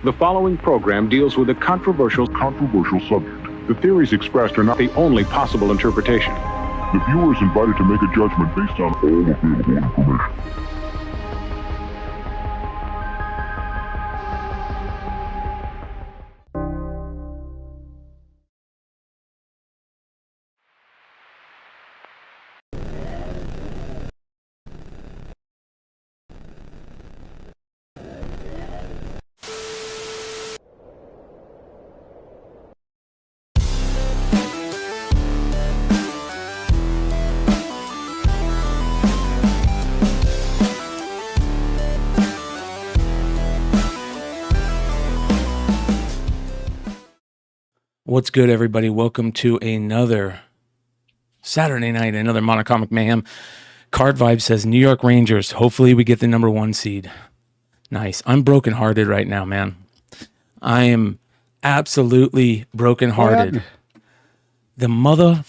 The following program deals with a controversial subject. The theories expressed are not the only possible interpretation. The viewer is invited to make a judgment based on all available information. What's good, everybody? Welcome to another Saturday night, another Monocomic Mayhem. Card Vibe says New York Rangers. Hopefully we get the #1 seed. Nice. I'm brokenhearted right now, man. I am absolutely brokenhearted. The mother...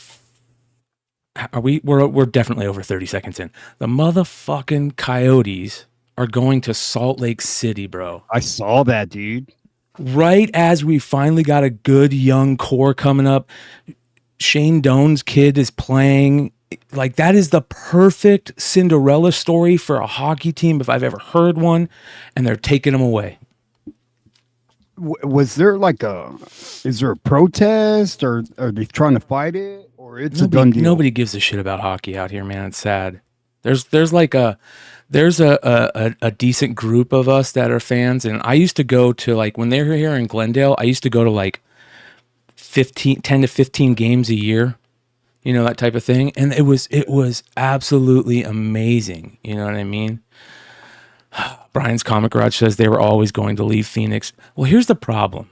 We're definitely over 30 seconds in. The motherfucking Coyotes are going to Salt Lake City, bro. I saw that, dude. Right as we finally got a good young core coming up, Shane Doan's kid is playing. Like, that is the perfect Cinderella story for a hockey team if I've ever heard one, and they're taking them away. Was there is there a protest, or are they trying to fight it, or it's a done deal? Nobody gives a shit about hockey out here, man. It's sad. There's a decent group of us that are fans, and I used to go to, like, when they were here in Glendale, I used to go to like 10 to 15 games a year, you know, that type of thing, and it was absolutely amazing. You know what I mean? Brian's Comic Garage says they were always going to leave Phoenix. Well, here's the problem.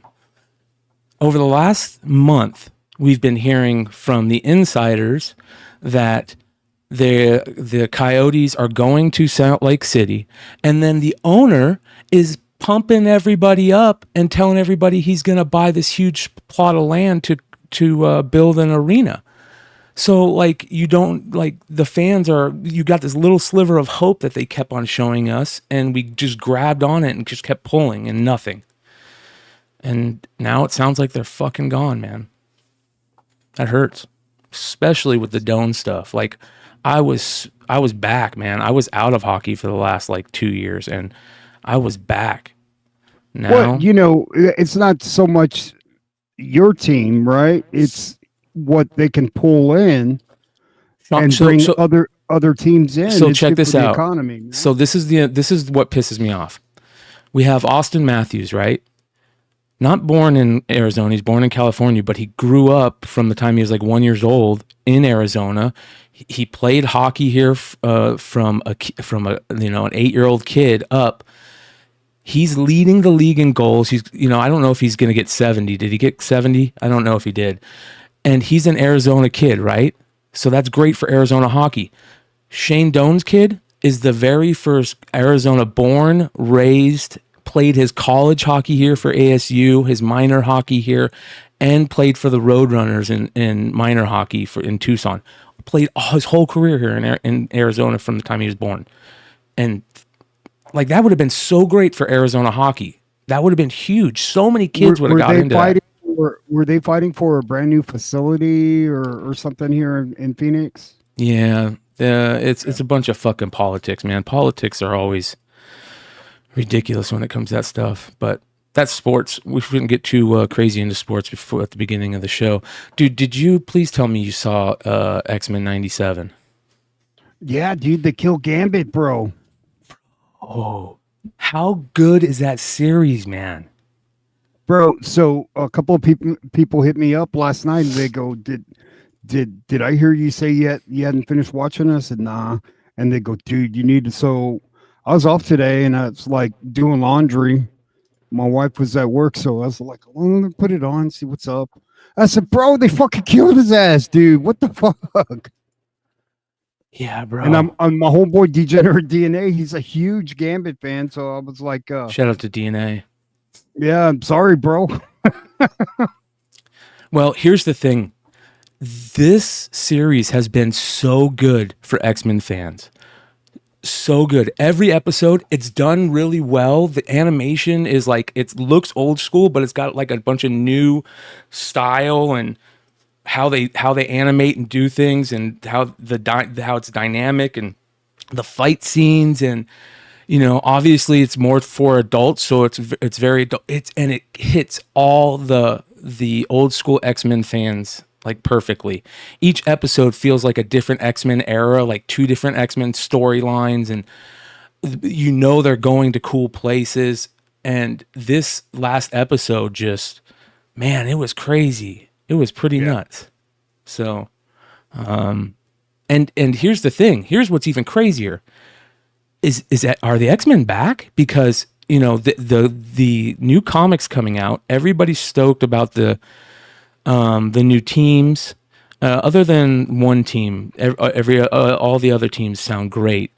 Over the last month, we've been hearing from the insiders that the Coyotes are going to Salt Lake City, and then the owner is pumping everybody up and telling everybody he's going to buy this huge plot of land to build an arena. So, like, you don't, like, the fans are, you got this little sliver of hope that they kept on showing us, and we just grabbed on it and just kept pulling and nothing. And now it sounds like they're fucking gone, man. That hurts, especially with the Doan stuff. Like, I was back, man. I was out of hockey for the last, like, 2 years, and I was back. Now, well, you know, it's not so much your team, right? It's what they can pull in and bring other teams in. So it's check this out. Economy, man. So this is what pisses me off. We have Austin Matthews, right? Not born in Arizona, he's born in California, but he grew up from the time he was like 1 year old in Arizona. He played hockey here from an 8-year-old kid up. He's leading the league in goals. He's, you know, I don't know if he's going to get 70. Did he get 70? I don't know if he did. And he's an Arizona kid, right? So that's great for Arizona hockey. Shane Doan's kid is the very first Arizona born, raised, played his college hockey here for ASU, his minor hockey here, and played for the Roadrunners in minor hockey in Tucson. Played his whole career here in Arizona from the time he was born. And, like, that would have been so great for Arizona hockey. That would have been huge. So many kids would have got into that. Were they fighting for a brand new facility or something here in Phoenix? Yeah, it's a bunch of fucking politics, man. Politics are always ridiculous when it comes to that stuff, but that's sports. We shouldn't get too crazy into sports before at the beginning of the show. Dude, did you please tell me you saw X-Men 97? Yeah, dude, the Kill Gambit, bro. Oh, how good is that series, man? Bro, so a couple of people hit me up last night and they go, Did I hear you say you hadn't finished watching us? And nah. And they go, dude, you need to. So I was off today and I was like doing laundry. My wife was at work, so I was like, well, let me put it on, see what's up. I said, bro, they fucking killed his ass, dude. What the fuck? Yeah, bro. And I'm my homeboy Degenerate DNA. He's a huge Gambit fan, so I was like, shout out to DNA. Yeah, I'm sorry, bro. Well, here's the thing. This series has been so good for X-Men fans. so good. Every episode, it's done really well. The animation is like, it looks old school, but it's got like a bunch of new style and how they animate and do things, and how it's dynamic, and the fight scenes, and obviously it's more for adults, so it's very adult. And it hits all the old school X-Men fans like perfectly. Each episode feels like a different X-Men era, like 2 different X-Men storylines, and they're going to cool places. And this last episode just, man, it was crazy. It was pretty nuts. So, and here's the thing. Here's what's even crazier. Is that, are the X-Men back? Because the new comics coming out, everybody's stoked about the new teams. Other than one team, all the other teams sound great.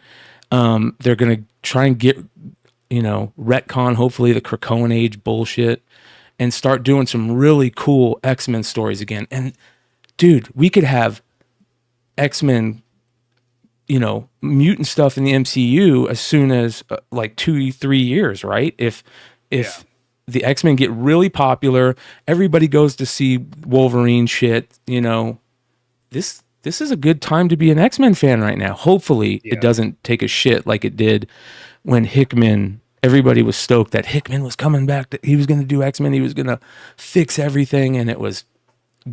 They're gonna try and get retcon hopefully the Krakoan Age bullshit and start doing some really cool X-Men stories again. And dude, we could have X-Men, mutant stuff in the MCU as soon as like 2-3 years, right? If the X-Men get really popular, everybody goes to see Wolverine shit, this is a good time to be an X-Men fan right now. Hopefully it doesn't take a shit like it did when Hickman, everybody was stoked that Hickman was coming back, that he was going to do X-Men, he was going to fix everything, and it was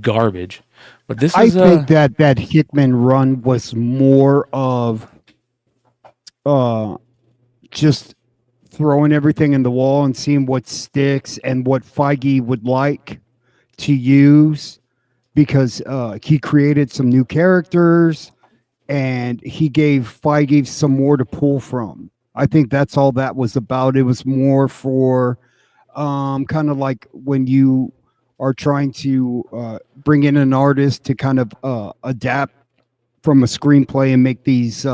garbage. But I think that Hickman run was more of just throwing everything in the wall and seeing what sticks and what Feige would like to use, because he created some new characters and he gave Feige some more to pull from. I think that's all that was about. It was more for kind of like when you are trying to bring in an artist to kind of adapt from a screenplay and make these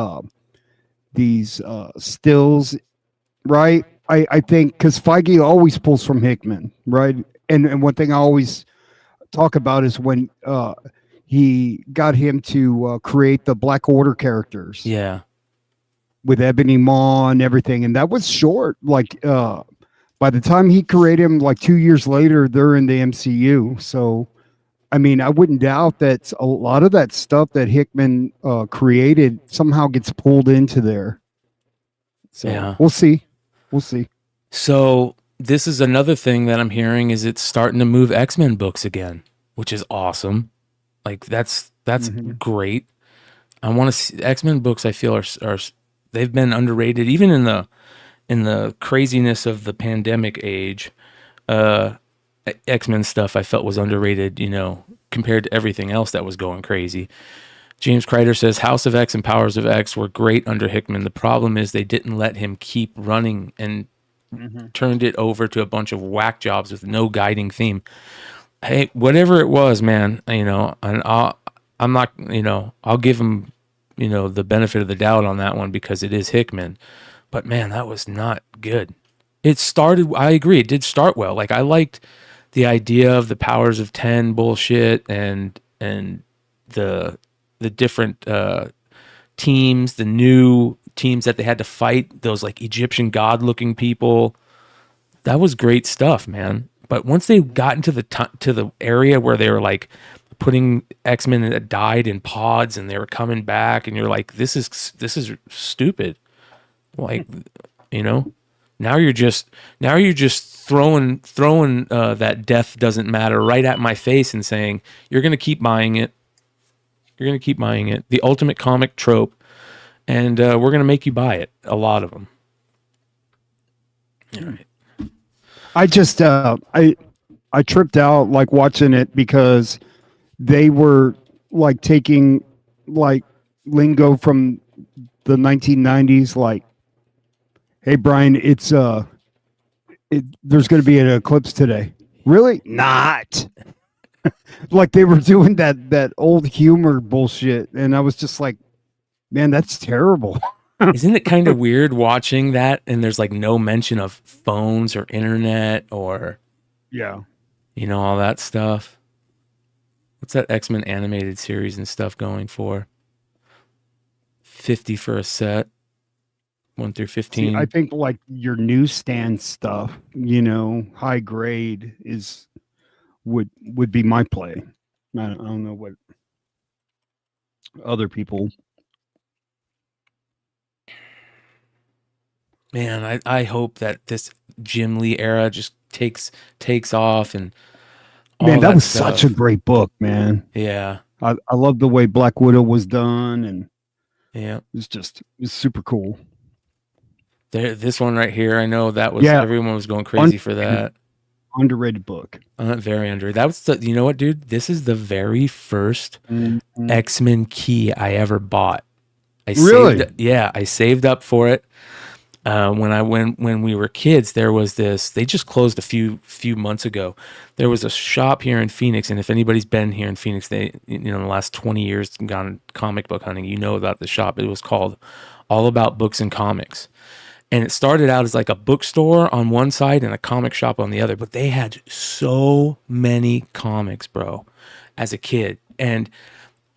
stills, right? I think because Feige always pulls from Hickman, right? And one thing I always talk about is when he got him to create the Black Order characters. Yeah. With Ebony Maw and everything. And that was short. Like, by the time he created him, like 2 years later, they're in the MCU. So, I mean, I wouldn't doubt that a lot of that stuff that Hickman created somehow gets pulled into there. So yeah. We'll see. We'll see. So this is another thing that I'm hearing is it's starting to move X-Men books again, which is awesome. Like that's great. I want to see X-Men books. I feel are they've been underrated, even in the craziness of the pandemic age. X-Men stuff I felt was underrated, compared to everything else that was going crazy. James Kreider says House of X and Powers of X were great under Hickman. The problem is they didn't let him keep running and turned it over to a bunch of whack jobs with no guiding theme. Hey, whatever it was, man, and I'm not, I'll give him, the benefit of the doubt on that one because it is Hickman. But man, that was not good. It started, I agree, it did start well. Like I liked the idea of the powers of 10 bullshit and the different teams, the new teams that they had to fight, those like Egyptian god looking people. That was great stuff, man. But once they got into the area where they were like putting X-Men that died in pods and they were coming back, and you're like, this is stupid. Like, now you're just throwing that death doesn't matter right at my face and saying you're gonna keep buying it. You're gonna keep buying it. The ultimate comic trope, and we're gonna make you buy it. A lot of them. All right. I just I tripped out like watching it because they were like taking like lingo from the 1990s, like, hey Bryan, it's there's going to be an eclipse today. Really? Not. Like they were doing that old humor bullshit, and I was just like, man, that's terrible. Isn't it kind of weird watching that and there's like no mention of phones or internet or all that stuff? What's that X-Men animated series and stuff going for? $50 for a set. 1 through See, 15. I think like your newsstand stuff, high grade would be my play. I don't know what other people. Man, I hope that this Jim Lee era just takes off and all Man, that was stuff. such a great book, man. Yeah. I love the way Black Widow was done, and Yeah. it's super cool. This one right here, I know that was everyone was going crazy for that. Underrated book. Very underrated. That was you know what, dude? This is the very first X-Men key I ever bought. I saved up for it. When we were kids, there was this. They just closed a few months ago. There was a shop here in Phoenix, and if anybody's been here in Phoenix, they in the last 20 years gone comic book hunting, you know about the shop. It was called All About Books and Comics, and it started out as like a bookstore on one side and a comic shop on the other. But they had so many comics, bro, as a kid, and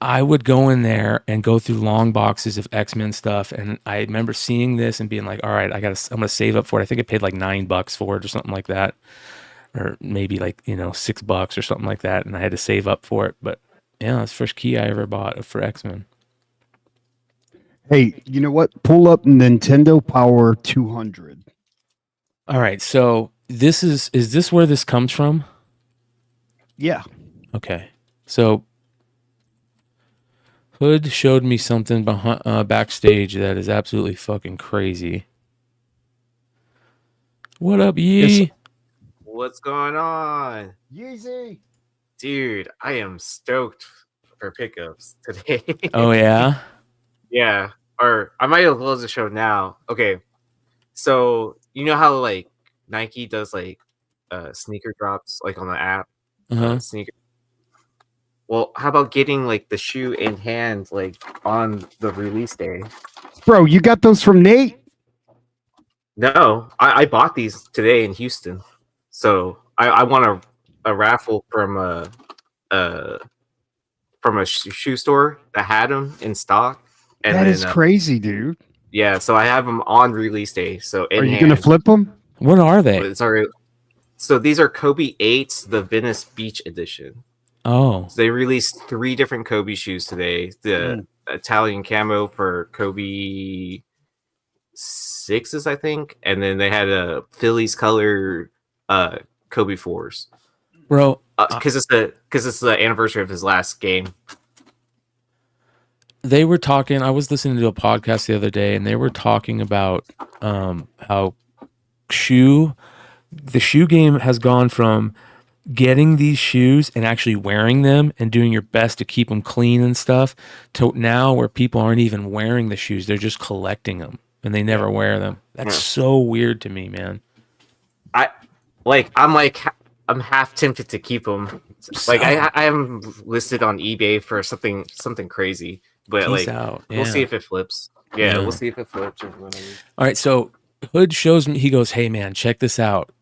I would go in there and go through long boxes of X-Men stuff. And I remember seeing this and being like, all right, I'm going to save up for it. I think I paid like $9 for it or something like that. Or maybe like, $6 or something like that. And I had to save up for it. But yeah, that's the first key I ever bought for X-Men. Hey, you know what? Pull up Nintendo Power 200. All right. So is this where this comes from? Yeah. Okay. So Hood showed me something backstage that is absolutely fucking crazy. What up, Yee? What's going on? Yeezee. Dude, I am stoked for pickups today. Oh, yeah? Yeah. Or I might as well close the show now. Okay. So, you know how like Nike does like sneaker drops like on the app? Sneaker. Well, how about getting like the shoe in hand like on the release day? Bro, you got those from Nate? No, I bought these today in Houston. So I won a raffle from a shoe store that had them in stock. And that is crazy, dude. Yeah, so I have them on release day. So are you gonna flip them? What are they? It's already, so these are Kobe 8s, the Venice Beach edition. Oh, so they released 3 different Kobe shoes today. The Italian camo for Kobe 6s, I think, and then they had a Phillies color Kobe 4s. Bro, because it's the anniversary of his last game. They were talking. I was listening to a podcast the other day, and they were talking about how the shoe game has gone from getting these shoes and actually wearing them and doing your best to keep them clean and stuff to now where people aren't even wearing the shoes. They're just collecting them and they never wear them. That's so weird to me, man. I'm half tempted to keep them. Like I am listed on eBay for something crazy, but we'll see if it flips. Yeah, we'll see if it flips. Or whatever. All right, so Hood shows me. He goes, "Hey man, check this out,"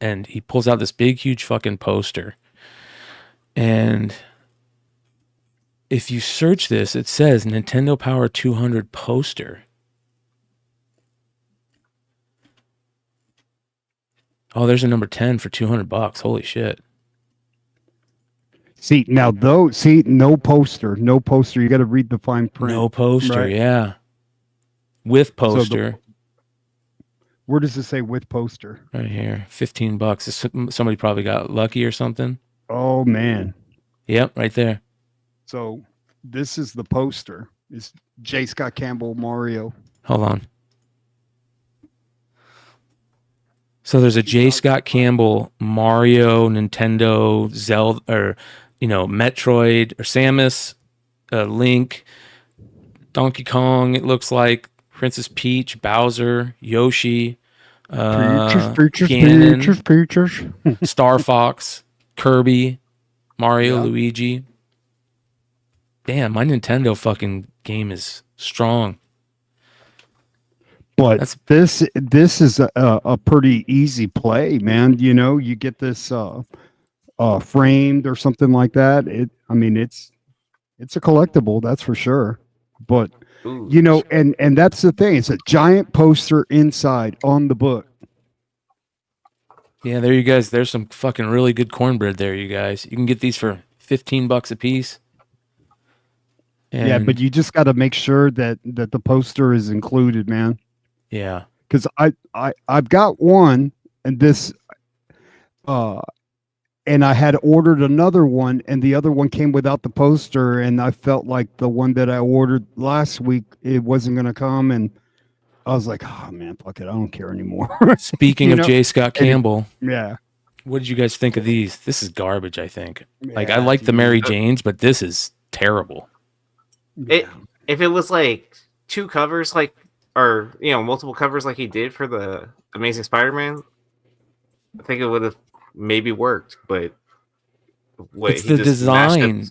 and he pulls out this big, huge fucking poster. And if you search this, it says Nintendo Power 200 poster. Oh, there's a number 10 for $200. Holy shit. See, now no poster. You got to read the fine print. No poster, right? Yeah. With poster. Where does it say with poster? Right here, $15. Somebody probably got lucky or something. Oh, man. Yep, right there. So this is the poster. It's J. Scott Campbell, Mario. Hold on. So there's a J. Scott Campbell, Mario, Nintendo, Zelda, or Metroid, or Samus, Link, Donkey Kong. It looks like Princess Peach, Bowser, Yoshi, Ganon, Star Fox, Kirby, Mario, Luigi. Damn, my Nintendo fucking game is strong. But this is a pretty easy play, man. You get this framed or something like that. It's a collectible, that's for sure. But Ooh, You know, and that's the thing. It's a giant poster inside on the book. Yeah, there you guys. There's some fucking really good cornbread there, you guys. You can get these for $15 a piece. And Yeah, but you just got to make sure that the poster is included, man. yeah, Because I've got one, and this and I had ordered another one, and the other one came without the poster, and I felt like the one that I ordered last week, it wasn't going to come, and I was like, oh man, fuck it, I don't care anymore. speaking You of know? J. Scott Campbell, Yeah. what did you guys think of these? This is garbage, I think. Like, I Yeah, like the dude. Mary Janes, but this is terrible. If it was like 2 covers, like, or multiple covers like he did for the Amazing Spider-Man, I think it would have maybe worked. But It's the design.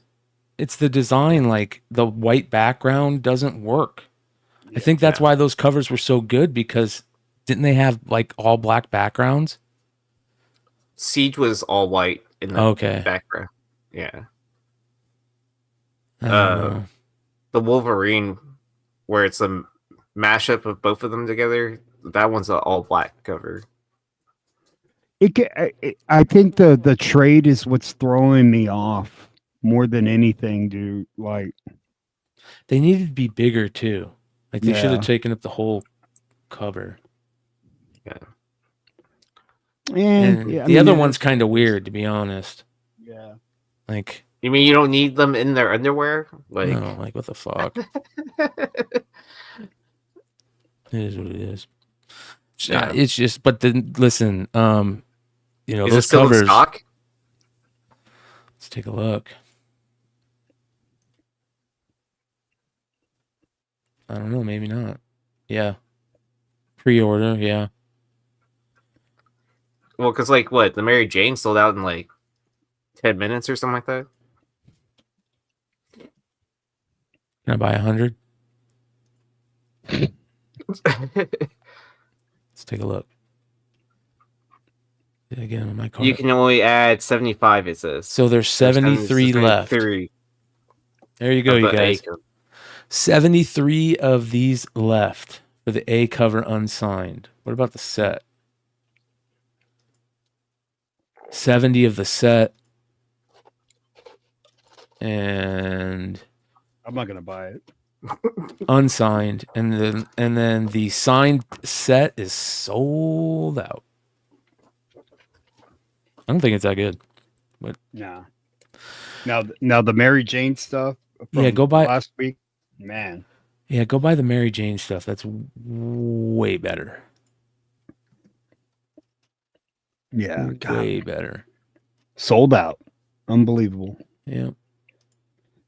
It's the design. Like, the white background doesn't work. I think that's why those covers were so good, because didn't they have like all black backgrounds? Siege was all white in the background. Yeah. I don't know. The Wolverine, where it's a mashup of both of them together, that one's an all black cover. I think the trade is what's throwing me off more than anything, dude. Like, They needed to be bigger too. Like, they should Yeah. have taken up the whole cover. Yeah. And the other one's kind of weird, to be honest. Yeah. Like, You mean you don't need them in their underwear? Like, no, like, what the fuck? It is what it is. Yeah. It's just, but then listen, is those it still in covers. stock? Let's take a look. I don't know, maybe not. Yeah. Pre-order, yeah. Well, because like what, the Mary Jane sold out in like 10 minutes or something like that. Can I buy 100? Let's take a look. Again, on my card. You can only add 75, it says. So there's 73 left. There you go, you guys. 73 of these left for the A cover unsigned. What about the set? 70 of the set. And I'm not gonna buy it. unsigned, and then the signed set is sold out. I don't think it's that good, but Nah. Now the Mary Jane stuff. Yeah, go buy- last week, man. yeah, go buy the Mary Jane stuff. That's way better. Yeah, Way better. sold out. Unbelievable. Yeah.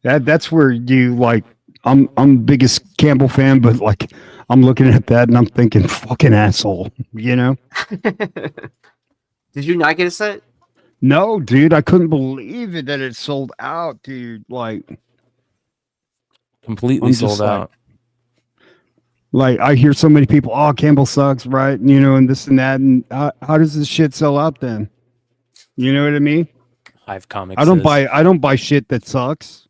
That's where you like. I'm the biggest Campbell fan, but like I'm looking at that and I'm thinking, fucking asshole. You know? Did you not get a set? No, dude, I couldn't believe it that it sold out, dude. Like Completely I'm just sold out. Like I hear so many people, oh, Campbell sucks, right? You know, and this and that, and how does this shit sell out then? You know what I mean? Hive Comics. I don't buy shit that sucks.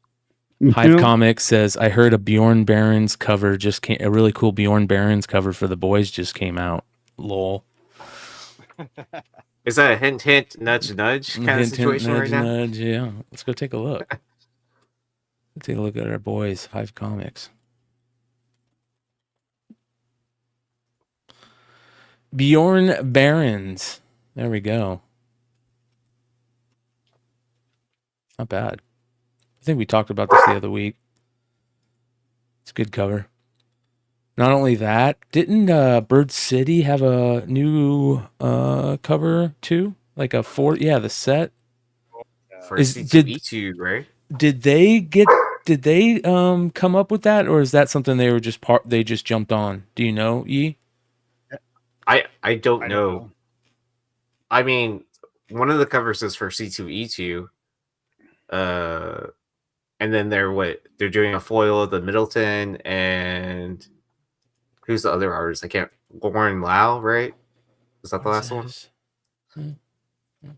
You Hive know? Comics says, I heard a Bjorn Barons cover just came. A really cool Bjorn Barons cover for the boys just came out. Lol. Is that a hint, hint, nudge, nudge kind of Hint, hint, situation nudge, right now? nudge, yeah. Let's go take a look. Let's take a look at our boys, Hive Comics. Bjorn Barons. There we go. Not bad. I think we talked about this the other week. It's a good cover. Not only that, didn't Bird City have a new cover too? Like a the set. For Is- C2E2, right? Did they come up with that, or is that something they were they just jumped on? Do you know, E? I don't know. I mean, one of the covers is for C2E2. And then they're doing a foil of the Middleton, and who's the other artist? I can't. Warren Lau, right? Was that the last one?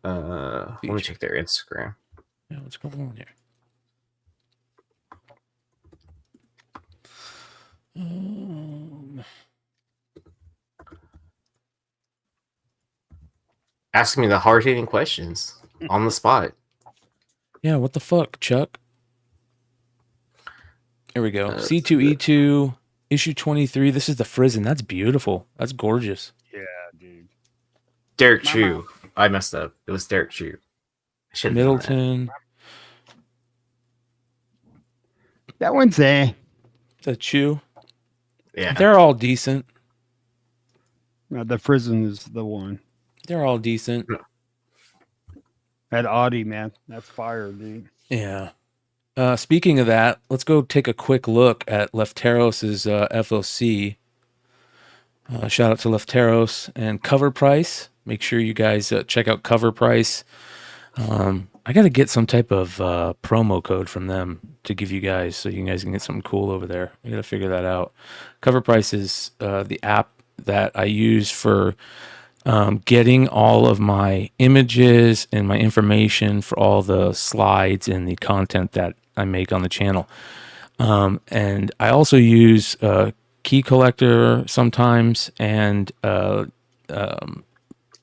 Let me check their Instagram. Yeah, what's going on here? Asking me the hard-hitting questions on the spot. Yeah, what the fuck, Chuck? Here we go. C2E2, issue 23. This is the Frizen. That's beautiful. That's gorgeous. Yeah, dude. Derek Chu. I messed up. It was Derek Chu. Middleton. That one's there. The Chu. Yeah. They're all decent. The Frizen is the one. They're all decent. That Audi, man. That's fire, dude. Yeah. Speaking of that, let's go take a quick look at Lefteros' FOC. Shout out to Lefteros and Cover Price. Make sure you guys check out Cover Price. I got to get some type of promo code from them to give you guys so you guys can get something cool over there. I got to figure that out. Cover Price is the app that I use for getting all of my images and my information for all the slides and the content that I make on the channel. And I also use Key Collector sometimes and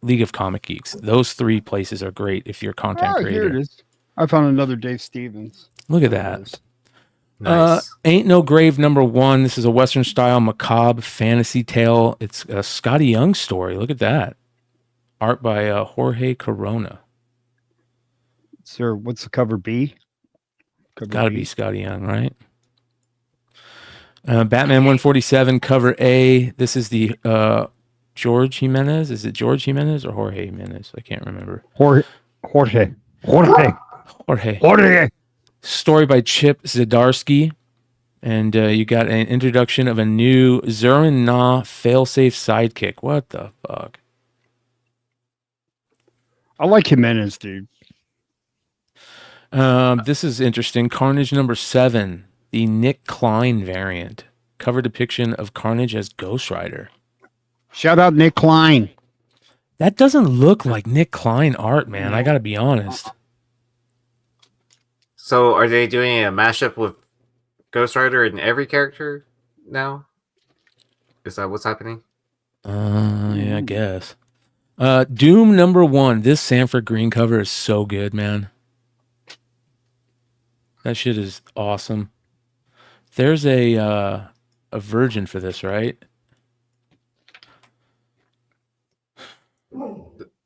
League of Comic Geeks. Those three places are great if you're a content creator. Here it is. I found another Dave Stevens. Look at that. Nice. Ain't No Grave #1. This is a Western style macabre fantasy tale. It's a Scotty Young story. Look at that. Art by Jorge Corona. Sir, what's the cover B? Gotta be Scotty Young, right? Batman 147 cover A. This is the George Jimenez. Is it George Jimenez or Jorge Jimenez? I can't remember. Jorge. Story by Chip Zdarsky. And you got an introduction of a new Zurin Na failsafe sidekick. What the fuck? I like Jimenez, dude. This is interesting. Carnage #7, the Nick Klein variant. Cover depiction of Carnage as Ghost Rider. Shout out Nick Klein. That doesn't look like Nick Klein art, man. I gotta be honest. So are they doing a mashup with Ghost Rider in every character now? Is that what's happening? Yeah, I guess. Doom #1. This Sanford Green cover is so good, man. That shit is awesome. There's a virgin for this, right?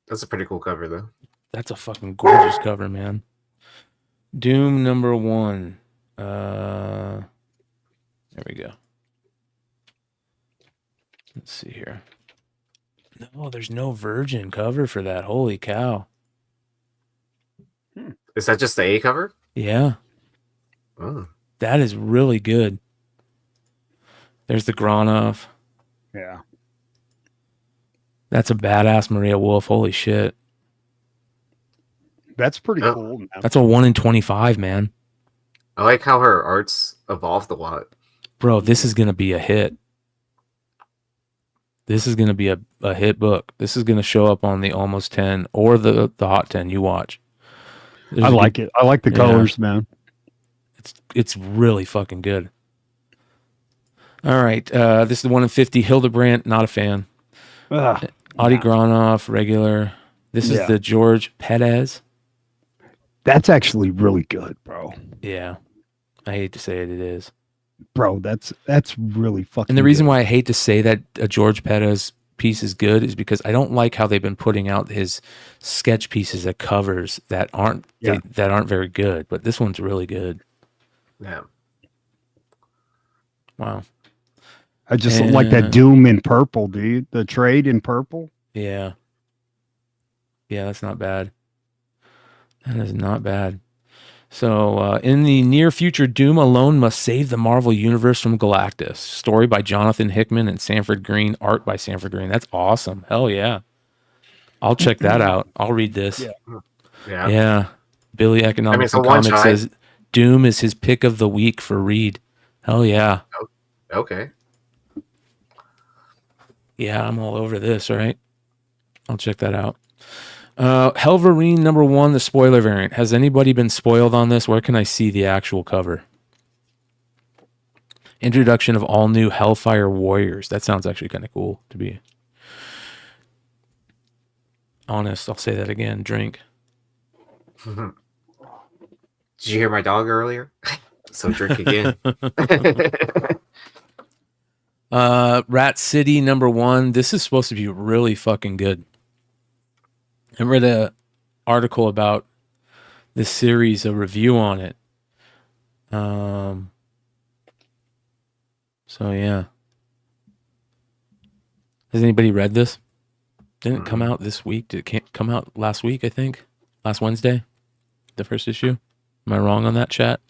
That's a pretty cool cover, though. That's a fucking gorgeous cover, man. Doom #1. There we go. Let's see here. No, there's no virgin cover for that. Holy cow. Is that just the A cover? Yeah. Oh. That is really good. There's the Granov. Yeah. That's a badass Maria Wolf. Holy shit. That's pretty cool, man. That's a 1 in 25, man. I like how her art's evolved a lot. Bro, this is going to be a hit. This is going to be a hit book. This is going to show up on the Almost 10 or the Hot 10 you watch. I like it. I like the colors, man. It's really fucking good. All right. This is the 1 in 50. Hildebrandt, not a fan. Adi Granov, regular. This is the George Perez. That's actually really good, bro. Yeah. I hate to say it is. Bro, that's really fucking And the reason good. why I hate to say that a George Perez piece is good is because I don't like how they've been putting out his sketch pieces at covers that aren't that aren't very good, but this one's really good. Yeah. Wow. I just like that Doom in purple, dude. The trade in purple. Yeah. Yeah, that's not bad. That is not bad. So, in the near future, Doom alone must save the Marvel Universe from Galactus. Story by Jonathan Hickman and Sanford Green. Art by Sanford Green. That's awesome. Hell yeah. I'll check that out. I'll read this. Yeah. Billy Economics and Comics says Doom is his pick of the week for read. Hell yeah. Okay. Yeah, I'm all over this, right? I'll check that out. Helverine #1, the spoiler variant. Has anybody been spoiled on this? Where can I see the actual cover? Introduction of all new Hellfire Warriors. That sounds actually kind of cool, to be honest. I'll say that again. Drink. Did you hear my dog earlier? So drink again. Rat City #1. This is supposed to be really fucking good. I read an article about this series, a review on it. So yeah. Has anybody read this? Didn't it come out this week? Did it come out last week, I think? Last Wednesday? The first issue? Am I wrong on that, chat?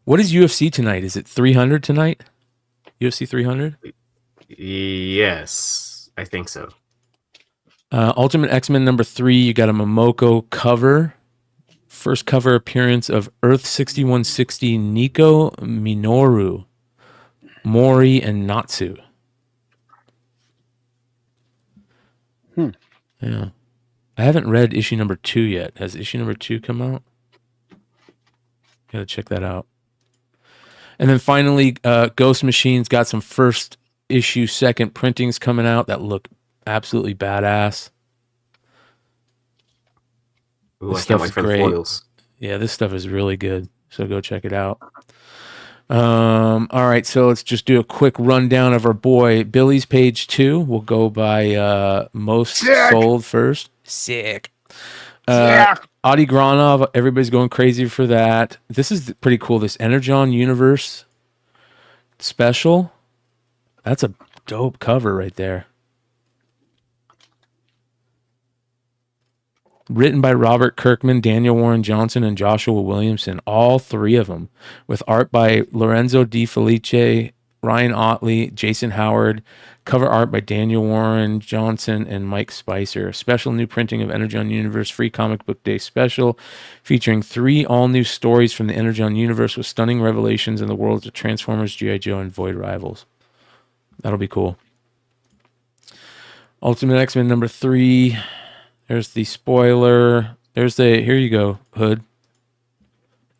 What is UFC tonight? Is it 300 tonight? UFC 300? Yes, I think so. Ultimate X-Men #3, you got a Momoko cover. First cover appearance of Earth 6160 Nico, Minoru, Mori, and Natsu. Yeah. I haven't read issue #2 yet. Has issue #2 come out? Gotta check that out. And then finally, Ghost Machine's got some first issue, second printings coming out that look absolutely badass. Ooh, This I can't stuff wait is for the great. foils. Yeah, this stuff is really good. So go check it out. All right, so let's just do a quick rundown of our boy Billy's page 2. We'll go by most sold first. Sick. Adi Granov, everybody's going crazy for that. This is pretty cool. This Energon Universe special. That's a dope cover right there. Written by Robert Kirkman, Daniel Warren Johnson, and Joshua Williamson. All three of them. With art by Lorenzo Di Felice, Ryan Otley, Jason Howard. Cover art by Daniel Warren Johnson and Mike Spicer. A special new printing of Energon Universe Free Comic Book Day special featuring 3 all-new stories from the Energon Universe with stunning revelations in the worlds of Transformers, G.I. Joe, and Void Rivals. That'll be cool. Ultimate X-Men #3. There's the spoiler. There's the, here you go, Hood.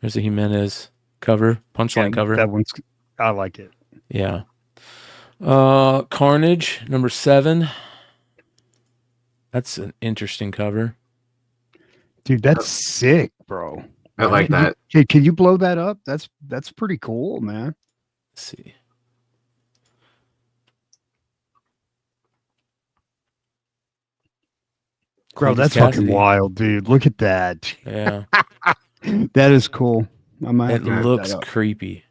There's the Jimenez cover, punchline cover. That one's, I like it. Yeah. Carnage #7. That's an interesting cover. Dude, that's sick, bro. I like that. Can you blow that up? That's pretty cool, man. Let's see. Bro, Columbus that's fucking Cassidy. wild, dude. Look at that. Yeah. That is cool. I might have It to look looks that up. creepy.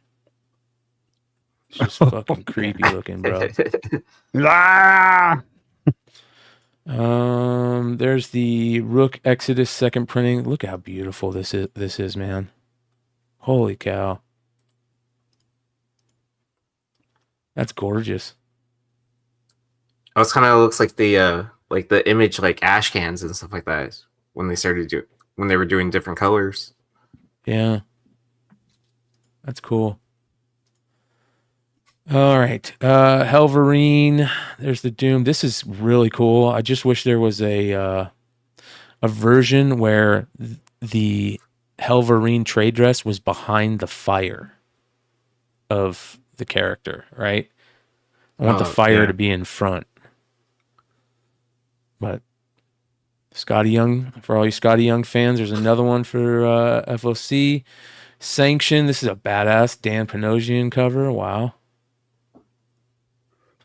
It's just fucking creepy looking, bro. Ah! There's the Rook Exodus second printing. Look how beautiful this is, man. Holy cow. That's gorgeous. Oh, it kind of looks like the image like ash cans and stuff like that when they were doing different colors. Yeah. That's cool. All right. Helverine. There's the Doom. This is really cool. I just wish there was a version where the Helverine trade dress was behind the fire of the character, right? I want the fire to be in front. But Scotty Young, for all you Scotty Young fans, there's another one for FOC. Sanction. This is a badass Dan Panosian cover. Wow.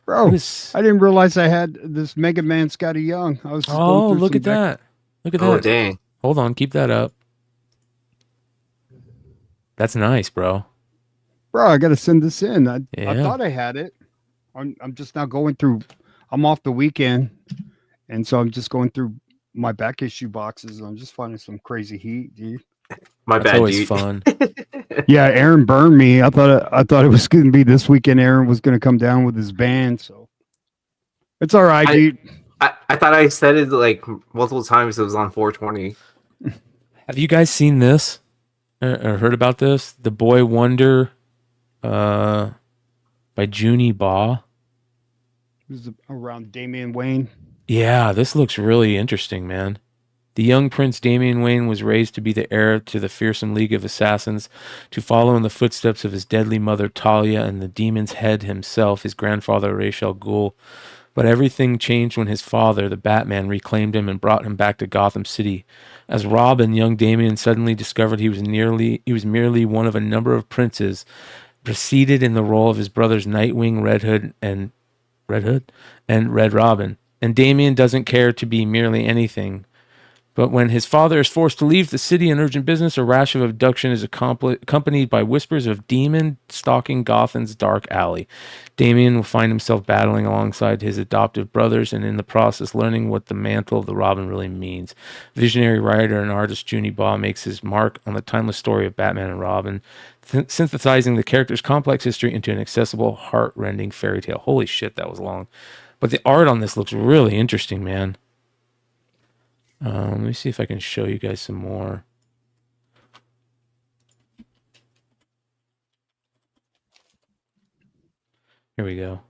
Bro, I didn't realize I had this Mega Man Scotty Young. I was look at that. Look at that. Oh, dang. Hold on. Keep that up. That's nice, bro. Bro, I got to send this in. I Yeah. thought I had it. I'm just now going through. I'm off the weekend, and so I'm just going through my back issue boxes. And I'm just finding some crazy heat, dude. That's Bad, always dude. fun. Yeah, Aaron burned me. I thought it was going to be this weekend. Aaron was going to come down with his band, so it's all right, dude. I thought I said it like multiple times. It was on 420. Have you guys seen this or heard about this? The Boy Wonder by Junie Baugh. This is around Damian Wayne. Yeah, this looks really interesting, man. The young Prince Damian Wayne was raised to be the heir to the fearsome League of Assassins, to follow in the footsteps of his deadly mother Talia and the demon's head himself, his grandfather Ra's al Ghul. But everything changed when his father, the Batman, reclaimed him and brought him back to Gotham City. As Robin, young Damian suddenly discovered he was merely one of a number of princes, preceded in the role of his brothers Nightwing, Red Robin. And Damian doesn't care to be merely anything. But when his father is forced to leave the city on urgent business, a rash of abduction is accompanied by whispers of demon stalking Gotham's dark alley. Damian will find himself battling alongside his adoptive brothers and in the process learning what the mantle of the Robin really means. Visionary writer and artist Junie Baugh makes his mark on the timeless story of Batman and Robin, synthesizing the character's complex history into an accessible, heart-rending fairy tale. Holy shit, that was long. But the art on this looks really interesting, man. Let me see if I can show you guys some more. Here we go.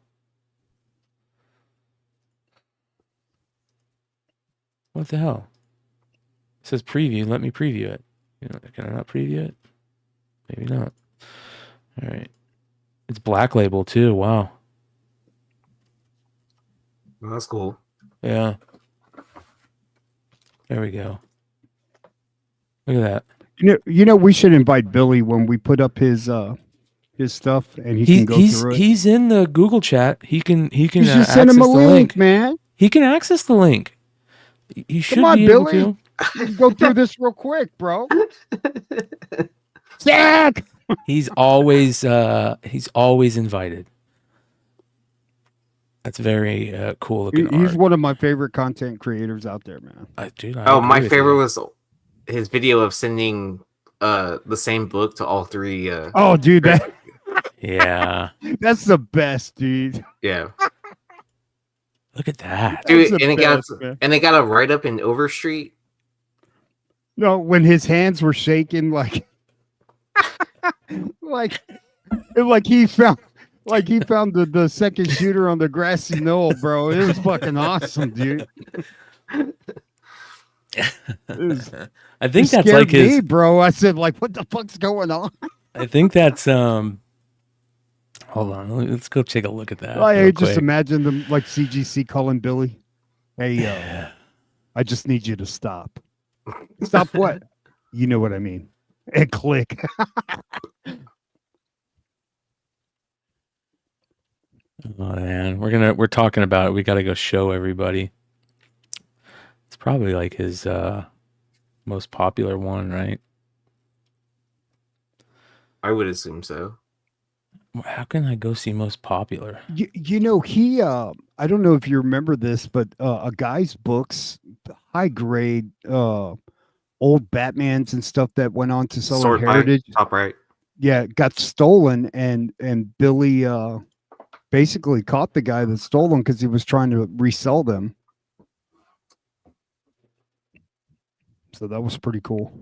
What the hell? It says preview. Let me preview it. Can I not preview it? Maybe not. All right. It's Black Label too. Wow. Well, that's cool. Yeah. There we go. Look at that. You know, we should invite Billy when we put up his stuff, and he can go through it. He's in the Google chat. He can. You should send him a link, man. He can access the link. He should Come on, be Billy. able to. Go through this real quick, bro. Zach. He's always invited. That's very cool looking He's art. one of my favorite content creators out there, man. Dude, My favorite was his video of sending the same book to all three. Oh, dude, Yeah. that's the best, dude. Yeah, Look at that. dude, That's and the it got best, man. and they got a write up in Overstreet. No, when his hands were shaking, like he found the second shooter on the grassy knoll, bro. It was fucking awesome, dude. I think It that's scared like his. me, bro. I said, like, what the fuck's going on? I think that's Hold on, let's go take a look at that. I real just quick. imagine them like CGC calling Billy. Hey, I just need you to stop. Stop what? You know what I mean. And click. Oh man, we're talking about it. We got to go show everybody. It's probably like his most popular one, right? I would assume so. How can I go see most popular? You know, he I don't know if you remember this, but a guy's books, high grade old Batmans and stuff that went on to Southern Sword Heritage. Fight, top right. Yeah, got stolen, and Billy basically caught the guy that stole them because he was trying to resell them. So that was pretty cool.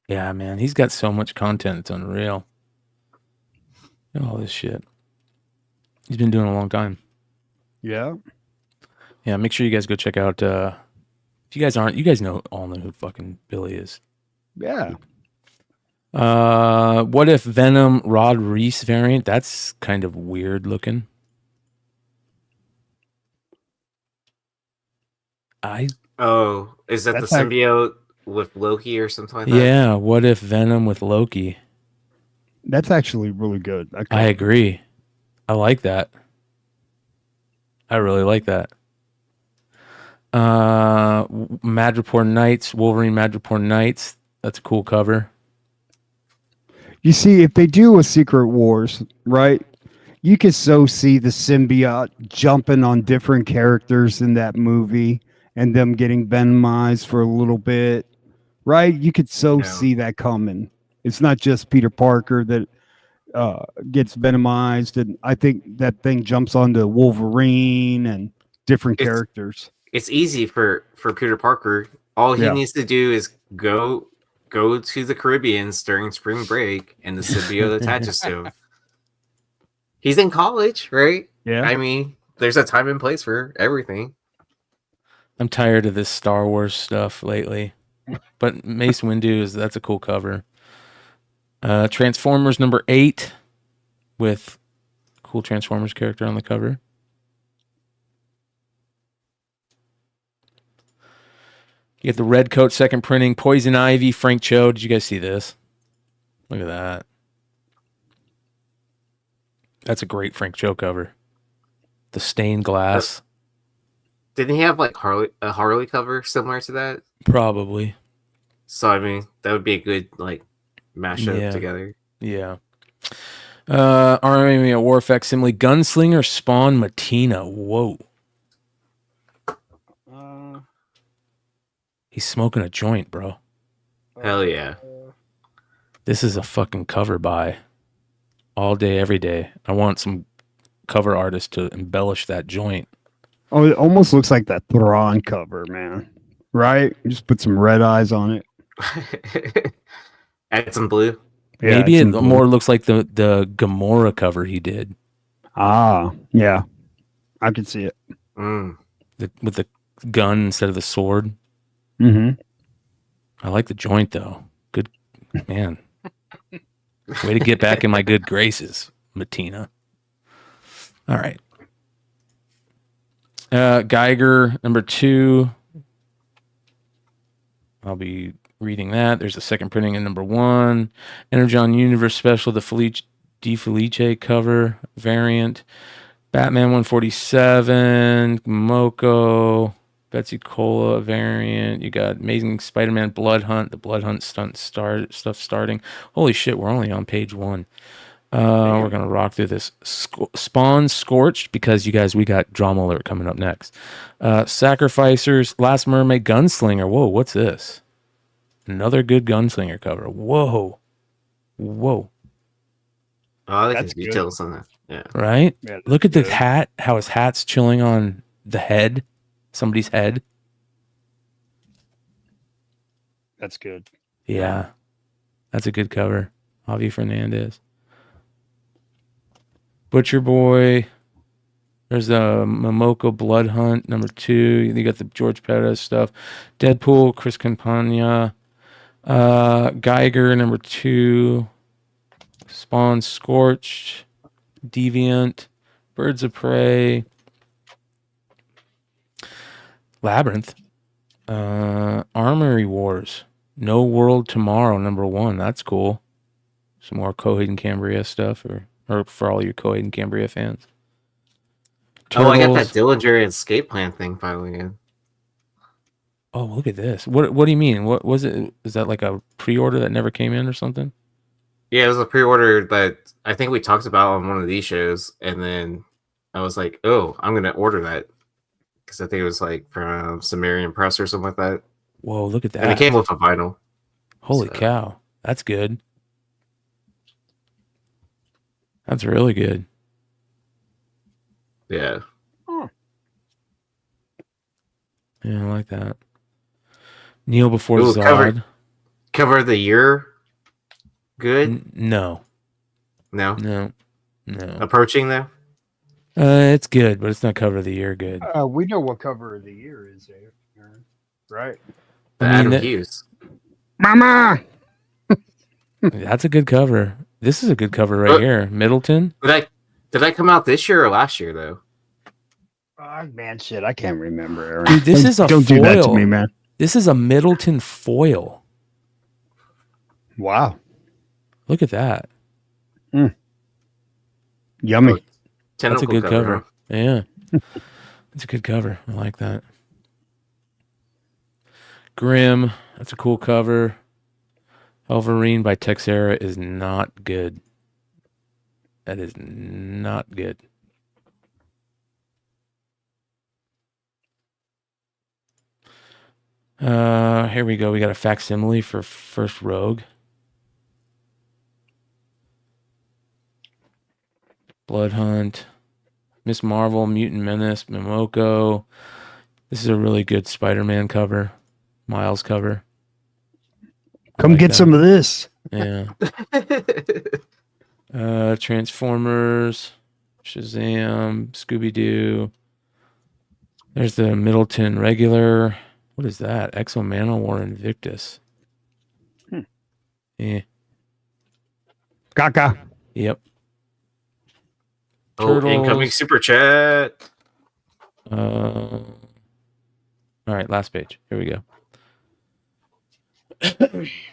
Yeah, man, he's got so much content. It's unreal. Look at all this shit. He's been doing it a long time. Yeah. Yeah, make sure you guys go check out. If you guys aren't, you guys all know who fucking Billy is. Yeah. What if Venom Rod Reese variant? That's kind of weird looking. Oh, is that the That's how- symbiote with Loki or something like that? Yeah, what if Venom with Loki? That's actually really good. I agree. I like that. I really like that. Madripoor Knights, Wolverine Madripoor Knights. That's a cool cover. You see, if they do a Secret Wars, right, you could so see the symbiote jumping on different characters in that movie and them getting venomized for a little bit, right? You could see that coming. It's not just Peter Parker that gets venomized, and I think that thing jumps onto Wolverine and different characters. It's easy for Peter Parker. All he Yeah. needs to do is go to the Caribbean during spring break, and the symbiote attaches to him. He's in college, right? Yeah. I mean, there's a time and place for everything. I'm tired of this Star Wars stuff lately. But Mace Windu that's a cool cover. Transformers number 8 with cool Transformers character on the cover. You get the red coat second printing, Poison Ivy, Frank Cho. Did you guys see this? Look at that. That's a great Frank Cho cover. The stained glass. Didn't he have like a Harley cover similar to that? Probably. So I mean, that would be a good like mashup together. Yeah. Army of War Facsimile, Gunslinger, Spawn, Matina. Whoa. He's smoking a joint, bro. Hell yeah. This is a fucking cover by all day, every day. I want some cover artists to embellish that joint. Oh, it almost looks like that Thrawn cover, man. Right? You just put some red eyes on it. Add some blue. Yeah, maybe it more looks like the Gamora cover he did. Ah, yeah. I can see it. With the gun instead of the sword. Mm-hmm. I like the joint, though. Good, man. Way to get back in my good graces, Matina. All right. Geiger, number 2. I'll be reading that. There's a second printing in number 1. Energon Universe Special, the Felice cover variant. Batman 147, Moko, Betsy Cola variant. You got Amazing Spider-Man Blood Hunt, the Blood Hunt stuff starting. Holy shit, we're only on page 1. We're going to rock through this. Spawn Scorched, because you guys, we got Drama Alert coming up next. Sacrificers, Last Mermaid, Gunslinger. Whoa, what's this? Another good Gunslinger cover. Whoa. Oh, I like the details on that. Yeah. Right? Yeah, look at the hat, how his hat's chilling on the head. Somebody's head. That's good. Yeah. That's a good cover. Javi Fernandez. Butcher Boy. There's the Momoko Blood Hunt, number 2. You got the George Perez stuff. Deadpool, Chris Campagna. Geiger, number 2. Spawn Scorched. Deviant. Birds of Prey. Labyrinth. Armory Wars. No World Tomorrow, number 1. That's cool. Some more Coheed and Cambria stuff, or for all your Coheed and Cambria fans. Turtles. Oh, I got that Dillinger and Escape Plan thing finally in. Oh, look at this. What do you mean? What was it? Is that like a pre-order that never came in or something? Yeah, it was a pre-order that I think we talked about on one of these shows, and then I was like, oh, I'm going to order that. Because I think it was like from Sumerian Press or something like that. Whoa, look at that. And it came with a vinyl. Holy cow. That's good. That's really good. Yeah. Oh. Yeah, I like that. Kneel Before Zod. Cover of the year? Good? No. No? No. Approaching, though? It's good, but it's not cover of the year good. We know what cover of the year is, Aaron. Right? Adam Hughes. Mama! That's a good cover. This is a good cover right here. Middleton. Did I come out this year or last year, though? Man, shit, I can't remember, Aaron. Dude, this is a don't foil. Do that to me, man. This is a Middleton foil. Wow. Look at that. Yummy. That's a good cover. Yeah. That's a good cover. I like that. Grim. That's a cool cover. Elverine by Texera is not good. That is not good. Here we go. We got a facsimile for First Rogue. Blood Hunt. Miss Marvel, Mutant Menace, Momoko. This is a really good Spider-Man cover. Miles cover. Come get some of this. Yeah. Transformers, Shazam, Scooby-Doo. There's the Middleton regular. What is that? Exo Manowar Invictus. Yeah. Gaga. Yep. Oh, Turtles. incoming super chat. All right, last page. Here we go.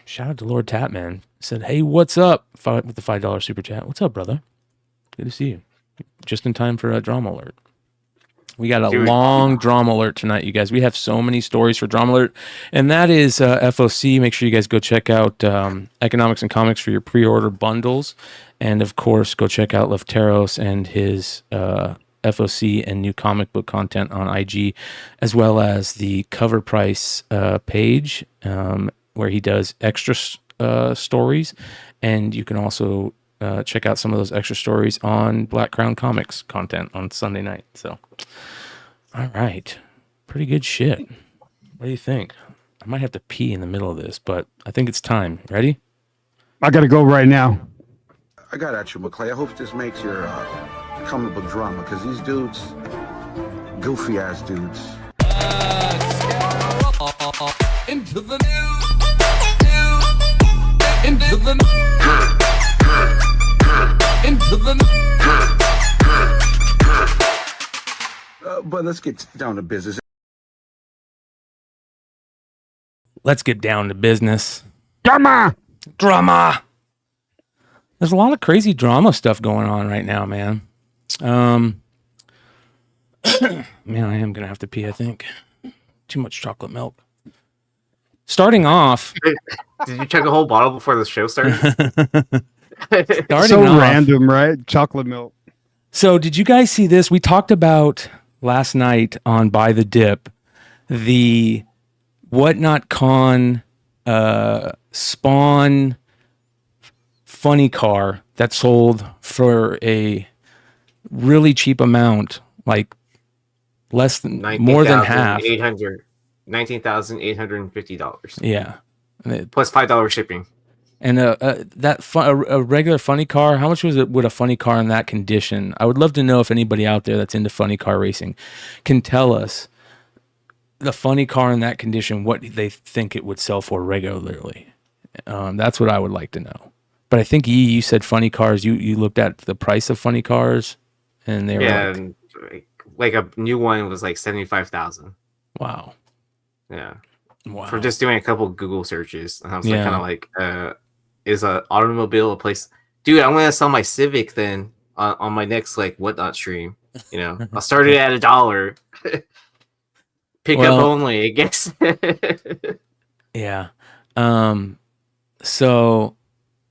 Shout out to Lord Tapman. Said, "Hey, what's up?" With the $5 super chat. What's up, brother? Good to see you. Just in time for a drama alert. We got a long drama alert tonight, you guys. We have so many stories for drama alert, and that is FOC. Make sure you guys go check out Economics and Comics for your pre-order bundles, and of course, go check out Lefteros and his FOC and new comic book content on IG, as well as the Cover Price page where he does extra stories, and you can also check out some of those extra stories on Black Crown Comics content on Sunday night. So, all right, pretty good shit. What do you think? I might have to pee in the middle of this, but I think it's time. Ready? I gotta go right now. I got at you, McClay. I hope this makes your comic book drama, because these dudes, goofy ass dudes. Into the news. Into the into the But let's get down to business. Let's get down to business. Drama. There's a lot of crazy drama stuff going on right now, man. Man, I am gonna have to pee, I think. Too much chocolate milk. Starting off. Did you chug a whole bottle before the show started? So random, right? Chocolate milk. So did you guys see this? We talked about last night on Buy the Dip, the Whatnot Con Spawn funny car that sold for a really cheap amount, like less than more than half. $19,850. Yeah. Plus $5 shipping. And a regular funny car, how much was it with a funny car in that condition? I would love to know if anybody out there that's into funny car racing can tell us the funny car in that condition, what they think it would sell for regularly. That's what I would like to know. But I think you said funny cars. You looked at the price of funny cars, and they were like a new one was like $75,000. Wow. Yeah. Wow. For just doing a couple Google searches, and I was like, kind of like, is an automobile a place? Dude, I'm gonna sell my Civic then on my next like Whatnot stream. You know, I'll start it at $1. Pick up only, I guess. Yeah. So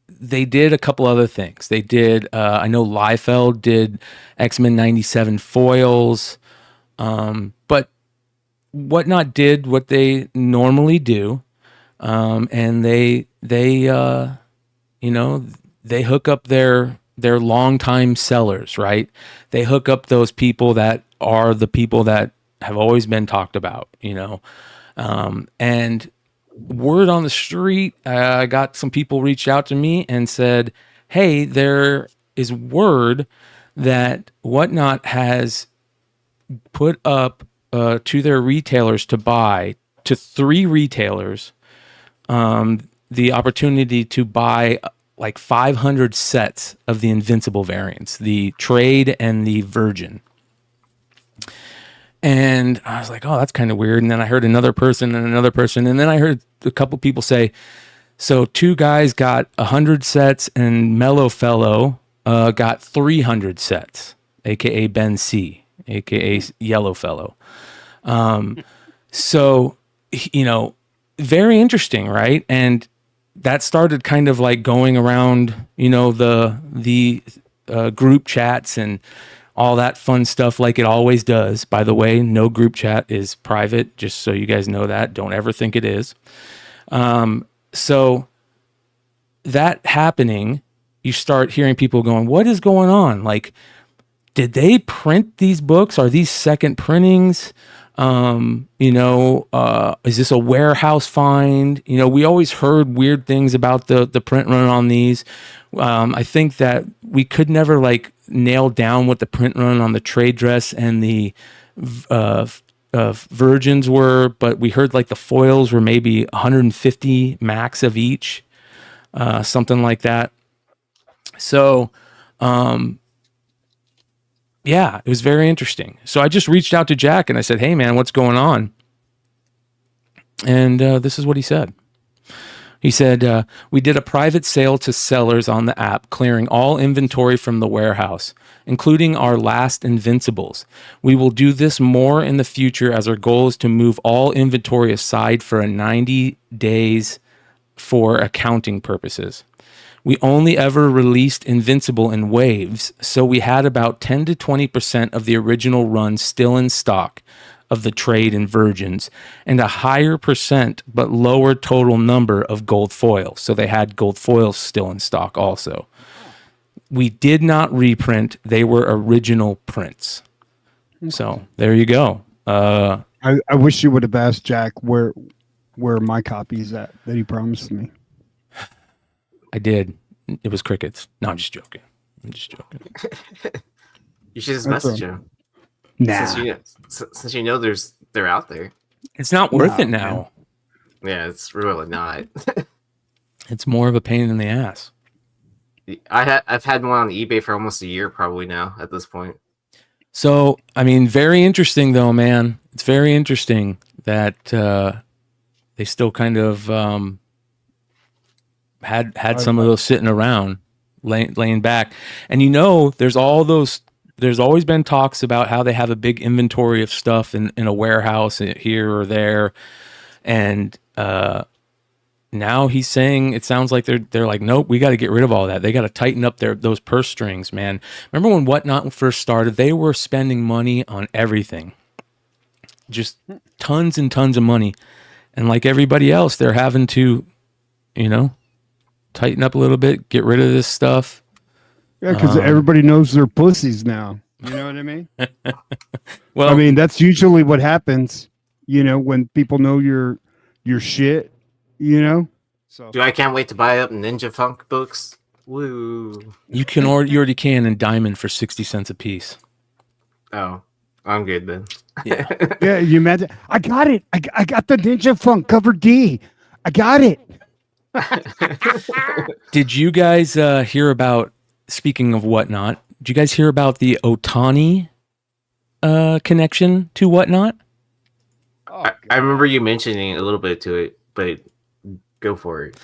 they did a couple other things. They did, I know Liefeld did X-Men 97 foils, but Whatnot did what they normally do, and they hook up their longtime sellers, right? They hook up those people that are the people that have always been talked about, and word on the street, I got some people reach out to me and said, hey, there is word that Whatnot has put up to their retailers to buy, to 3 retailers, the opportunity to buy like 500 sets of the Invincible variants, the Trade and the Virgin. And I was like, oh, that's kind of weird. And then I heard another person, and then I heard a couple people say, so 2 guys got 100 sets, and Mellow Fellow got 300 sets, aka Ben C, aka Yellow Fellow. So, very interesting, right? And that started kind of like going around, the group chats and all that fun stuff, like it always does. By the way, no group chat is private, just so you guys know that. Don't ever think it is. So that happening, you start hearing people going, what is going on? Like, did they print these books? Are these second printings? Is this a warehouse find? We always heard weird things about the print run on these. I think that we could never like nail down what the print run on the Trade Dress and the Virgins were, but we heard like the foils were maybe 150 max of each, something like that. So, yeah, it was very interesting. So I just reached out to Jack and I said, "Hey man, what's going on?" And this is what he said. He said, "We did a private sale to sellers on the app, clearing all inventory from the warehouse, including our last Invincibles. We will do this more in the future as our goal is to move all inventory aside for 90 days for accounting purposes. We only ever released Invincible in waves, so we had about 10 to 20% of the original run still in stock of the trade and virgins, and a higher percent but lower total number of gold foils. So they had gold foils still in stock also. We did not reprint. They were original prints." So there you go. I wish you would have asked Jack where my copy is at that he promised me. I did. It was crickets. No, I'm just joking. You should just message him. Nah. Since you know they're out there. It's not worth it now. Yeah, it's really not. It's more of a pain in the ass. I've had one on eBay for almost a year probably now at this point. So, I mean, very interesting though, man. It's very interesting that they still kind of had some of those sitting around, laying back. And you know, there's always been talks about how they have a big inventory of stuff in a warehouse here or there. And now he's saying it sounds like they're like, nope, we got to get rid of all that. They got to tighten up those purse strings, man. Remember when Whatnot first started? They were spending money on everything, just tons and tons of money. And like everybody else, they're having to, tighten up a little bit, get rid of this stuff. Yeah, because everybody knows they're pussies now. You know what I mean? Well, I mean, that's usually what happens, when people know your shit, So Dude, I can't wait to buy up Ninja Funk books. Woo. you already can in Diamond for 60 cents a piece. Oh, I'm good then. Yeah. yeah, you imagine. I got it. I got the Ninja Funk cover D. I got it. Did you guys hear about, speaking of Whatnot, did you guys hear about the Ohtani connection to Whatnot? I remember you mentioning a little bit to it, but go for it.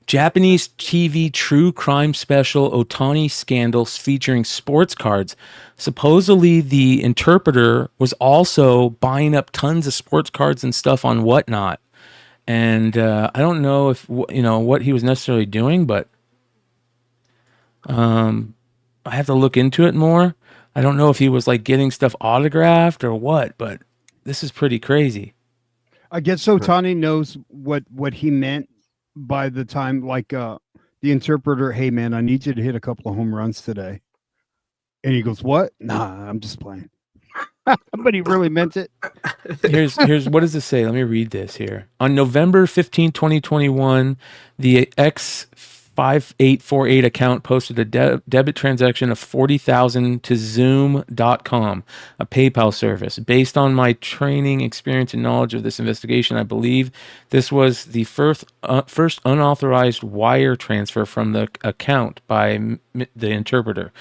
Japanese TV true crime special Ohtani scandals featuring sports cards. Supposedly the interpreter was also buying up tons of sports cards and stuff on Whatnot. And I don't know if, what he was necessarily doing, but I have to look into it more. I don't know if he was like getting stuff autographed or what, but this is pretty crazy. I guess Ohtani knows what he meant by the time, like the interpreter, "Hey man, I need you to hit a couple of home runs today." And he goes, "What? Nah, I'm just playing." But he really meant it. Here's what does this say? Let me read this here. On November 15, 2021, the X5848 account posted a debit transaction of $40,000 to Zoom.com, a PayPal service. Based on my training, experience, and knowledge of this investigation, I believe this was the first unauthorized wire transfer from the account by the interpreter.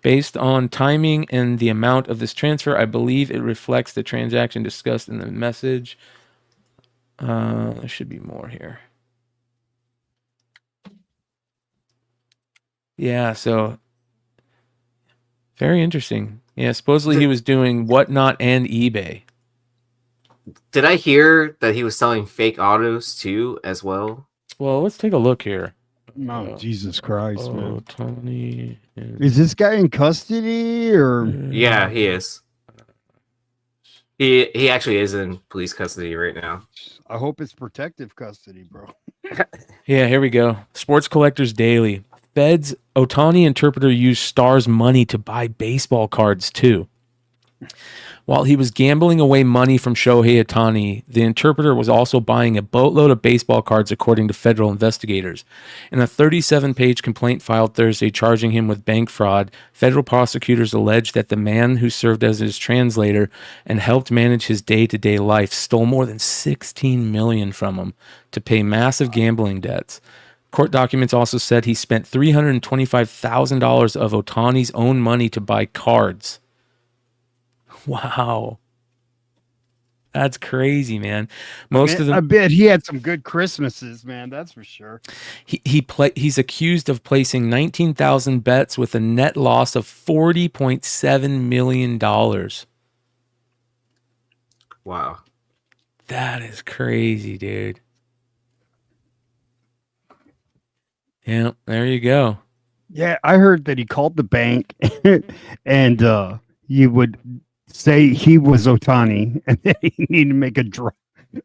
Based on timing and the amount of this transfer, I believe it reflects the transaction discussed in the message. There should be more here. Yeah, so very interesting. Yeah, supposedly he was doing Whatnot and eBay. Did I hear that he was selling fake autos too as well? Well, let's take a look here. Oh, Jesus Christ, man. Ohtani Is this guy in custody or? Yeah, he is. He actually is in police custody right now. I hope it's protective custody, bro. Yeah, here we go. Sports Collectors Daily. Fed's Ohtani interpreter used Star's money to buy baseball cards too. While he was gambling away money from Shohei Ohtani, the interpreter was also buying a boatload of baseball cards, according to federal investigators. In a 37-page complaint filed Thursday charging him with bank fraud, federal prosecutors alleged that the man who served as his translator and helped manage his day-to-day life stole more than $16 million from him to pay massive gambling debts. Court documents also said he spent $325,000 of Ohtani's own money to buy cards. Wow. That's crazy, man. I bet he had some good Christmases, man. That's for sure. He's accused of placing 19,000 bets with a net loss of $40.7 million. Wow. That is crazy, dude. Yeah, there you go. Yeah, I heard that he called the bank and you would say he was Ohtani and then he needed to make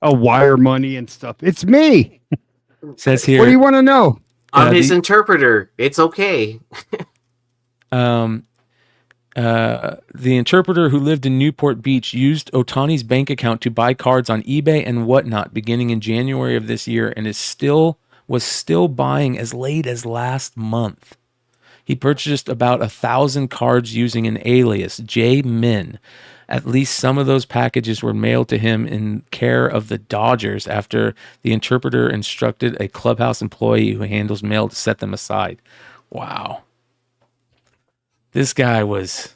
a wire money and stuff. It's me. Says here. What do you want to know? I'm his interpreter. It's okay. The interpreter who lived in Newport Beach used Ohtani's bank account to buy cards on eBay and whatnot beginning in January of this year and was still buying as late as last month. He purchased about 1,000 cards using an alias, J Min. At least some of those packages were mailed to him in care of the Dodgers after the interpreter instructed a clubhouse employee who handles mail to set them aside. Wow. This guy was,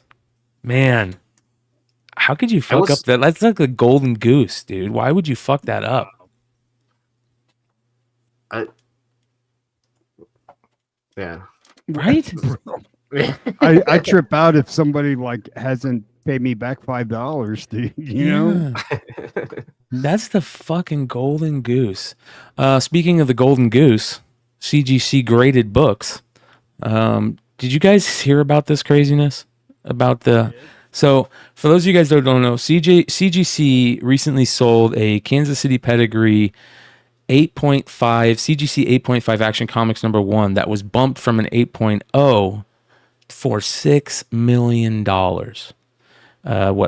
man, how could you fuck up that? That's like a golden goose, dude. Why would you fuck that up? Yeah. Right? I trip out if somebody like hasn't paid me back $5, dude. You know? That's the fucking golden goose. Speaking of the golden goose, CGC graded books. Did you guys hear about this craziness? So for those of you guys that don't know, CGC recently sold a Kansas City pedigree 8.5 CGC 8.5 Action Comics #1 that was bumped from an 8.0 for $6 million.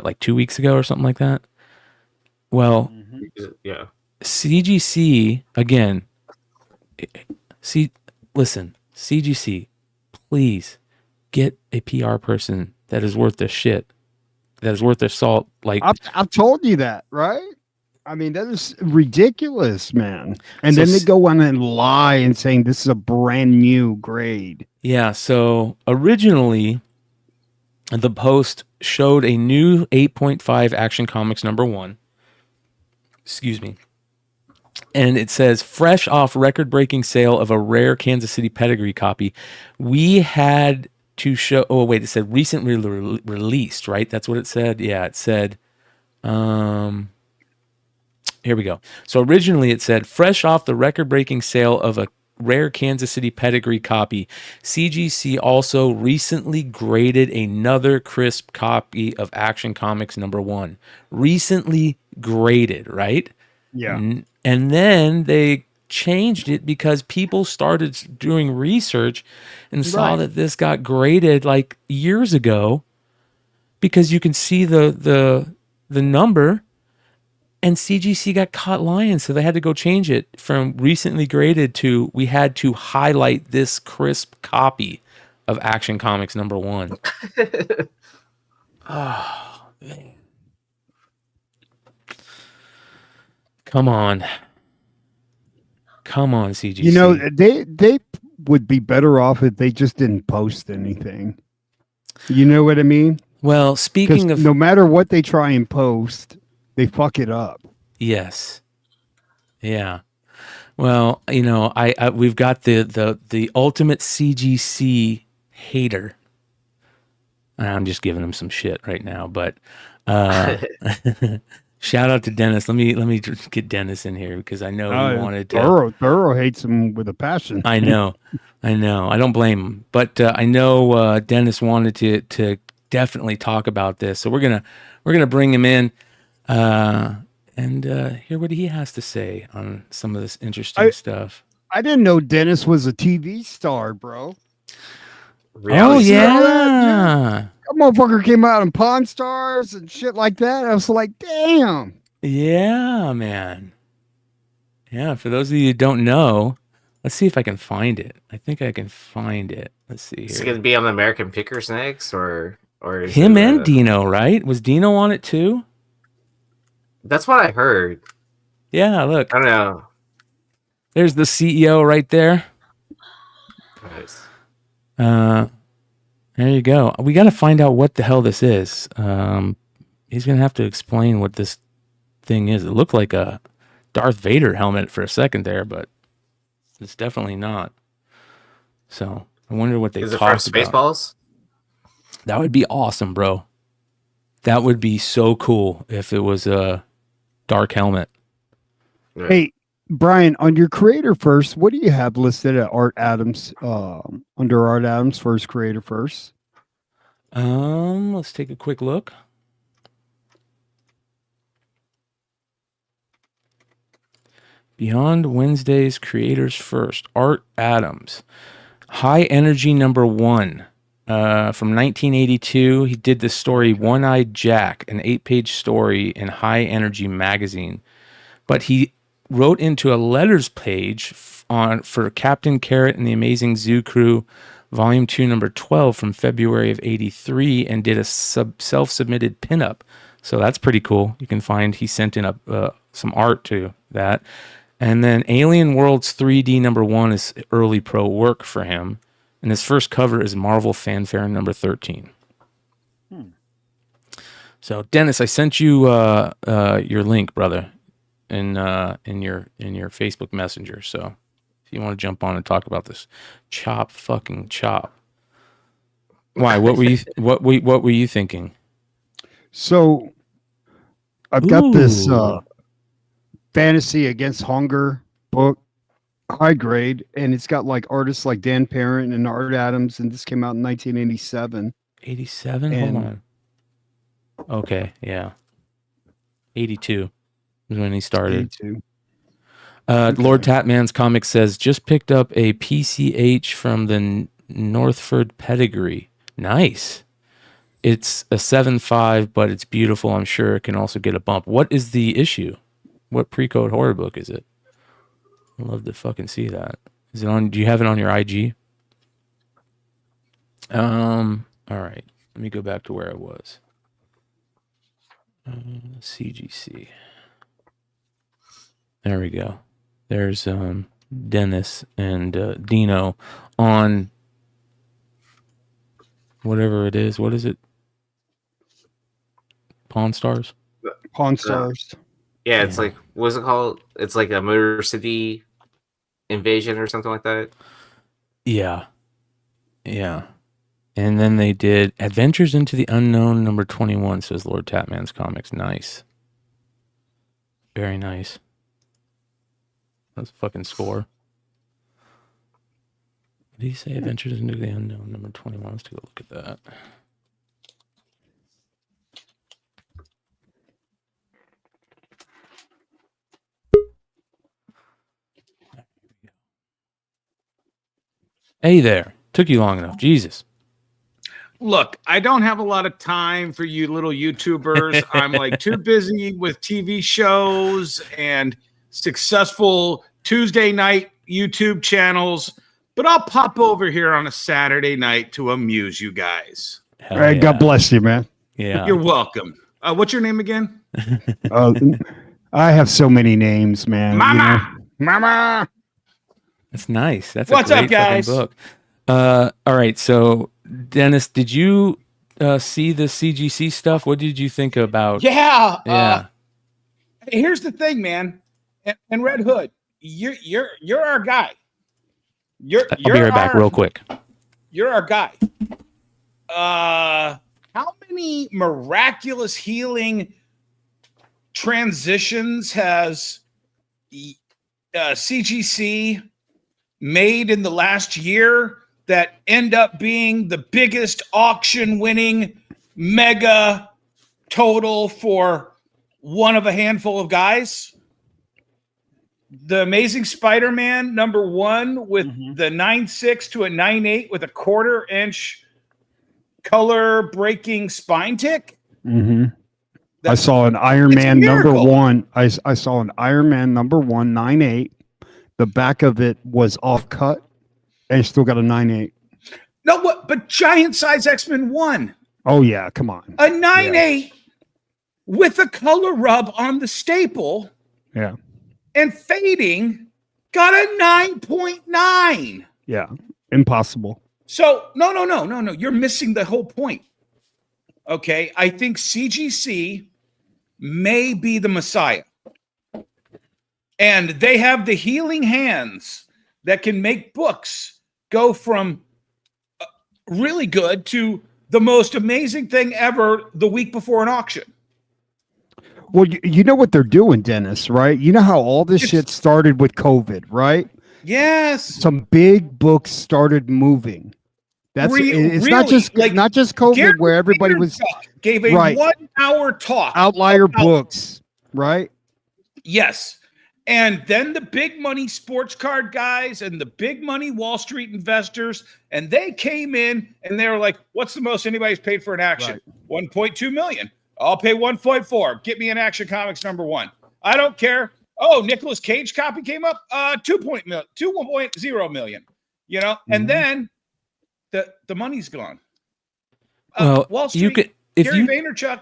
Like 2 weeks ago or something like that? Well, yeah. CGC, again, listen, CGC, please get a PR person that is worth their shit, that is worth their salt. Like I've told you that, right? I mean, that is ridiculous, man. And then they go on and lie and saying this is a brand new grade. Yeah, so originally the post showed a new 8.5 Action Comics #1. Excuse me. And it says, fresh off record-breaking sale of a rare Kansas City pedigree copy, we had to show... Oh, wait, it said recently released, right? That's what it said? Yeah, it said... Here we go. So originally it said, fresh off the record-breaking sale of a rare Kansas City pedigree copy, CGC also recently graded another crisp copy of Action Comics #1. Recently graded, right? Yeah. And then they changed it because people started doing research and saw that this got graded like years ago because you can see the number. And CGC got caught lying, so they had to go change it from recently graded to we had to highlight this crisp copy of Action Comics #1. Oh, man. Come on, CGC. You know, they would be better off if they just didn't post anything. You know what I mean? Well, speaking of, no matter what they try and post, they fuck it up. Yes. Yeah. Well, you know, we've got the ultimate CGC hater. I'm just giving him some shit right now, but shout out to Dennis. Let me get Dennis in here because I know he wanted to. Thorough hates him with a passion. I know. I don't blame him, but I know Dennis wanted to definitely talk about this, so we're gonna bring him in. And hear what he has to say on some of this interesting stuff. I didn't know Dennis was a TV star, bro. Oh, yeah. That motherfucker came out in Pawn Stars and shit like that. I was like, damn. Yeah, man. Yeah, for those of you who don't know, let's see if I can find it. I think I can find it. Let's see Is it here. gonna be on the American Pickers next, or is Him it, and Dino, right? Was Dino on it too? That's what I heard. Yeah, look. I don't know. There's the CEO right there. Nice. There you go. We got to find out what the hell this is. He's gonna have to explain what this thing is. It looked like a Darth Vader helmet for a second there, but it's definitely not. So I wonder what they Is it from talked about. Spaceballs? That would be awesome, bro. That would be so cool if it was a dark helmet. Yeah. Hey, Brian, on your creator first, what do you have listed at Art Adams? Under Art Adams for his creator first. Let's take a quick look. Beyond Wednesday's creators first, Art Adams, High Energy #1, from 1982. He did the story One-Eyed Jack, an 8-page story in High Energy magazine, but he wrote into a letters page for Captain Carrot and the Amazing Zoo Crew, Volume 2, number 12 from February of '83, and did a self-submitted pinup. So that's pretty cool. You can find he sent in some art to that. And then Alien Worlds 3D #1 is early pro work for him. And his first cover is Marvel Fanfare number 13. So Dennis, I sent you your link, brother, in your Facebook Messenger. So if you want to jump on and talk about this, fucking chop. Why? What were you thinking? So I've got this Ooh. Fantasy Against Hunger book, high grade, and it's got like artists like Dan Parent and Art Adams, and this came out in 1987. 87? And- Hold on. Okay, yeah. 82 is when he started. 82. Lord Tatman's comic says, just picked up a PCH from the Northford Pedigree. Nice. It's a 7.5, but it's beautiful. I'm sure it can also get a bump. What is the issue? What pre-code horror book is it? I'd love to fucking see that. Is it on? Do you have it on your IG? All right. Let me go back to where I was. CGC. There we go. There's Dennis and Dino on whatever it is. What is it? Pawn Stars? Pawn Stars. Yeah, it's like, what's it called? It's like a Motor City Invasion or something like that. Yeah. Yeah. And then they did Adventures into the Unknown number 21, says Lord Tatman's Comics. Nice. Very nice. That's a fucking score. What did he say? Adventures into the Unknown number 21. Let's take a look at that. Hey there. Took you long enough. Jesus. Look, I don't have a lot of time for you little YouTubers. I'm like too busy with TV shows and successful Tuesday night YouTube channels, but I'll pop over here on a Saturday night to amuse you guys. All right, God bless you, man. Yeah. You're welcome. What's your name again? I have so many names, man. Mama! You know? Mama! That's nice. That's What's a great up, guys? fucking book. All right, so Dennis, did you see the CGC stuff? What did you think about? Yeah. Yeah. Here's the thing, man. And Red Hood, you're our guy. I'll be right back real quick. You're our guy. How many miraculous healing transitions has CGC made in the last year that end up being the biggest auction winning mega total for one of a handful of guys? The Amazing Spider-Man #1 with the 9.6 to a 9.8 with a 1/4 inch color breaking spine tick. Mm-hmm. I saw an Iron Man number one. I saw an Iron Man number 1, 9.8. The back of it was off cut, and it still got a 9.8. No, what? But giant size X-Men 1. Oh yeah, come on. A 9.8 with a color rub on the staple. Yeah. And fading got a 9.9. Yeah. Impossible. So no. You're missing the whole point. Okay. I think CGC may be the Messiah. And they have the healing hands that can make books go from really good to the most amazing thing ever the week before an auction. Well, you know what they're doing, Dennis, right? You know how all this shit started with COVID, right? Yes. Some big books started moving. It's really, not just COVID Gary where everybody was gave a 1 hour talk. Outlier books, right? Yes. And then the big money sports card guys and the big money Wall Street investors, and they came in and they were like, what's the most anybody's paid for an action? Right. 1.2 million. I'll pay 1.4. Get me an Action Comics number 1. I don't care. Oh, Nicolas Cage copy came up 2.0 million. You know, and then the money's gone. Wall Street, Gary Vaynerchuk,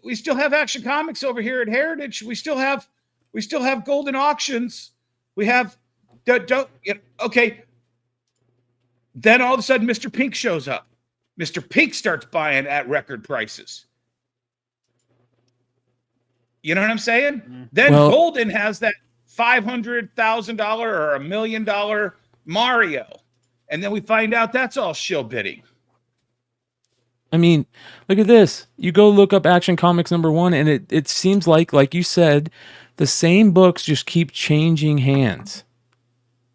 we still have Action Comics over here at Heritage. We still have Golden Auctions. We have okay. Then all of a sudden, Mr. Pink shows up. Mr. Pink starts buying at record prices. You know what I'm saying? Mm-hmm. Then Golden has that $500,000 or $1 million Mario, and then we find out that's all shill bidding. I mean, look at this. You go look up Action Comics number 1, and it seems like you said, the same books just keep changing hands.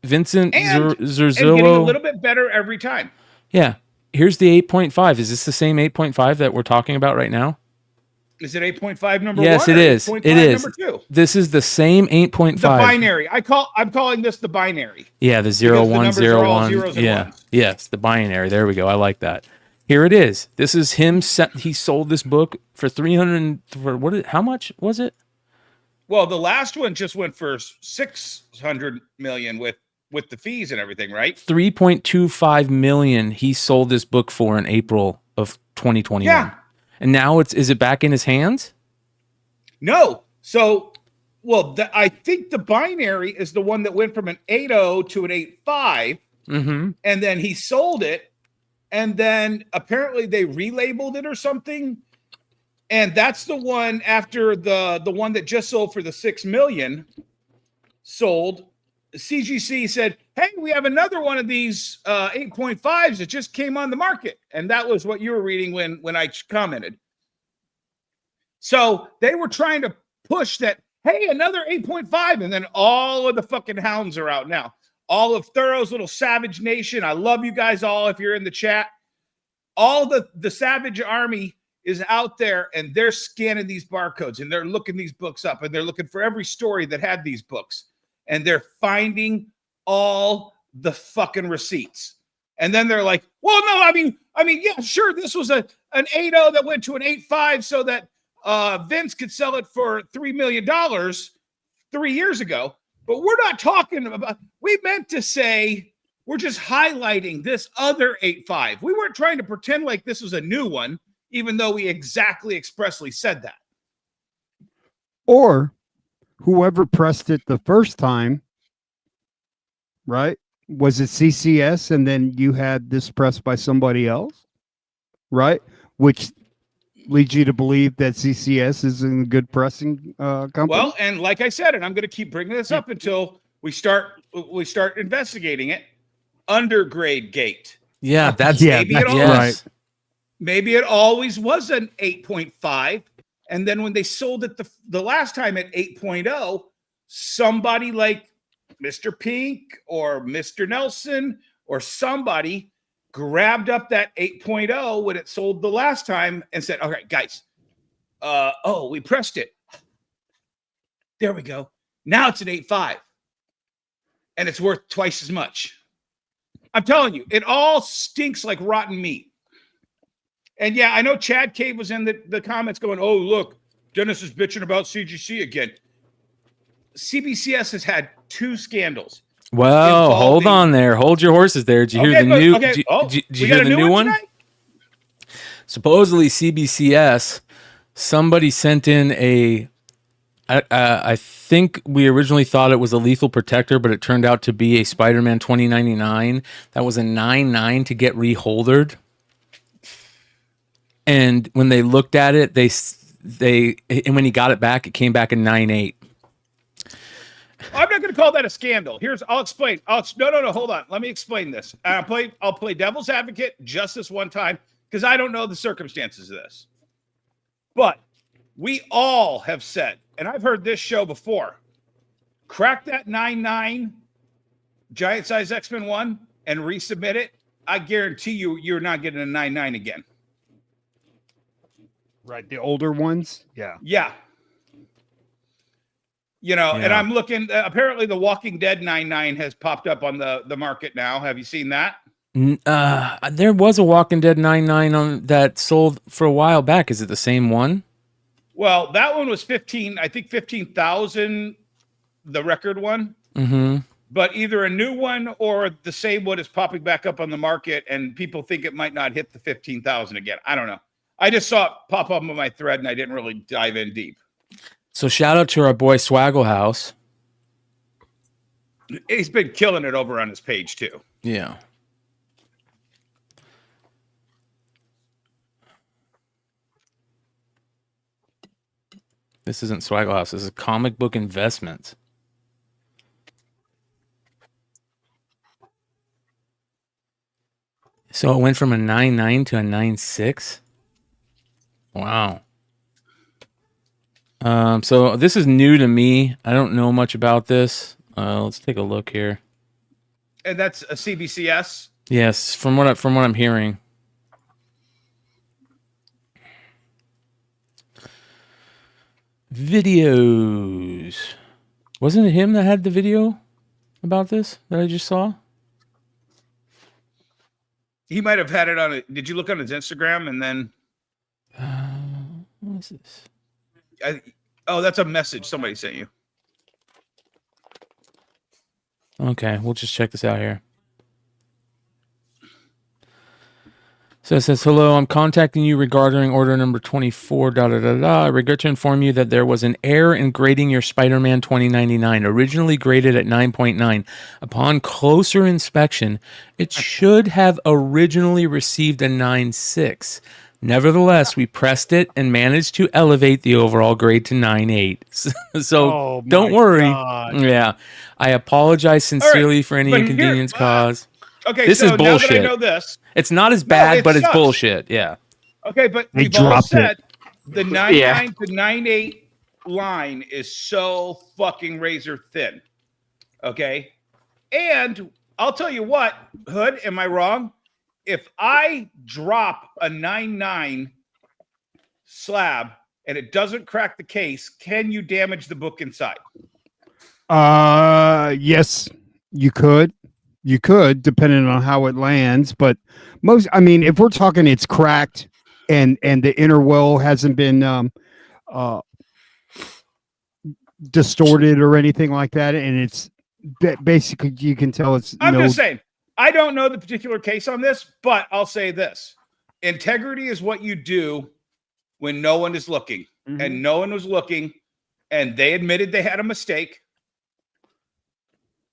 Vincent Zurzillo. And getting a little bit better every time. Yeah. Here's the 8.5. Is this the same 8.5 that we're talking about right now? Is it 8.5 number 1? Yes, it is. It is. Number 2? This is the same 8.5. The binary. I'm calling this the binary. Yeah, the 0101. Yeah. Yes, the binary. There we go. I like that. Here it is. This is him. He sold this book for 300. How much was it? Well, the last one just went for 600 million with the fees and everything, right? 3.25 million. He sold this book for in April of 2021. Yeah. And now is it back in his hands? No. So, I think the binary is the one that went from an 8.0 to an 8.5. Mm-hmm. And then he sold it. And then apparently they relabeled it or something. And that's the one after the one that just sold for the 6 million sold. CGC said, hey, we have another one of these 8.5s that just came on the market. And that was what you were reading when I commented. So they were trying to push that, hey, another 8.5. And then all of the fucking hounds are out now. All of Thorough's little Savage Nation. I love you guys all if you're in the chat. All the Savage Army is out there and they're scanning these barcodes and they're looking these books up and they're looking for every story that had these books. And they're finding all the fucking receipts. And then they're like, well, no, I mean, yeah, sure. This was an 8.0 that went to an 8.5 so that Vince could sell it for $3 million 3 years ago. But we're not talking about, we meant to say, we're just highlighting this other 8.5. We weren't trying to pretend like this was a new one, even though we exactly expressly said that. Or whoever pressed it the first time, right? Was it CCS and then you had this pressed by somebody else, right? Which leads you to believe that CCS is in a good pressing company. Well, and like I said, and I'm going to keep bringing this up until we start investigating it. Undergrade Gate. Yeah, right. Maybe it always was an 8.5. And then when they sold it the last time at 8.0, somebody like Mr. Pink or Mr. Nelson or somebody grabbed up that 8.0 when it sold the last time and said, all right, guys, we pressed it. There we go. Now it's an 8.5. And it's worth twice as much. I'm telling you, it all stinks like rotten meat. And yeah, I know Chad Cave was in the comments going, oh, look, Dennis is bitching about CGC again. CBCS has had 2 scandals. Well, hold on there. Hold your horses there. Did you hear the new? Did you hear the new one? Supposedly CBCS, somebody sent in I think we originally thought it was a Lethal Protector, but it turned out to be a Spider-Man 2099. That was a 9.9 to get reholdered. And when they looked at it, and when he got it back, it came back a 9.8. I'm not going to call that a scandal. I'll explain. No, hold on. Let me explain this. I'll play devil's advocate just this one time because I don't know the circumstances of this. But we all have said, and I've heard this show before, crack that 9.9 giant size X-Men 1 and resubmit it. I guarantee you're not getting a 9.9 again. Right, the older ones. Yeah. Yeah. And I'm looking. Apparently, the Walking Dead 9.9 has popped up on the market now. Have you seen that? There was a Walking Dead 9.9 on that sold for a while back. Is it the same one? Well, that one was 15,000, the record one. Mm-hmm. But either a new one or the same one is popping back up on the market, and people think it might not hit the 15,000 again. I don't know. I just saw it pop up on my thread, and I didn't really dive in deep. So shout out to our boy Swaggle House. He's been killing it over on his page too. Yeah. This isn't Swaggle House. This is Comic Book Investments. So it went from a 9.9 to a 9.6. Wow. So this is new to me. I don't know much about this. Let's take a look here. And that's a CBCS? Yes, from what I'm hearing. Videos. Wasn't it him that had the video about this that I just saw? He might have had it on it. Did you look on his Instagram and then? What is this? That's a message somebody sent you. Okay, we'll just check this out here. So it says, hello, I'm contacting you regarding order number 24, I regret to inform you that there was an error in grading your Spider-Man 2099, originally graded at 9.9. Upon closer inspection, it should have originally received a 9.6. Nevertheless, we pressed it and managed to elevate the overall grade to 9.8. So don't worry. God. Yeah, I apologize sincerely for any inconvenience caused. Okay, this is bullshit. Now that I know this, it's not as bad, but it's bullshit. Yeah. Okay, but we've all said the 9.9 to 9.8 line is so fucking razor thin. Okay, and I'll tell you what, Hood, am I wrong? If I drop a 9.9 slab and it doesn't crack the case, can you damage the book inside? Yes, you could. You could, depending on how it lands. But if we're talking it's cracked and the inner well hasn't been distorted or anything like that, and it's basically you can tell it's. I'm just saying. I don't know the particular case on this, but I'll say this. Integrity is what you do when no one is looking. Mm-hmm. And no one was looking, and they admitted they had a mistake,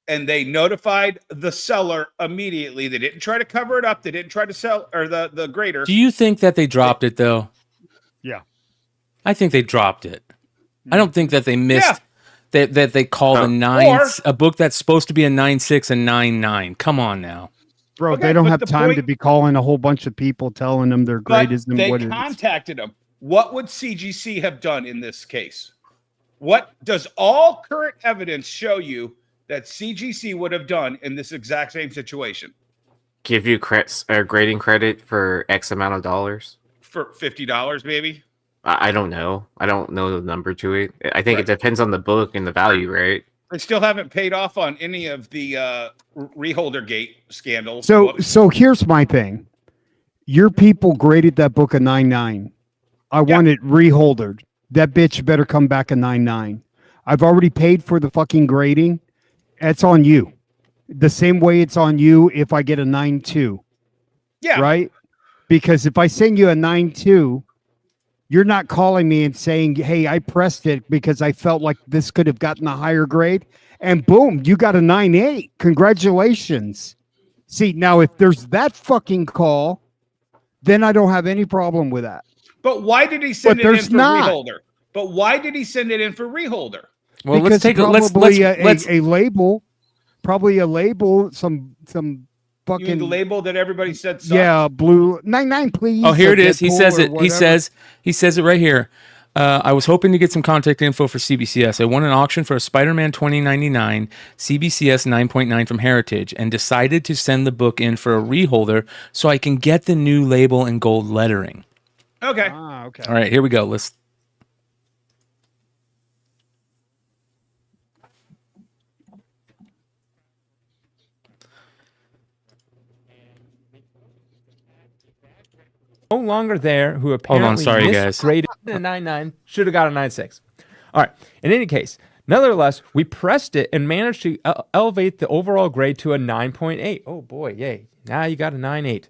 and they notified the seller immediately. They didn't try to cover it up. They didn't try to sell, or the grader. Do you think that they dropped it, though? Yeah. I think they dropped it. I don't think that they missed... Yeah. That they call a book that's supposed to be a 9.6 and 9.9. Come on now, bro. Okay, they don't have time to be calling a whole bunch of people telling them their grade isn't what it is. They contacted them. What would CGC have done in this case? What does all current evidence show you that CGC would have done in this exact same situation? Give you grading credit for X amount of dollars? For $50, maybe? I don't know. I don't know the number to it. I think it depends on the book and the value, right? They still haven't paid off on any of the Reholder Gate scandals. So here's my thing. Your people graded that book a 9.9. I want it reholdered. That bitch better come back a 9.9. I've already paid for the fucking grading. It's on you. The same way it's on you if I get a 9.2. Yeah. Right? Because if I send you a 9.2, you're not calling me and saying, hey, I pressed it because I felt like this could have gotten a higher grade. And boom, you got a 9.8. Congratulations. See, now if there's that fucking call, then I don't have any problem with that. But why did he send it in for not. Reholder? But why did he send it in for Reholder? Well, because let's take a label, probably a label, some You fucking mean the label that everybody said sucked? yeah, blue 9.9, please. Oh, here it is. He Deadpool says or it. whatever. He says it right here. I was hoping to get some contact info for CBCS. I won an auction for a Spider-Man 2099 CBCS 9.9 from Heritage and decided to send the book in for a reholder so I can get the new label and gold lettering. Okay. Okay. All right, here we go. Let's. No longer there who apparently sorry, guys. misgraded a 9.9, should have got a 9.6. All right. In any case, nevertheless, we pressed it and managed to elevate the overall grade to a 9.8. Oh boy, yay! Now you got a 9.8.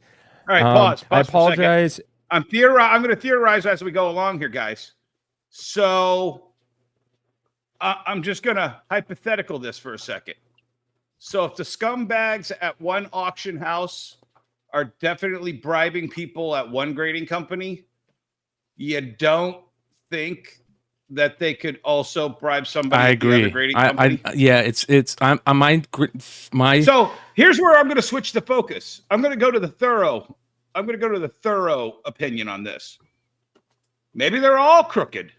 All right, pause. I for a second. apologize. I'm going to theorize as we go along here, guys. So I'm just going to hypothetical this for a second. So if the scumbags at one auction house are definitely bribing people at one grading company, you don't think that they could also bribe somebody I at the agree. other grading company? My. So here's where I'm going to switch the focus. I'm going to go to the thorough opinion on this. Maybe they're all crooked.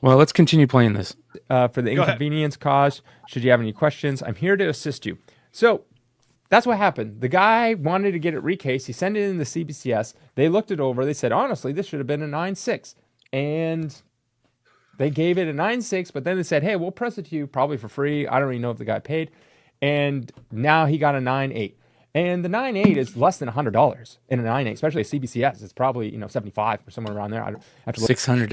Well, let's continue playing this. For the inconvenience caused, should you have any questions, I'm here to assist you. So that's what happened. The guy wanted to get it recased. He sent it in the CBCS. They looked it over. They said, honestly, this should have been a 9.6. And they gave it a 9.6, but then they said, hey, we'll press it to you probably for free. I don't really know if the guy paid. And now he got a 9.8. And the 9.8 is less than $100 in a 9.8, especially a CBCS. It's probably, $75 or somewhere around there. I have to look. $600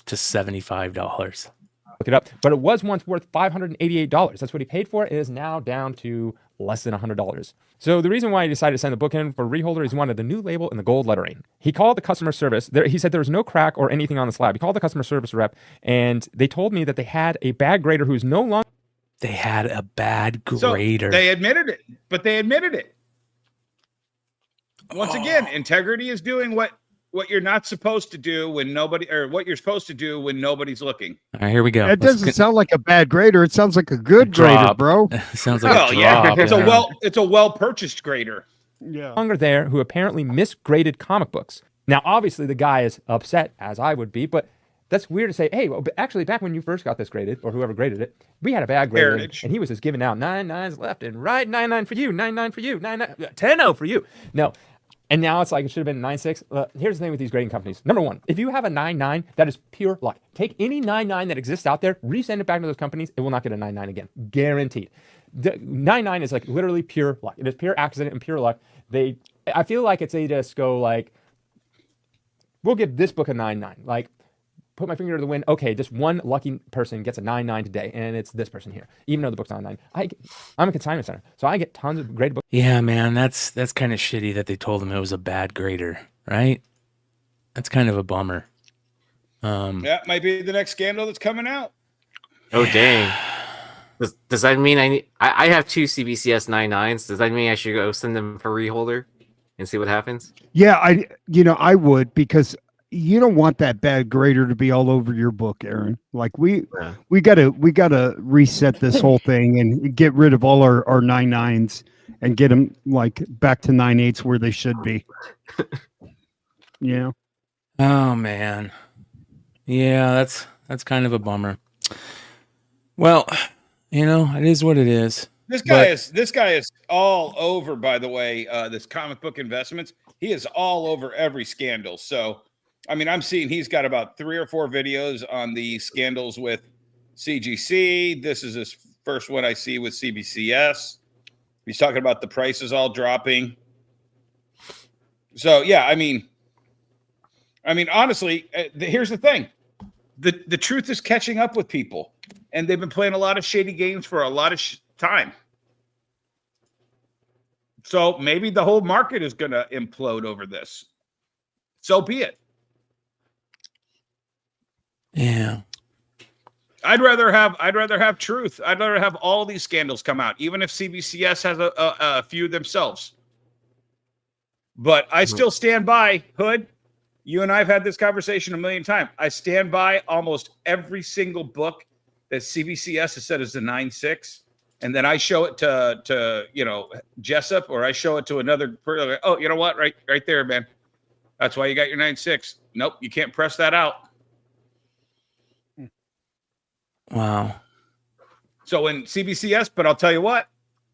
to $75. Look it up. But it was once worth $588. That's what he paid for it. It is now down to less than $100. So the reason why he decided to send the book in for reholder is he wanted the new label and the gold lettering. He called the customer service. He said there was no crack or anything on the slab. He called the customer service rep, and they told me that they had a bad grader who's no longer. They had a bad grader. So they admitted it, but they admitted it. Once again, integrity is doing what you're not supposed to do when nobody, or what you're supposed to do when nobody's looking. All right, here we go. It doesn't sound like a bad grader. It sounds like a good grader, bro. Sounds like a drop. It's a well purchased grader. Yeah. Longer there who apparently misgraded comic books. Now, obviously, the guy is upset, as I would be, but that's weird to say, hey, well, actually, back when you first got this graded, or whoever graded it, we had a bad grade, and he was just giving out 9.9s left and right, 9.9 for you, 9.9 for you, 9.9, 10.0 for you. No. And now it's like it should have been 9.6. Here's the thing with these grading companies. Number one, if you have a 9.9, that is pure luck. Take any 9.9 that exists out there, resend it back to those companies, it will not get a 9.9 again. Guaranteed. The 9.9 is like literally pure luck. It is pure accident and pure luck. I feel like it's they just go like, we'll give this book a 9.9. Like, put my finger to the wind. Okay, just one lucky person gets a 9.9 today, and it's this person here. Even though the book's not 9, I'm a consignment center, so I get tons of graded books. Yeah, man, that's kind of shitty that they told him it was a bad grader, right? That's kind of a bummer. That might be the next scandal that's coming out. Oh dang! Does that mean I have 2 CBCS 9.9s? Does that mean I should go send them for reholder and see what happens? Yeah, I would, because you don't want that bad grader to be all over your book, Aaron. Like we gotta reset this whole thing and get rid of all our 9.9s and get them like back to 9.8s where they should be. Yeah. Oh man. Yeah, that's kind of a bummer. Well, it is what it is. This guy is all over, by the way, this comic book investments. He is all over every scandal. So, I mean, I'm seeing he's got about 3 or 4 videos on the scandals with CGC. This is his first one I see with CBCS. He's talking about the prices all dropping. So yeah, I mean, honestly, here's the thing: the truth is catching up with people, and they've been playing a lot of shady games for a lot of time. So maybe the whole market is going to implode over this. So be it. Yeah. I'd rather have truth. I'd rather have all these scandals come out, even if CBCS has a few themselves. But I still stand by, Hood. You and I have had this conversation a million times. I stand by almost every single book that CBCS has said is the 9.6. And then I show it to Jessup, or I show it to another person. Oh, you know what? Right there, man. That's why you got your 9.6. Nope, you can't press that out. Wow. So in CBCS, but I'll tell you what,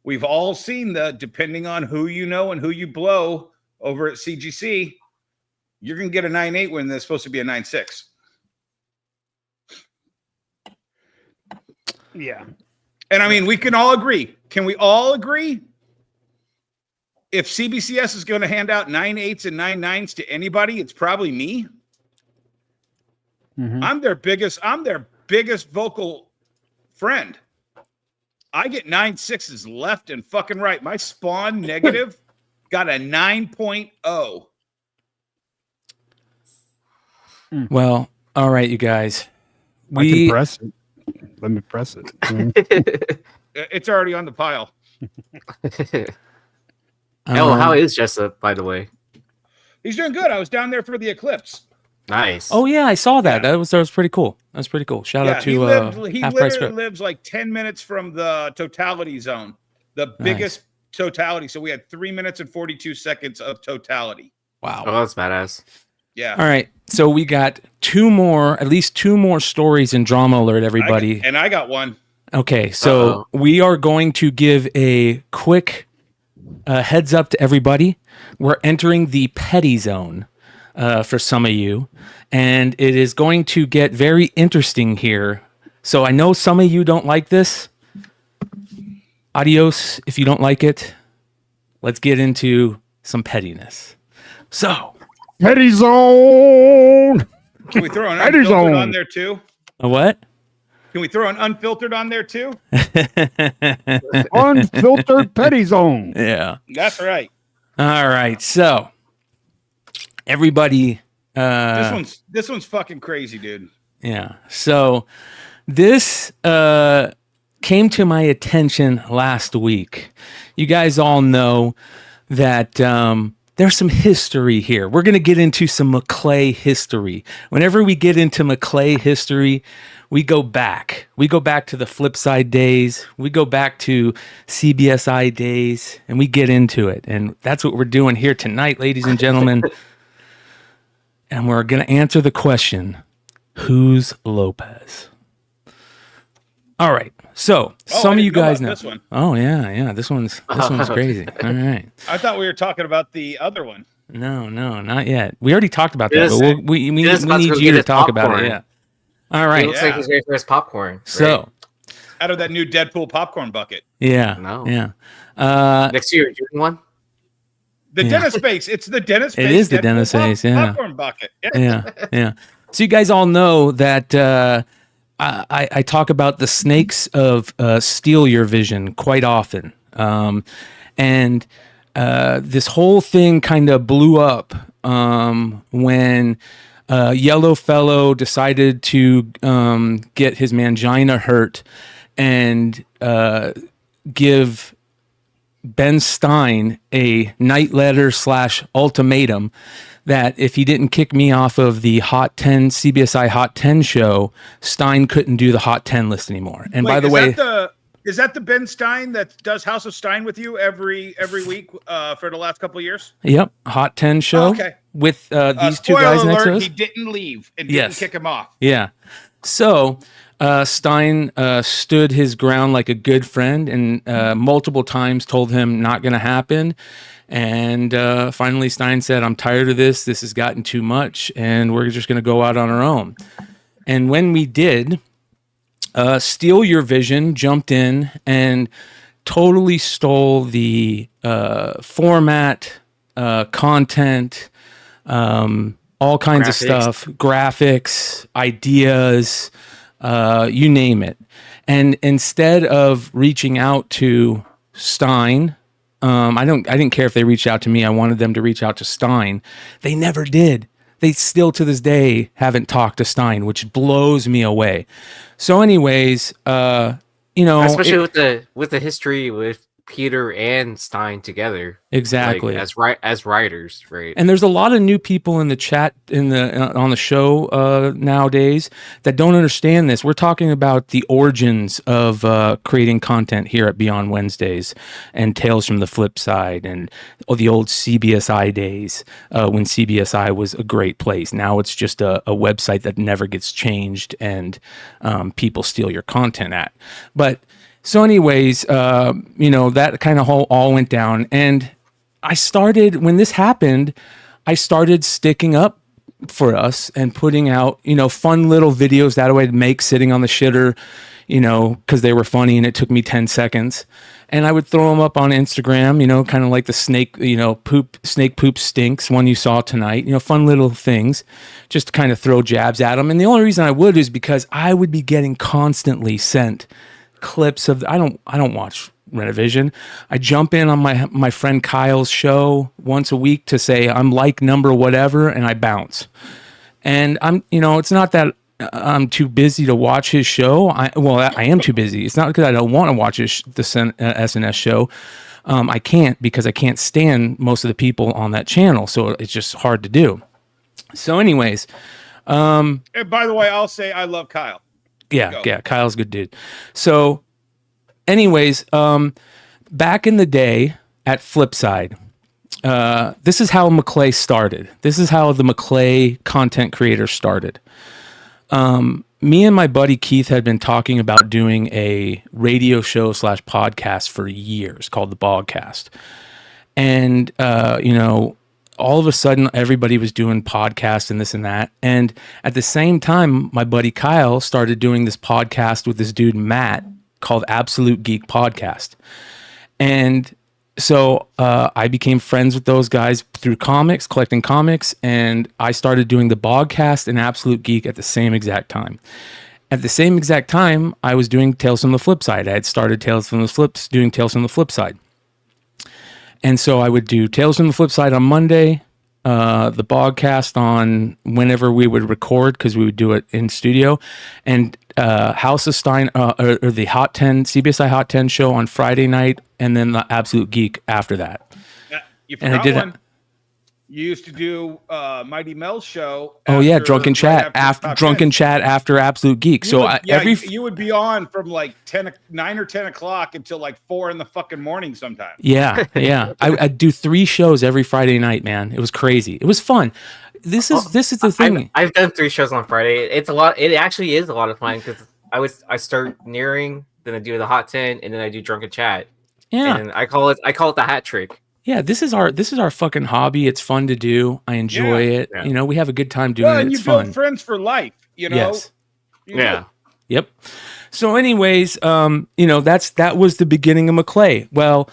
we've all seen depending on who you know and who you blow over at CGC, you're going to get a 9.8 when there's supposed to be a 9.6. Yeah. And I mean, we can all agree. Can we all agree? If CBCS is going to hand out 9.8s and 9.9s to anybody, it's probably me. Mm-hmm. I'm their biggest vocal friend. I get 9.6s left and fucking right. My Spawn negative got a 9.0. Well, all right, you guys. I can press it. Let me press it. It's already on the pile. How is Jessup, by the way? He's doing good. I was down there for the eclipse. Nice. Oh yeah, I saw that. That was pretty cool. That's pretty cool. Shout out to he Half Price literally lives like 10 minutes from the totality zone, the biggest totality. So we had 3 minutes and 42 seconds of totality. Wow. Oh, that's badass. Yeah. All right. So we got at least two more stories in Drama Alert, everybody. I got one. Okay. So we are going to give a quick heads up to everybody. We're entering the petty zone for some of you, and it is going to get very interesting here. So I know some of you don't like this. Adios if you don't like it. Let's get into some pettiness. So, petty zone. Can we throw an unfiltered on there too? A what? Can we throw an unfiltered on there too? Unfiltered petty zone. Yeah. That's right. All right. So, everybody. This one's fucking crazy, dude. Yeah. So, this came to my attention last week. You guys all know that there's some history here. We're going to get into some McClay history. Whenever we get into McClay history, we go back. We go back to the Flipside days. We go back to CBSI days, and we get into it. And that's what we're doing here tonight, ladies and gentlemen. And we're going to answer the question, who's Lopez? All right. So some of you guys know this one. Oh yeah. This one's crazy. All right. I thought we were talking about the other one. No, not yet. We already talked about that, but we need you to talk about it. Yeah. All right. It looks like he's ready for his popcorn. Right? So out of that new Deadpool popcorn bucket. Yeah. No. Yeah. Next year, you're doing one. The Dennis Space. It's the Dennis Space. It is the Dennis Space. Yeah. Popcorn bucket. Yeah. So you guys all know that I talk about the snakes of Steal Your Vision quite often. And this whole thing kind of blew up when Yellow Fellow decided to get his mangina hurt and give Ben Stein a night letter / ultimatum that if he didn't kick me off of the Hot 10 CBSI Hot 10 show, Stein couldn't do the Hot 10 list anymore. And by the way, is that the Ben Stein that does House of Stein with you every week for the last couple of years? Yep, Hot 10 show. Okay. With these two guys next to us. He didn't leave and didn't kick him off. Yeah. So Stein stood his ground like a good friend and multiple times told him not going to happen. And finally Stein said, I'm tired of this. This has gotten too much and we're just going to go out on our own. And when we did, Steal Your Vision jumped in and totally stole the format, content, all kinds of stuff, graphics, ideas, you name it. And instead of reaching out to Stein, I didn't care if they reached out to me. I wanted them to reach out to Stein. They never did. They still to this day haven't talked to Stein, which blows me away. So anyways, especially with the history with Peter and Stein together, exactly, like, as writers, right? And there's a lot of new people in the chat on the show nowadays that don't understand this. We're talking about the origins of creating content here at Beyond Wednesdays and Tales from the Flip Side and the old CBSI days when CBSI was a great place. Now it's just a website that never gets changed and people steal your content at. But so anyways, that kind of all went down. And I started, when this happened, I started sticking up for us and putting out, fun little videos that I would make sitting on the shitter, because they were funny and it took me 10 seconds. And I would throw them up on Instagram, kind of like the snake poop stinks one you saw tonight, fun little things, just to kind of throw jabs at them. And the only reason I would is because I would be getting constantly sent clips of I don't watch Renovision. I jump in on my friend Kyle's show once a week to say I'm like number whatever, and I bounce. And I'm it's not that I'm too busy to watch his show. I am too busy. It's not because I don't want to watch the SNS show. I can't, because I can't stand most of the people on that channel, so it's just hard to do. So anyways, and by the way, I'll say I love Kyle. Yeah, Kyle's a good dude. So, anyways, back in the day at Flipside, this is how McClay started. This is how the McClay content creator started. Me and my buddy Keith had been talking about doing a radio show / podcast for years called the Bogcast. And, all of a sudden everybody was doing podcasts and this and that. And at the same time, my buddy Kyle started doing this podcast with this dude, Matt, called Absolute Geek Podcast. And so I became friends with those guys through comics, collecting comics. And I started doing the Bogcast and Absolute Geek at the same exact time. At the same exact time, I was doing Tales from the Flip Side. I had started doing Tales from the Flip Side. And so I would do Tales from the Flip Side on Monday, the Bogcast on whenever we would record, because we would do it in studio, and House of Stein, or the Hot 10, CBSI Hot 10 show on Friday night, and then the Absolute Geek after that. You forgot one. You used to do Mighty Mel's show. Drunken Chat after Absolute Geek. You would be on from like 9 or 10 o'clock until like 4 in the fucking morning sometimes. Yeah. I'd do 3 shows every Friday night, man. It was crazy. It was fun. This is the thing. I've done 3 shows on Friday. It's a lot. It actually is a lot of fun, because I start nearing, then I do the Hot 10, and then I do Drunken Chat. Yeah. And I call it the hat trick. Yeah, this is our fucking hobby. It's fun to do. I enjoy it. Yeah. We have a good time doing it. And it's you build fun. Friends for life, Yes. Yeah. Yep. So anyways, that was the beginning of McClay. Well,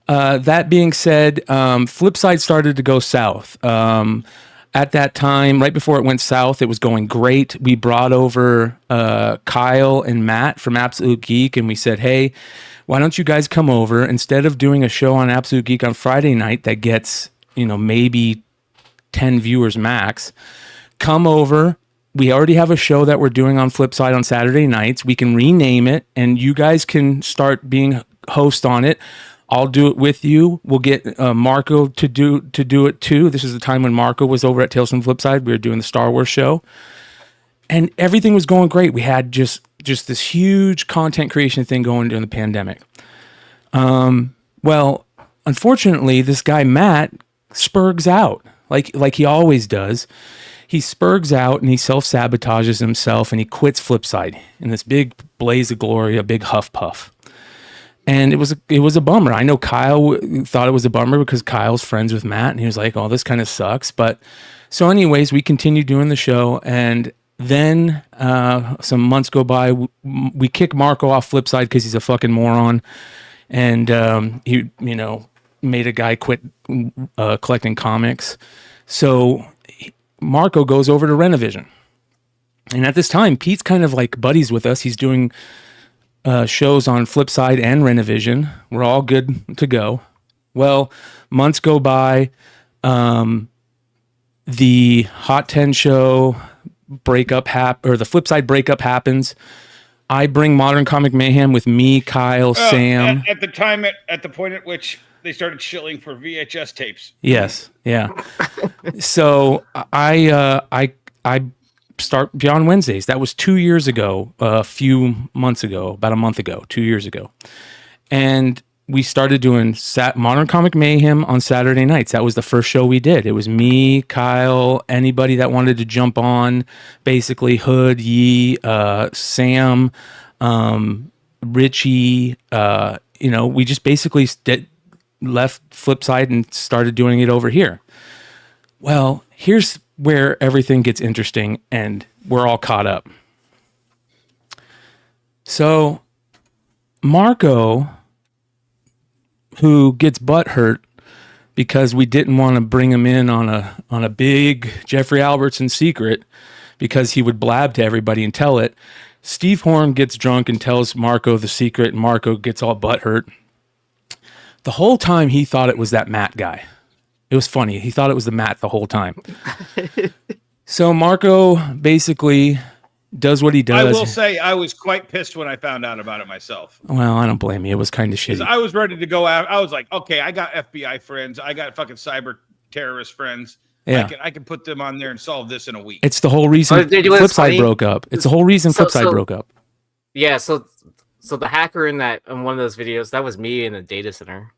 that being said, Flipside started to go south. At that time, right before it went south, it was going great. We brought over Kyle and Matt from Absolute Geek, and we said, hey, why don't you guys come over? Instead of doing a show on Absolute Geek on Friday night that gets, maybe 10 viewers max, come over. We already have a show that we're doing on Flipside on Saturday nights. We can rename it, and you guys can start being host on it. I'll do it with you. We'll get Marco to do it too. This is the time when Marco was over at Tales from Flipside. We were doing the Star Wars show, and everything was going great. We had just this huge content creation thing going during the pandemic. Well, unfortunately, this guy Matt spurgs out like he always does. He spurgs out and he self-sabotages himself, and he quits Flipside in this big blaze of glory, a big huff puff. And it was a bummer. I know Kyle thought it was a bummer because Kyle's friends with Matt, and he was like, "Oh, this kind of sucks." But so, anyways, we continued doing the show, and then some months go by. We kick Marco off Flipside because he's a fucking moron, and he made a guy quit collecting comics. So Marco goes over to Renovision, and at this time, Pete's kind of like buddies with us. He's doing shows on Flipside and Renovision. We're all good to go. Well, months go by. The Hot 10 show breakup or the Flipside breakup happens. I bring Modern Comic Mayhem with me, Kyle, Sam. At the point at which they started shilling for VHS tapes. Yes, yeah. So I start Beyond Wednesdays. That was 2 years ago, a few months ago, about a month ago, 2 years ago, and we started doing Modern Comic Mayhem on Saturday nights. That was the first show we did. It was me, Kyle, anybody that wanted to jump on, basically Hood, Yee, Sam, Richie. We just basically left Flipside and started doing it over here. Well, here's where everything gets interesting and we're all caught up. So Marco, who gets butthurt because we didn't want to bring him in on a big Jeffrey Albertson secret because he would blab to everybody and tell it. Steve Horn gets drunk and tells Marco the secret, and Marco gets all butthurt. The whole time he thought it was that Matt guy. It was funny. He thought it was the Matt the whole time. So Marco basically does what he does. I will say I was quite pissed when I found out about it myself. Well, I don't blame you. It was kind of shitty. I was ready to go out. I was like, okay, I got FBI friends. I got fucking cyber terrorist friends. Yeah. I can put them on there and solve this in a week. It's the whole reason Flipside broke up. It's the whole reason Flipside broke up. Yeah, so the hacker in one of those videos, that was me in a data center.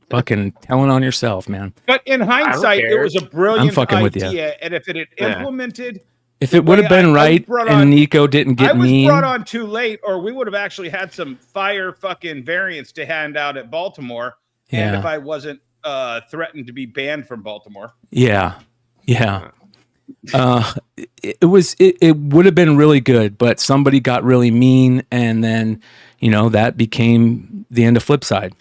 Fucking telling on yourself, man. But in hindsight, it was a brilliant idea. And if it had implemented, if it would have been right and Nico didn't get mean, I was brought on too late, or we would have actually had some fire fucking variants to hand out at Baltimore. Yeah. And if I wasn't threatened to be banned from Baltimore. Yeah. It would have been really good, but somebody got really mean, and then that became the end of Flipside.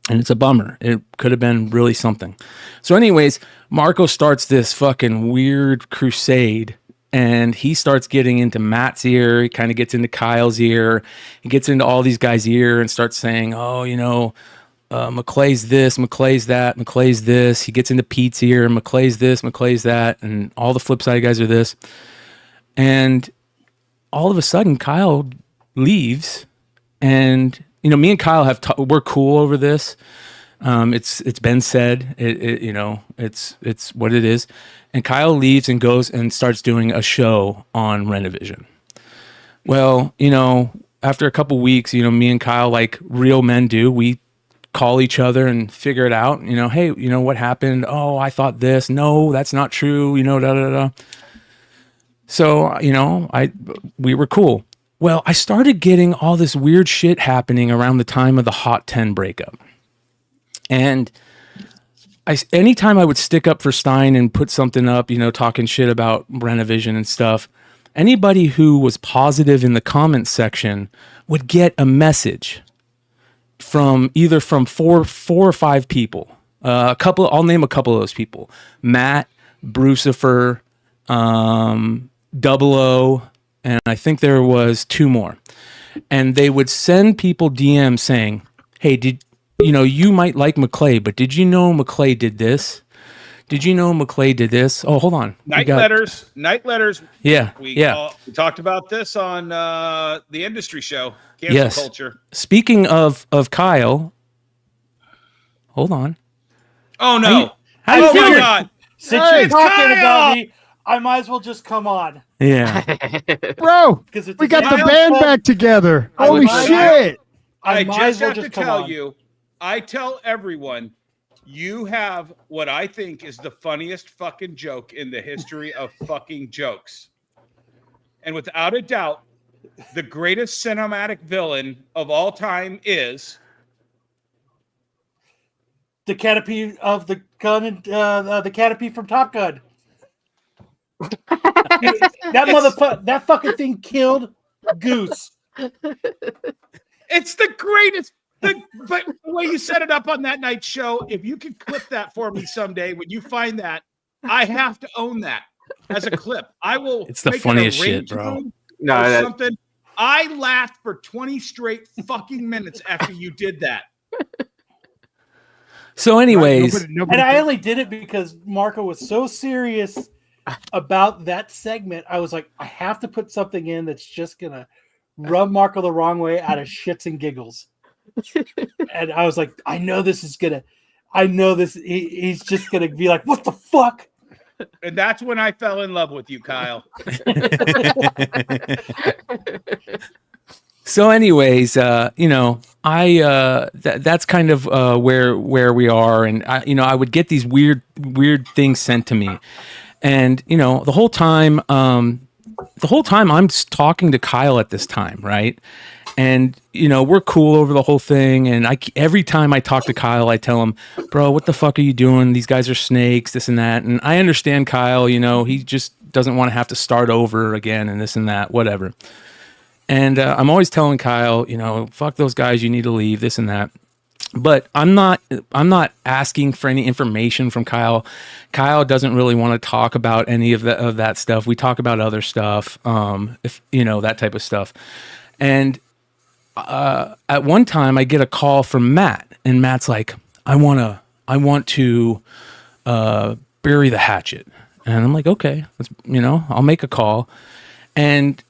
And it's a bummer. It could have been really something. So anyways, Marco starts this fucking weird crusade, and he starts getting into Matt's ear. He kind of gets into Kyle's ear. He gets into all these guys' ear and starts saying, McClay's this, McClay's that, McClay's this. He gets into Pete's ear, McClay's this, McClay's that, and all the Flipside guys are this. And all of a sudden, Kyle leaves, and me and Kyle we're cool over this. It's been said. It's what it is. And Kyle leaves and goes and starts doing a show on Renovision. Well, after a couple weeks, me and Kyle, like real men do, we call each other and figure it out. Hey, what happened? Oh, I thought this. No, that's not true. Da da da. So we were cool. Well, I started getting all this weird shit happening around the time of the Hot 10 breakup. And anytime I would stick up for Stein and put something up, talking shit about Renovision and stuff, anybody who was positive in the comments section would get a message from four or five people. I'll name a couple of those people. Matt, Brucifer, Double O, and I think there was two more. And they would send people DMs saying, hey, you might like McClay, but did you know McClay did this? Did you know McClay did this? Oh, hold on. Night letters. Yeah. We talked about this on the industry show, Cancel Culture. Speaking of Kyle, hold on. Oh, no. Oh, my God. Since you're talking about me, I might as well just come on. Yeah. Bro, we got the band back together. Holy shit. I just have to tell you, I tell everyone, you have what I think is the funniest fucking joke in the history of fucking jokes. And without a doubt, the greatest cinematic villain of all time is the canopy of the gun and the canopy from Top Gun. That fucking thing killed Goose. It's the greatest. But the way you set it up on that night's show, if you could clip that for me someday, when you find that, I have to own that as a clip. I will. It's the funniest shit, bro. No, something. I laughed for 20 straight fucking minutes after you did that. So, anyways, and I only did it because Marco was so serious about that segment. I was like, I have to put something in that's just gonna rub Marco the wrong way out of shits and giggles. And I was like, I know this. He's just gonna be like, what the fuck? And that's when I fell in love with you, Kyle. So, anyways, that's kind of where we are, and I would get these weird things sent to me, and the whole time I'm talking to Kyle at this time, right? And we're cool over the whole thing, and every time I talk to Kyle, I tell him, bro, what the fuck are you doing? These guys are snakes, this and that. And I understand Kyle, he just doesn't want to have to start over again and this and that, whatever. And I'm always telling Kyle, fuck those guys, you need to leave, this and that. But I'm not asking for any information from Kyle. Kyle doesn't really want to talk about any of that stuff. We talk about other stuff, if that type of stuff. And at one time I get a call from Matt, and Matt's like, I want to bury the hatchet. And I'm like, okay, I'll make a call. And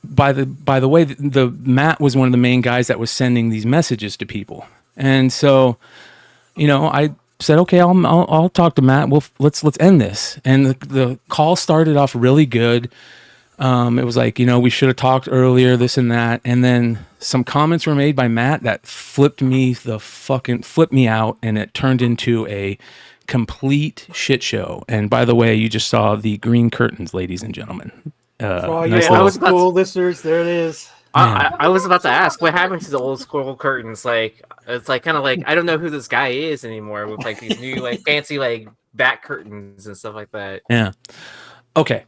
by the way, the Matt was one of the main guys that was sending these messages to people. And so, I said, okay, I'll talk to Matt. Let's end this. And the call started off really good. It was like, we should have talked earlier, this and that. And then some comments were made by Matt that flipped me out, and it turned into a complete shit show. And by the way, you just saw the green curtains, ladies and gentlemen. That was cool, listeners. There it is. I was about to ask, what happened to the old school curtains? Like, it's like kind of like, I don't know who this guy is anymore with like these new like fancy like back curtains and stuff like that. Yeah. Okay.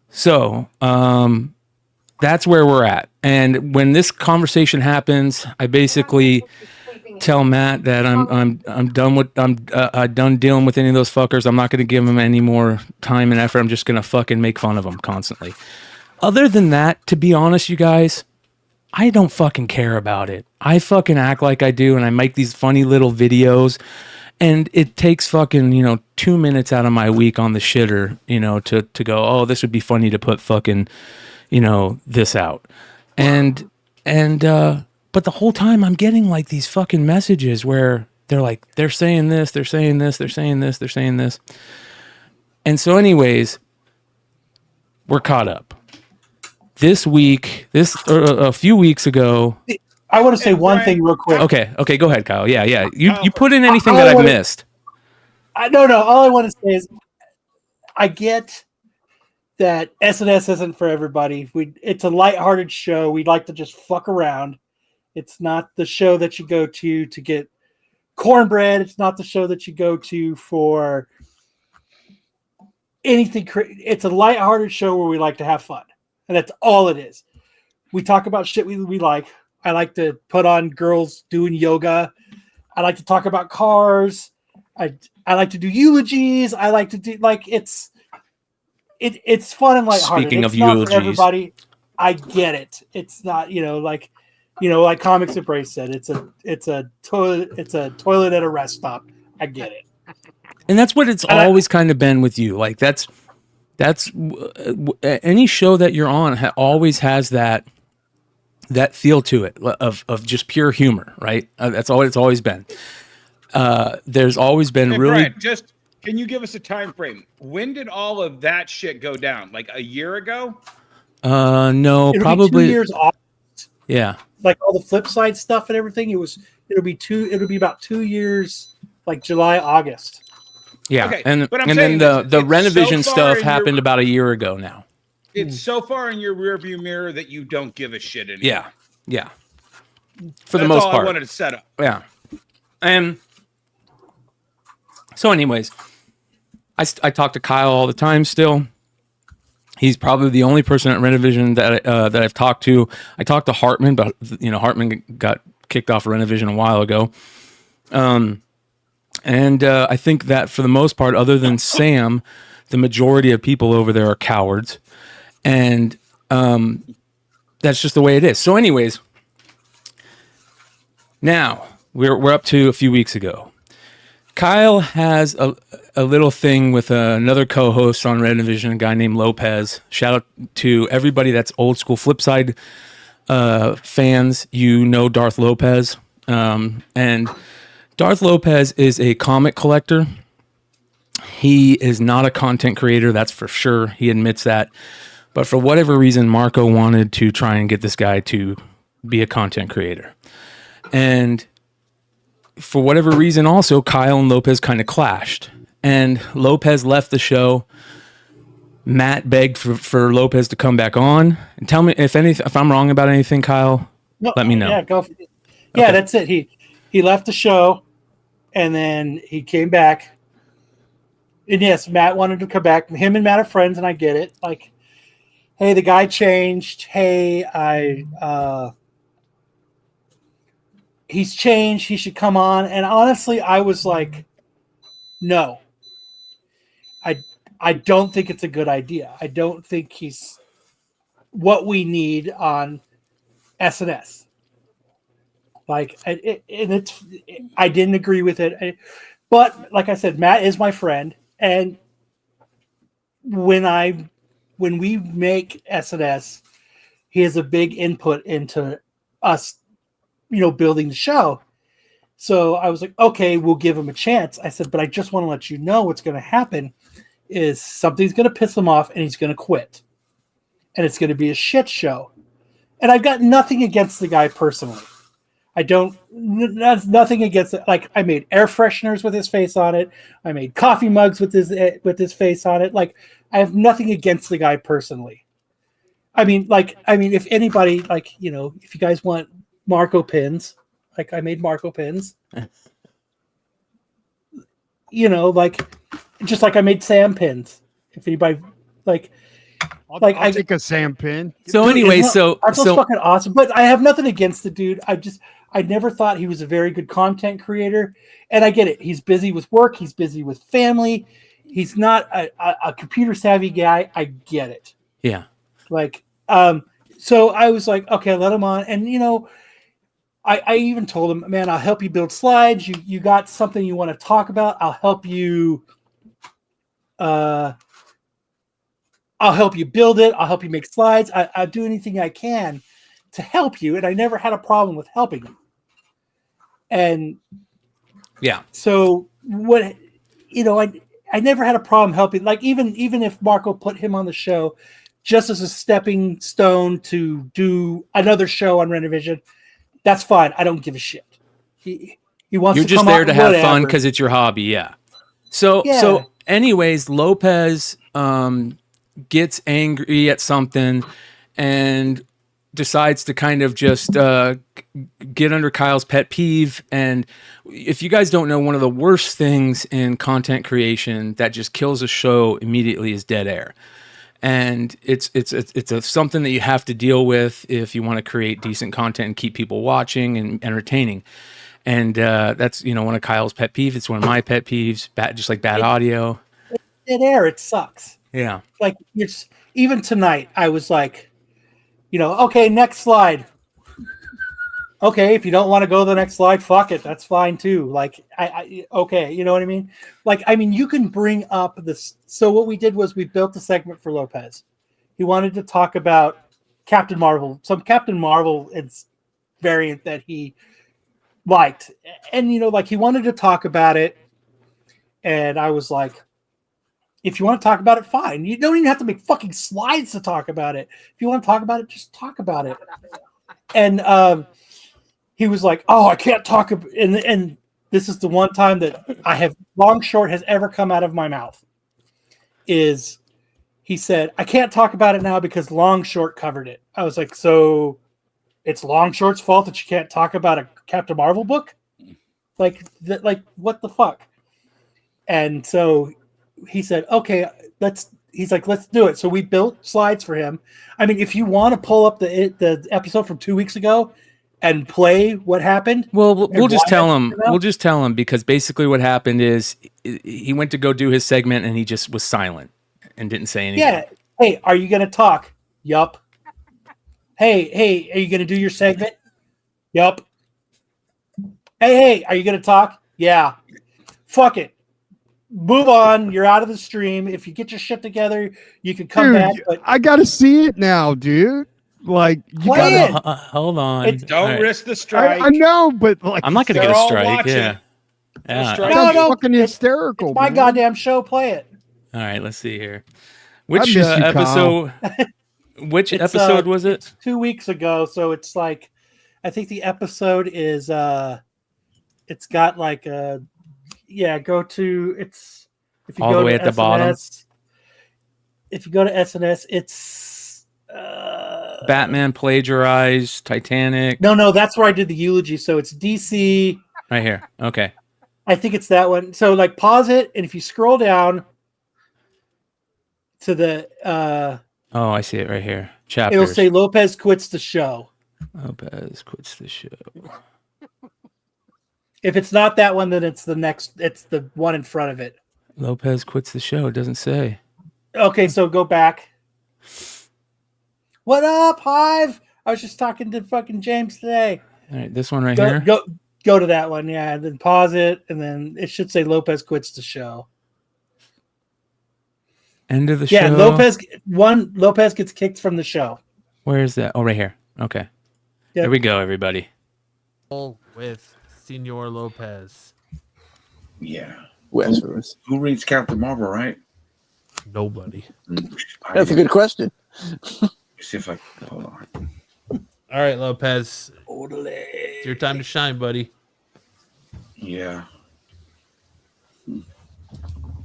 So that's where we're at. And when this conversation happens, I basically tell Matt that I'm done dealing with any of those fuckers. I'm not going to give them any more time and effort. I'm just going to fucking make fun of them constantly. Other than that, to be honest, you guys, I don't fucking care about it. I fucking act like I do, and I make these funny little videos, and it takes fucking, 2 minutes out of my week on the shitter, to go, oh, this would be funny to put fucking, this out. And but the whole time I'm getting like these fucking messages where they're like, they're saying this, they're saying this, they're saying this, they're saying this. And so anyways, we're caught up. This week, a few weeks ago. I want to say one thing real quick. Okay, go ahead, Kyle. Yeah. You put in anything that I missed. No. All I want to say is, I get that SNS isn't for everybody. It's a lighthearted show. We'd like to just fuck around. It's not the show that you go to get cornbread. It's not the show that you go to for anything. It's a lighthearted show where we like to have fun. And that's all it is. We talk about shit we like. I like to put on girls doing yoga. I like to talk about cars. I like to do eulogies. I like to do it's fun and lighthearted. Speaking it's of not eulogies, for everybody. I get it. It's not like Comics Embrace said. It's a toilet at a rest stop. I get it. And that's what it's always kind of been with you. Like that's any show that you're on always has that feel to it of just pure humor, right? That's all it's always been. There's always been really. Bryan, can you give us a time frame? When did all of that shit go down? Like a year ago? No, It'll probably be 2 years off. Yeah, like all the flip side stuff and everything. It'll be about 2 years, like July, August. Yeah, okay, and then the Renovision stuff happened about a year ago now. It's so far in your rearview mirror that you don't give a shit anymore. Yeah. For the most part, I wanted to set up. Yeah, and So, anyways, I talk to Kyle all the time still. He's probably the only person at Renovision that I've talked to. I talked to Hartman, but Hartman got kicked off of Renovision a while ago. And I think that for the most part, other than Sam, the majority of people over there are cowards, and that's just the way it is. So, anyways, now we're up to a few weeks ago. Kyle has a little thing with another co-host on Renovision, a guy named Lopez. Shout out to everybody that's old school Flipside fans. You know Darth Lopez. And Darth Lopez is a comic collector. He is not a content creator, that's for sure. He admits that. But for whatever reason, Marco wanted to try and get this guy to be a content creator. And for whatever reason, also, Kyle and Lopez kind of clashed. And Lopez left the show. Matt begged for Lopez to come back on. And tell me if I'm wrong about anything, Kyle. No, let me know. Yeah, go. Yeah, okay. That's it. He left the show, and then he came back. And yes, Matt wanted to come back. Him and Matt are friends, and I get it. Like, hey, the guy changed. Hey, he's changed. He should come on. And honestly, I was like, no. I don't think it's a good idea. I don't think he's what we need on SNS. Like, I didn't agree with it. But like I said, Matt is my friend. And when we make SNS, he has a big input into us, building the show. So I was like, okay, we'll give him a chance. I said, but I just want to let you know what's going to happen is something's going to piss him off and he's going to quit. And it's going to be a shit show. And I've got nothing against the guy personally. That's nothing against it. Like, I made air fresheners with his face on it. I made coffee mugs with his face on it. Like, I have nothing against the guy personally. I mean, if anybody, if you guys want Marco pins, like I made Marco pins, just like I made Sam pins. If anybody I'll take a Sam pin. So anyway, so fucking awesome. But I have nothing against the dude. I never thought he was a very good content creator, and I get it. He's busy with work. He's busy with family. He's not a computer savvy guy. I get it. Yeah. So I was like, okay, let him on. And, I even told him, man, I'll help you build slides. You got something you want to talk about. I'll help you. I'll help you build it. I'll help you make slides. I'll do anything I can to help you. And I never had a problem with helping him. And yeah, so what, I never had a problem helping. Like, even if Marco put him on the show just as a stepping stone to do another show on Renovision, that's fine. I don't give a shit. He wants. You're to just come there out to have fun because it's your hobby. Yeah. So anyways, Lopez gets angry at something and decides to kind of just get under Kyle's pet peeve. And if you guys don't know, one of the worst things in content creation that just kills a show immediately is dead air. And it's something that you have to deal with if you want to create decent content and keep people watching and entertaining. And that's, one of Kyle's pet peeves. It's one of my pet peeves, just like bad audio. Dead air, it sucks. Yeah. Like, even tonight, I was like, okay, next slide. Okay, if you don't want to go to the next slide, fuck it. That's fine too. Like, okay, you know what I mean? Like, you can bring up this. So what we did was we built a segment for Lopez. He wanted to talk about Captain Marvel, some Captain Marvel variant that he liked. And, he wanted to talk about it. And I was like, if you want to talk about it, fine. You don't even have to make fucking slides to talk about it. If you want to talk about it, just talk about it. And, he was like, "Oh, I can't talk." And this is the one time that long short has ever come out of my mouth. Is he said, "I can't talk about it now because long short covered it." I was like, "So it's long short's fault that you can't talk about a Captain Marvel book?" Like what the fuck? And so he said, okay, let's do it. So we built slides for him. I mean, if you want to pull up the episode from 2 weeks ago and play what happened. Well, we'll just tell him. We'll just tell him, because basically what happened is he went to go do his segment and he just was silent and didn't say anything. Yeah. Hey, are you going to talk? Yup. Hey, are you going to do your segment? Yup. Hey, are you going to talk? Yeah. Fuck it. Move on. You're out of the stream. If you get your shit together, you can come back. But I got to see it now, dude. Like, you play gotta, hold on. Don't risk the strike. I know, but like, I'm not going to get a strike. Yeah. No, fucking hysterical. It's my goddamn show. Play it. All right, let's see here. Which episode? Which episode was it? It's 2 weeks ago, so it's like, I think the episode is it's got like a go to it's if you all go the way to at the bottom. If you go to SNS, it's Batman plagiarized Titanic. No, that's where I did the eulogy. So it's DC right here. Okay. I think it's that one. So like pause it, and if you scroll down to the oh, I see it right here. Chapters. It'll say Lopez quits the show. Lopez quits the show. If it's not that one, then it's the next. It's the one in front of it. Lopez quits the show. It doesn't say. Okay, so go back. What up, Hive? I was just talking to fucking James today. All right, this one right here. Go to that one, yeah. And then pause it, and then it should say Lopez quits the show. End of the show. Yeah, Lopez gets kicked from the show. Where is that? Oh, right here. Okay. Yep. Here we go, everybody. With Senor Lopez. Yeah. Who reads Captain Marvel, right? Nobody. That's a good question. See if I hold on. All right, Lopez. It's your time to shine, buddy. Yeah.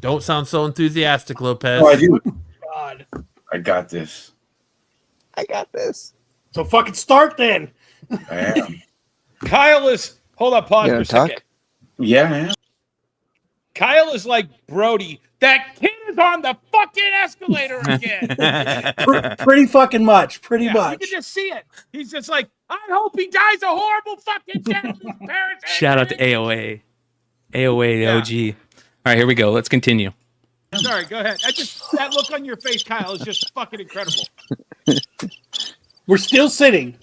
Don't sound so enthusiastic, Lopez. Oh, I do. God. I got this. So fucking start then. I am. Kyle is. Hold on, pause for a second. Yeah, I am. Kyle is like Brody. That kid is on the fucking escalator again. Pretty fucking much. Pretty You much. can just see it. He's just like, I hope he dies a horrible fucking death. His parents. Shout out to AOA. AOA, the OG. All right, here we go. Let's continue. Sorry, go ahead. That look on your face, Kyle, is just fucking incredible. We're still sitting.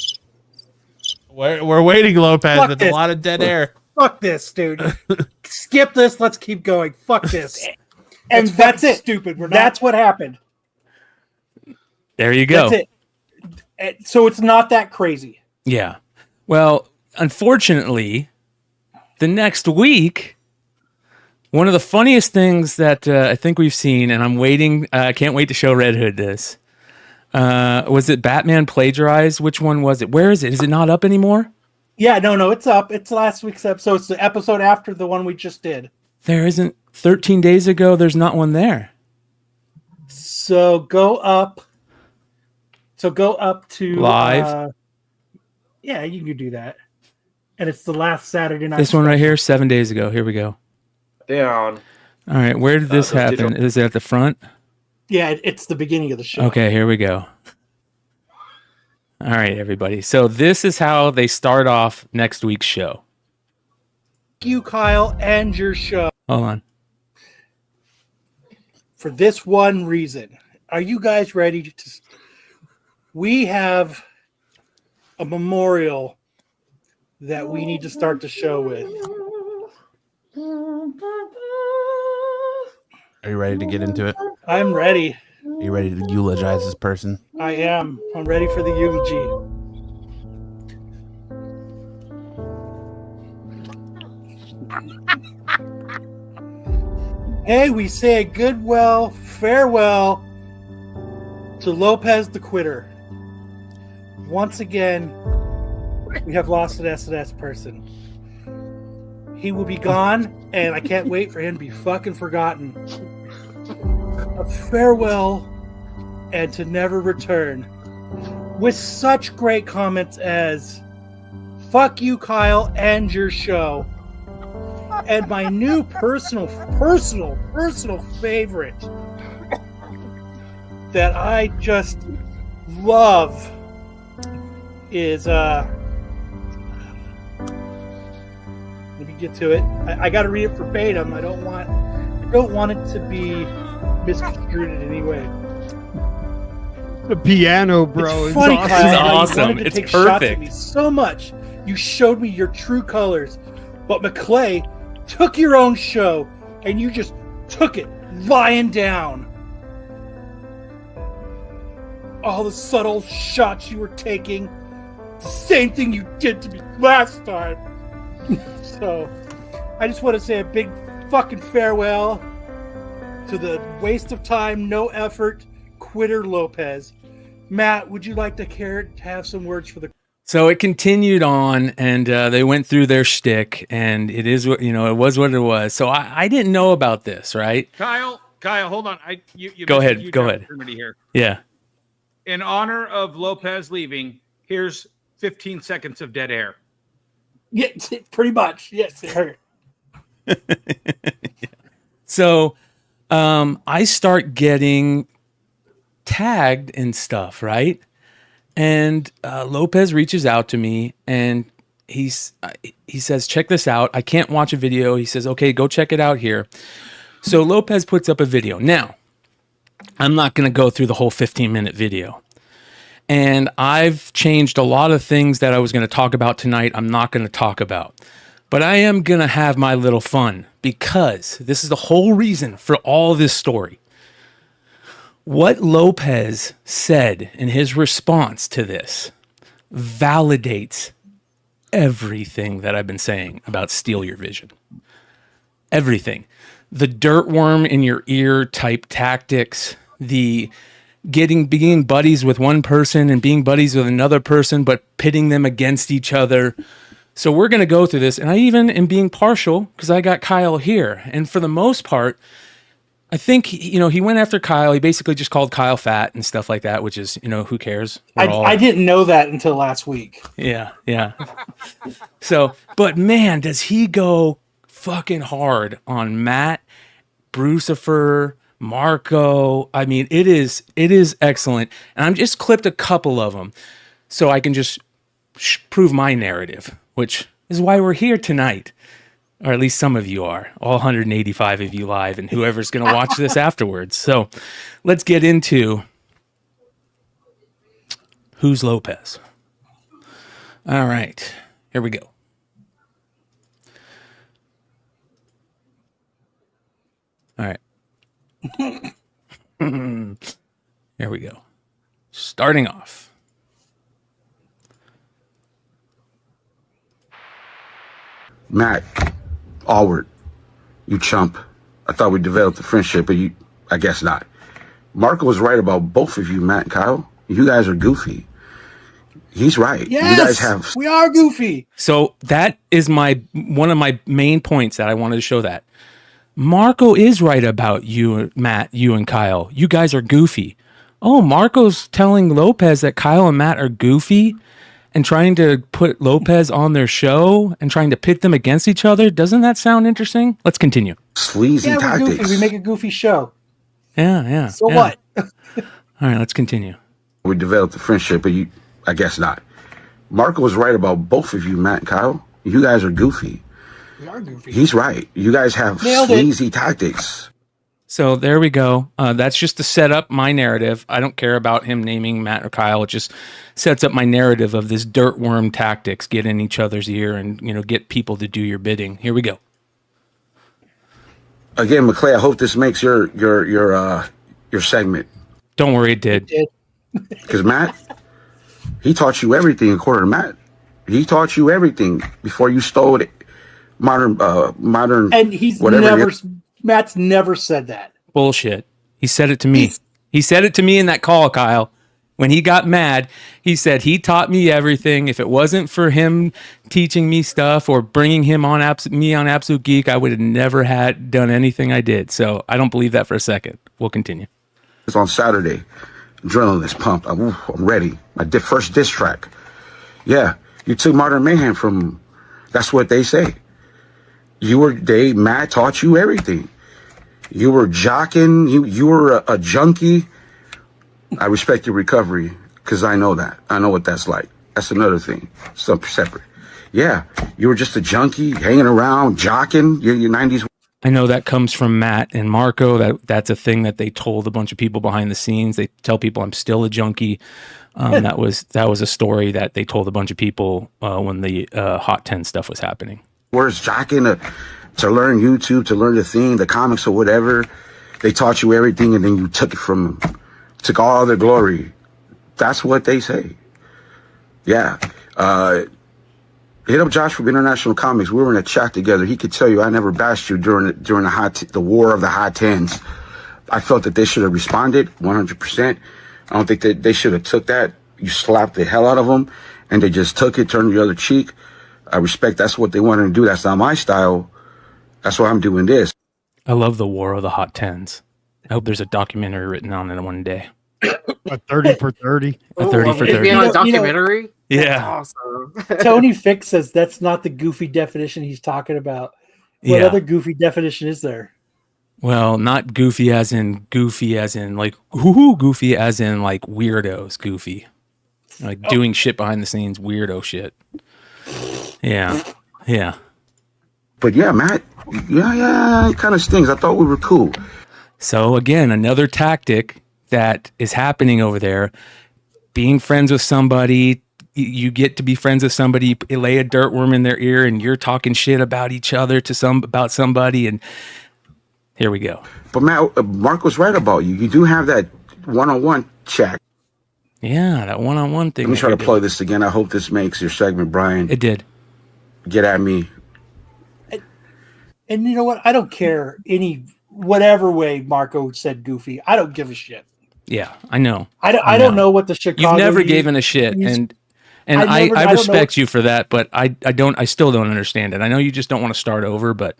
We're waiting, Lopez. Fuck There's this. a lot of dead air. Fuck this, dude. Skip this. Let's keep going. Fuck this. And that's it. Stupid. That's what happened. There you go. That's it. So it's not that crazy. Yeah. Well, unfortunately, the next week, one of the funniest things that I think we've seen, and I'm waiting, I can't wait to show Red Hood this. Was it Batman plagiarized? Which one was it? Where is it? Is it not up anymore? Yeah, no, it's up. It's last week's episode. It's the episode after the one we just did. There isn't. 13 days ago, there's not one there. So go up. To live. Yeah, you can do that. And it's the last Saturday night. This one right here, 7 days ago. Here we go. Down. All right, where did this happen? Is it at the front? Yeah, it's the beginning of the show. Okay, here we go. All right, everybody. So this is how they start off next week's show. Thank you, Kyle, and your show. Hold on. For this one reason. Are you guys ready to... We have a memorial that we need to start the show with. Are you ready to get into it? I'm ready. Are you ready to eulogize this person? I am. I'm ready for the eulogy. Hey, we say a farewell to Lopez the Quitter. Once again, we have lost an SNS person. He will be gone, and I can't wait for him to be fucking forgotten. A farewell and to never return. With such great comments as, fuck you, Kyle, and your show. And my new personal favorite that I just love is let me get to it. I got to read it verbatim. I don't want it to be misconstrued in any way. The piano, bro. It's funny, awesome. Kyle. It's how you awesome. wanted to It's take shots at perfect. me so much. You showed me your true colors, but McClay took your own show and you just took it lying down. All the subtle shots you were taking, the same thing you did to me last time. So, I just want to say a big fucking farewell to the waste of time, no effort, quitter Lopez. Matt, would you like to have some words for the... So it continued on, and they went through their shtick, and it is what it was what it was. So I didn't know about this, right? Kyle, hold on. You Go missed a ahead. huge Go ahead. opportunity here. Yeah. In honor of Lopez leaving, here's 15 seconds of dead air. Yeah, pretty much. Yes, it hurt. So I start getting tagged and stuff, right? And Lopez reaches out to me, and he says, check this out. I can't watch a video. He says, okay, go check it out here. So Lopez puts up a video. Now, I'm not going to go through the whole 15-minute video. And I've changed a lot of things that I was going to talk about tonight. I'm not going to talk about. But I am going to have my little fun, because this is the whole reason for all this story. What Lopez said in his response to this validates everything that I've been saying about steal your vision. Everything. The dirt worm in your ear type tactics, the being buddies with one person and being buddies with another person, but pitting them against each other. So we're going to go through this. And I even am being partial because I got Kyle here. And for the most part, I think, he went after Kyle. He basically just called Kyle fat and stuff like that, which is, who cares? I didn't know that until last week. Yeah. So, but man, does he go fucking hard on Matt, Brucifer, Marco. I mean, it is excellent. And I'm just clipped a couple of them so I can just prove my narrative, which is why we're here tonight. Or at least some of you are, all 185 of you live, and whoever's going to watch this afterwards. So let's get into who's Lopez. All right, here we go. All right. Here we go. Starting off. Matt, Allward, you chump. I thought we developed a friendship, but I guess not. Marco was right about both of you, Matt and Kyle. You guys are goofy. He's right. Yes, we are goofy. So that is one of my main points that I wanted to show that. Marco is right about you, Matt, you and Kyle. You guys are goofy. Oh, Marco's telling Lopez that Kyle and Matt are goofy and trying to put Lopez on their show and trying to pit them against each other. Doesn't that sound interesting? Let's continue. Sleazy tactics. We're goofy. We make a goofy show. Yeah. So what? All right, let's continue. We developed a friendship, but I guess not. Marco was right about both of you, Matt and Kyle. You guys are goofy. We are goofy. He's right. You guys have sleazy tactics. So there we go. That's just to set up my narrative. I don't care about him naming Matt or Kyle. It just sets up my narrative of this dirt worm tactics, get in each other's ear and, get people to do your bidding. Here we go. Again, McClay, I hope this makes your segment. Don't worry, it did. Because Matt, he taught you everything according to Matt. He taught you everything before you stole it. Modern, and Matt's never said that. Bullshit. He said it to me. He said it to me in that call, Kyle. When he got mad, he said he taught me everything. If it wasn't for him teaching me stuff or bringing him on Absolute Geek, I would have never done anything I did. So I don't believe that for a second. We'll continue. It's on Saturday. Adrenaline is pumped. I'm ready. My first diss track. Yeah, you took Modern Mayhem from. That's what they say. Matt taught you everything. You were jocking. You were a junkie. I respect your recovery because I know that. I know what that's like. That's another thing. Something separate. Yeah, you were just a junkie, hanging around, jocking. Your 90s. I know that comes from Matt and Marco. That's a thing that they told a bunch of people behind the scenes. They tell people I'm still a junkie. That was a story that they told a bunch of people when the Hot 10 stuff was happening. Where's jocking to learn YouTube, to learn the thing, the comics or whatever. They taught you everything, and then you took it from them. Took all their glory. That's what they say. Yeah. Hit up Josh from International Comics. We were in a chat together. He could tell you I never bashed you during the war of the hot tens. I felt that they should have responded 100%. I don't think that they should have took that. You slapped the hell out of them, and they just took it, turned the other cheek. I respect that's what they wanted to do. That's not my style. That's why I'm doing this. I love the war of the hot tens. I hope there's a documentary written on it one day. A 30 for 30. A 30 for 30. A documentary? Yeah. Awesome. Tony Fix says that's not the goofy definition he's talking about. What other goofy definition is there? Well, not goofy as in like goofy as in like weirdos goofy. Like doing shit behind the scenes, weirdo shit. Yeah. Yeah. But yeah, Matt, it kind of stings. I thought we were cool. So again, another tactic that is happening over there, being friends with somebody, you get to be friends with somebody, you lay a dirt worm in their ear and you're talking shit about each other about somebody, and here we go. But Matt, Mark was right about you. You do have that one-on-one chat. Yeah, that one-on-one thing. Let me try to plug this again. I hope this makes your segment, Bryan. It did. Get at me. And you know what? I don't care whatever way Marco said goofy. I don't give a shit. Yeah, I know. I don't know what the Chicago. You've never given a shit, and I respect you for that, but I still don't understand it. I know you just don't want to start over, but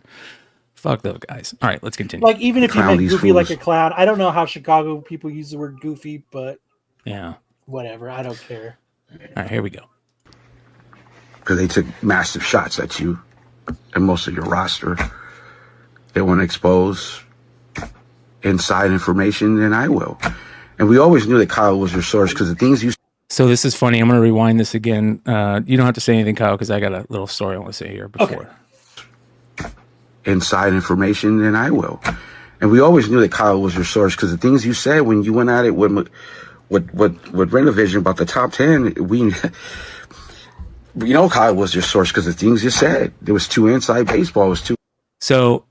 fuck those guys. All right, let's continue. Like, even if you meant goofy fools. Like a clown, I don't know how Chicago people use the word goofy, but yeah, whatever. I don't care. All right, here we go. Because they took massive shots at you and most of your roster. They want to expose inside information, and I will. And we always knew that Kyle was your source because the things you. So this is funny. I'm going to rewind this again. You don't have to say anything, Kyle, because I got a little story I want to say here before. Okay. Inside information, and I will. And we always knew that Kyle was your source because the things you said when you went at it with Renovision about the top 10, you know Kyle was your source because the things you said. There was too inside baseball. It was too. So,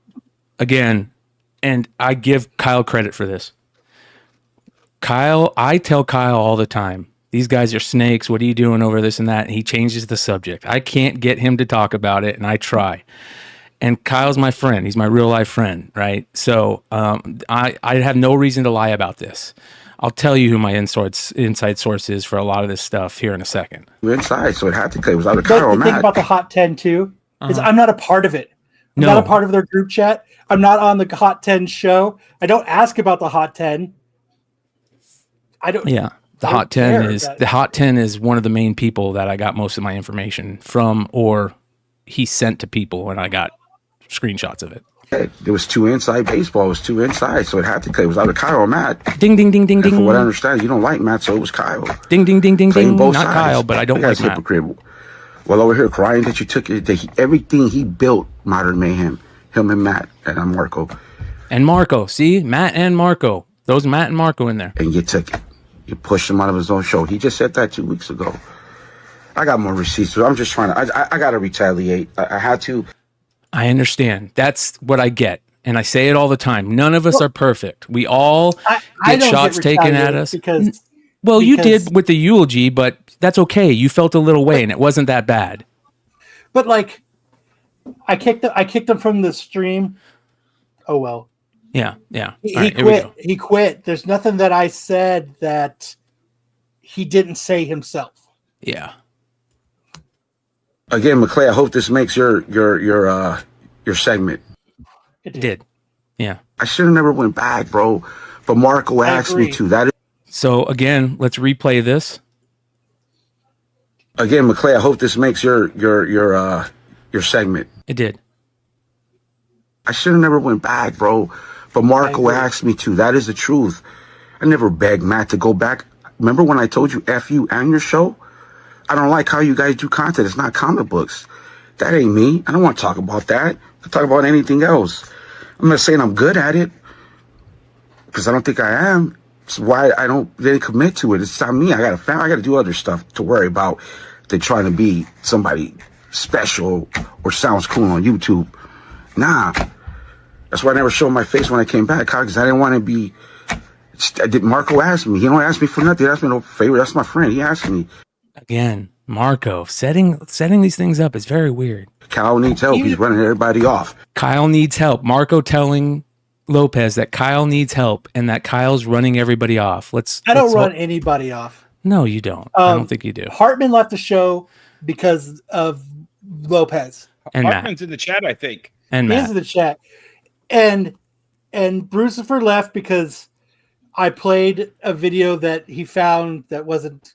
again, and I give Kyle credit for this. I tell Kyle all the time, these guys are snakes. What are you doing over this and that? And he changes the subject. I can't get him to talk about it, and I try. And Kyle's my friend. He's my real life friend, right? So I have no reason to lie about this. I'll tell you who my inside source is for a lot of this stuff here in a second. Inside, so it had to play. It was either Kyle or Matt. The thing about the Hot 10 too is I'm not a part of it. I'm not a part of their group chat. I'm not on the Hot 10 show. I don't ask about the Hot 10. I don't. Yeah, the Hot 10 is one of the main people that I got most of my information from, or he sent to people, and I got screenshots of it. It was too inside baseball. It was too inside, so it had to play. It was either Kyle or Matt. Ding, ding, ding, ding, and ding. For what I understand, you don't like Matt, so it was Kyle. Ding, ding, ding, ding, ding. Both Not sides. Kyle, but I don't like Matt. Hypocrite. Well, over here crying that you took it, everything he built, Modern Mayhem, him and Matt, and I'm Marco. And Marco, see? Matt and Marco. Those Matt and Marco in there. And you took it. You pushed him out of his own show. He just said that 2 weeks ago. I got more receipts, so I'm just trying to, I got to retaliate. I had to. I understand. That's what I get. And I say it all the time. None of us are perfect. We all get shots taken at us. Because you did with the eulogy, but that's okay. You felt a little way, and it wasn't that bad. But like, I kicked him from the stream. Oh well. Yeah. He quit. He quit. There's nothing that I said that he didn't say himself. Yeah. Again, McClay, I hope this makes your segment. It did. Yeah. I should have never went back, bro. But Marco asked me to. So again, let's replay this. Again, McClay, I hope this makes your segment. It did. I should have never went back, bro. But Marco asked me to. That is the truth. I never begged Matt to go back. Remember when I told you F you and your show? I don't like how you guys do content. It's not comic books. That ain't me. I don't want to talk about that. I talk about anything else. I'm not saying I'm good at it, because I don't think I am. It's why I didn't commit to it. It's not me. I got a family. I got to do other stuff to worry about than trying to be somebody special or sounds cool on YouTube. Nah. That's why I never showed my face when I came back, because I didn't want to be. Marco asked me. He don't ask me for nothing. He asked me no favor. That's my friend. He asked me. Again, Marco setting these things up is very weird. Kyle needs help. He's running everybody off. Kyle needs help. Marco telling Lopez that Kyle needs help and that Kyle's running everybody off. I don't run anybody off. No, you don't. I don't think you do. Hartman left the show because of Lopez. And Hartman's in the chat, I think. And He Matt. is in the chat. And Brucifer left because I played a video that he found that wasn't.